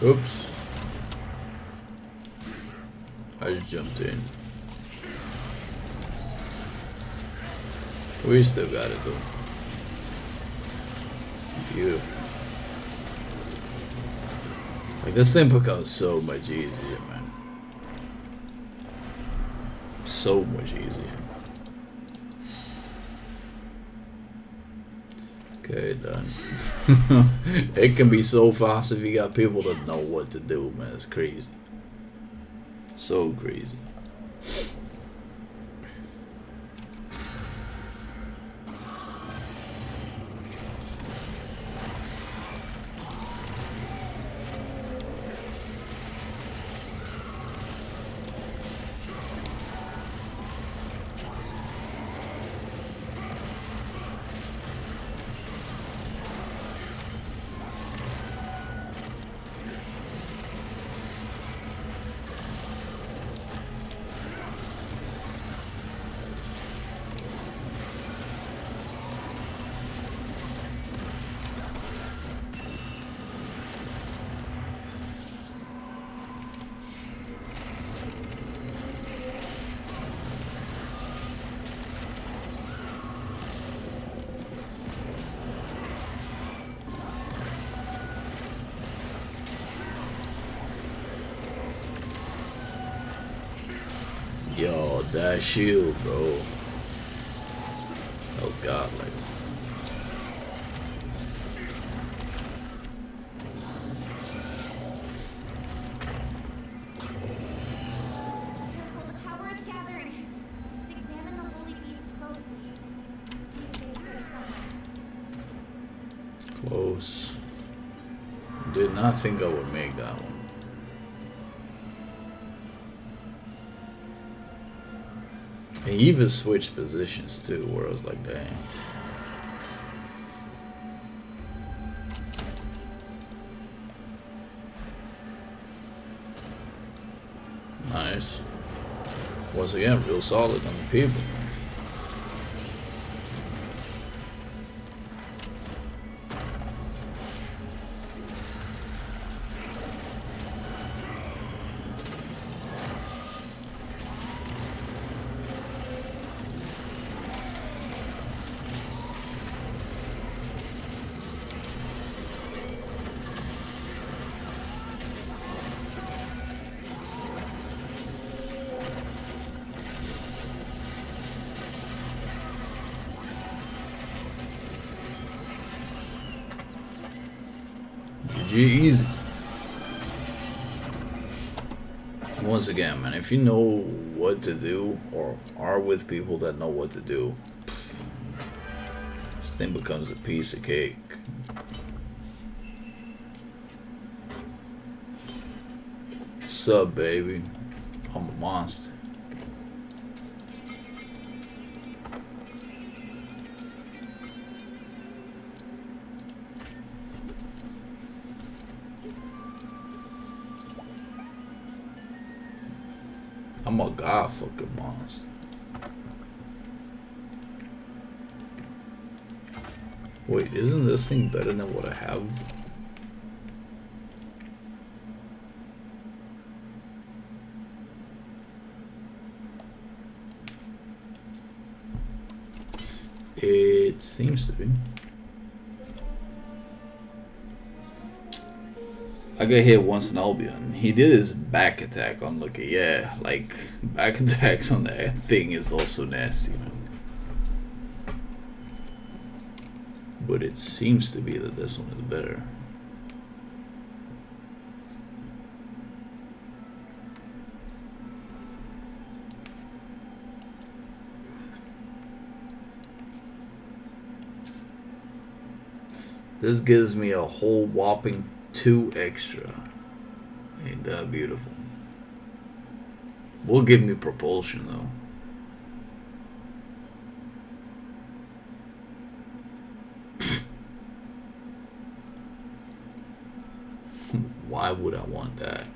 Oops. I just jumped in. We still got it though. Beautiful. Like this thing becomes so much easier, man. So much easier. Okay, done. It can be so fast if you got people that know what to do, man. It's crazy. So crazy. Yo, that shield, bro. That was godlike. The power is gathering. Examine the holy beast closely. Please stay for Close. Did not think I would make that one. He even switched positions too, where I was like, dang. Nice. Once again, real solid on the people. Easy. Once again, man, if you know what to do or are with people that know what to do, this thing becomes a piece of cake. Sup, baby? I'm a monster. I'm a god fucking monster. Wait, isn't this thing better than what I have? It seems to be. I got hit once in Albion. He did his back attack on Lucky. Yeah, like, back attacks on that thing is also nasty, man. But it seems to be that this one is better. This gives me a whole whopping 2 extra. Ain't that beautiful? Will give me propulsion though. Why would I want that?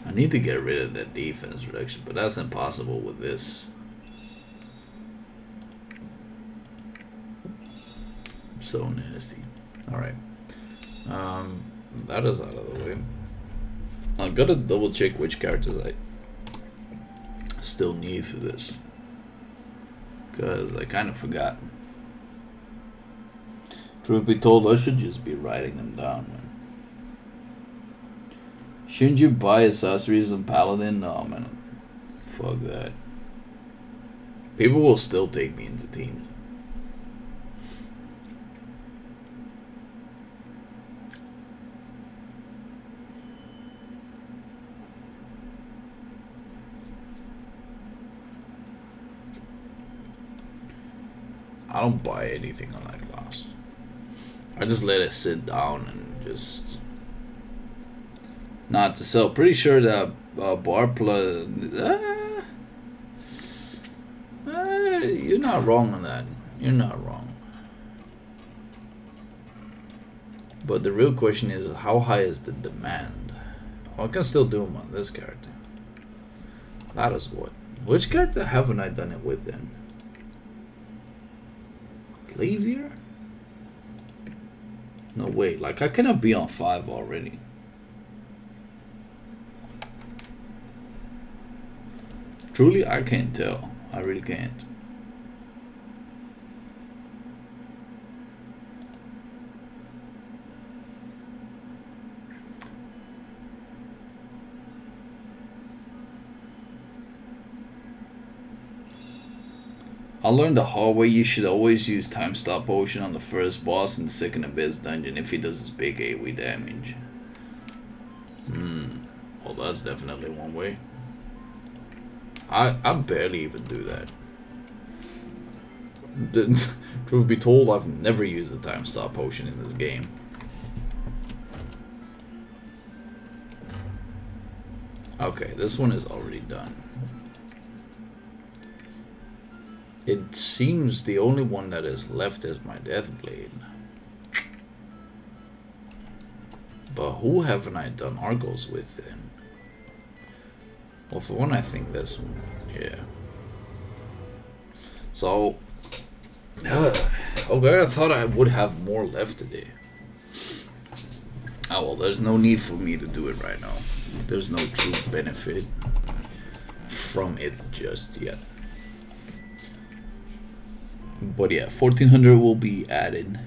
I need to get rid of that defense reduction, but that's impossible with this. So nasty. Alright. That is out of the way. I gotta double check which characters I still need for this. Because I kind of forgot. Truth be told, I should just be writing them down, man. Shouldn't you buy accessories on Paladin? No, man. Fuck that. People will still take me into teams. I don't buy anything on that class. I just let it sit down and just not to sell. Pretty sure that Barpla. You're not wrong on that. You're not wrong. But the real question is, how high is the demand? Oh, I can still do them on this character. That is what. Which character haven't I done it with then? Clavier? No, wait, like I cannot be on 5 already. Truly, I can't tell. I really can't. I learned the hard way you should always use time stop potion on the first boss in the second abyss dungeon if he does his big AoE damage. Well, that's definitely one way. I barely even do that. Truth be told, I've never used a time stop potion in this game. Okay, this one is already done. It seems the only one that is left is my Deathblade. But who haven't I done Argos with then? Well, for one, I think this one. Yeah. So, okay, I thought I would have more left today. Oh well, there's no need for me to do it right now. There's no true benefit from it just yet. But yeah, 1400 will be added.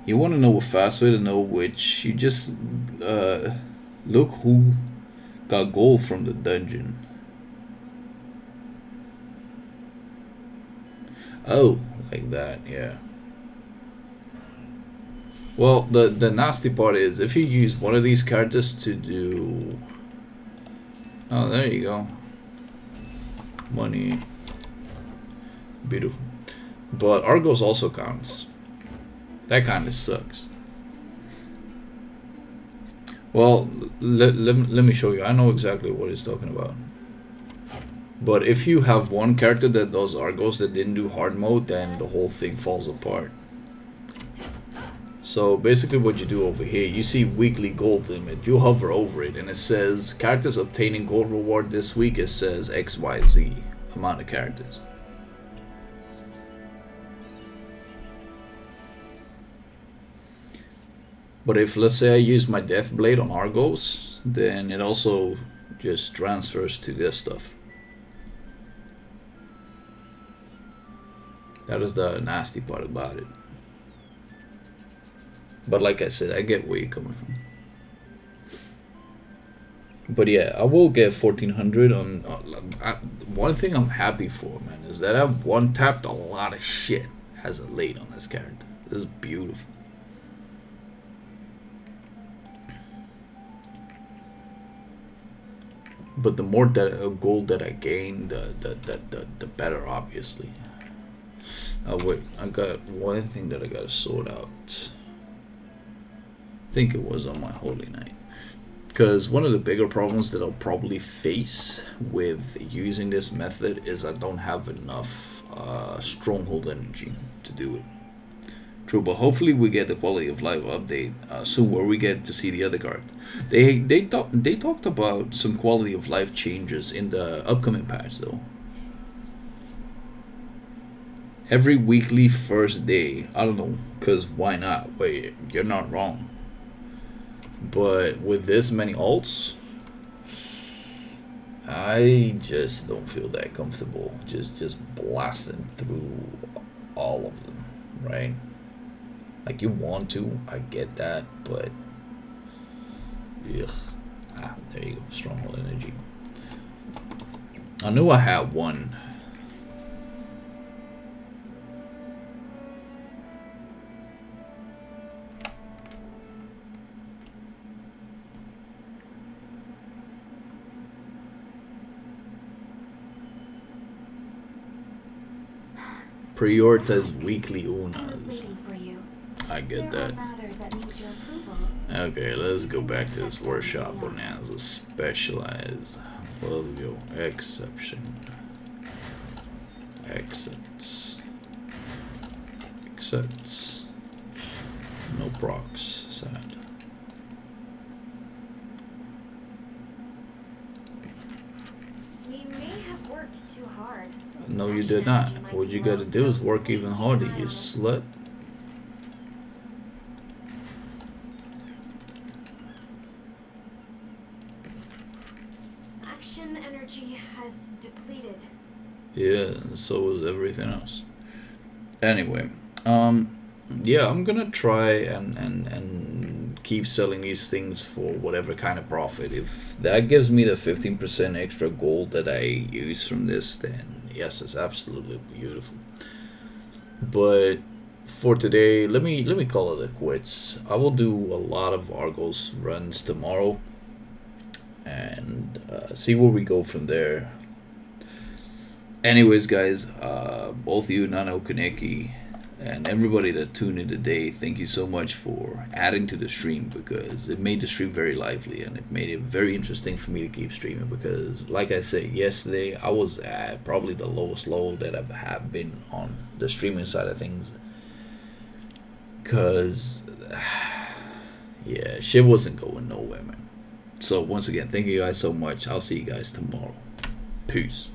You want to know a fast way to know which? You just look who got gold from the dungeon. Oh, like that, yeah. Well, the nasty part is if you use one of these characters to do... Oh, there you go. Money. Beautiful. But Argos also counts. That kind of sucks. Well, let me show you. I know exactly what he's talking about. But if you have one character that does Argos that didn't do hard mode, then the whole thing falls apart. So basically what you do over here, you see weekly gold limit. You hover over it and it says characters obtaining gold reward this week. It says XYZ amount of characters. But if, let's say, I use my Death Blade on Argos, then it also just transfers to this stuff. That is the nasty part about it. But like I said, I get where you're coming from. But yeah, I will get 1400 on... one thing I'm happy for, man, is that I've one-tapped a lot of shit as of late on this character. This is beautiful. But the more gold that I gain, the better, obviously. Wait, I got one thing that I gotta sort out. I think it was on my Holy Knight. Because one of the bigger problems that I'll probably face with using this method is I don't have enough stronghold energy to do it. True, but hopefully we get the quality of life update soon, where we get to see the other card. They talked about some quality of life changes in the upcoming patch, though. Every weekly first day, I don't know, cause why not? Wait, you're not wrong. But with this many alts, I just don't feel that comfortable just blasting through all of them, right? Like, you want to, I get that, but ugh. There you go, stronghold energy. I knew I had one. Prioritize weekly unas. I get that. Okay, let's go back to this workshop bonanza. Specialize. Let's go. Exception. Exits. Accepts. No procs. Sad. We may have worked too hard. No, you did not. What you gotta do is work even harder, you slut. Action energy has depleted. Yeah, and so is everything else. Anyway, yeah, I'm gonna try and keep selling these things for whatever kind of profit. If that gives me the 15% extra gold that I use from this, then yes, it's absolutely beautiful. But for today, let me call it a quits. I will do a lot of Argos runs tomorrow and see where we go from there. Anyways, guys, both you, Nano, Kaneki, and everybody that tuned in today, thank you so much for adding to the stream, because it made the stream very lively and it made it very interesting for me to keep streaming. Because like I said yesterday, I was at probably the lowest low that I've have been on the streaming side of things, because yeah, shit wasn't going nowhere, man. So once again, thank you guys so much. I'll see you guys tomorrow. Peace.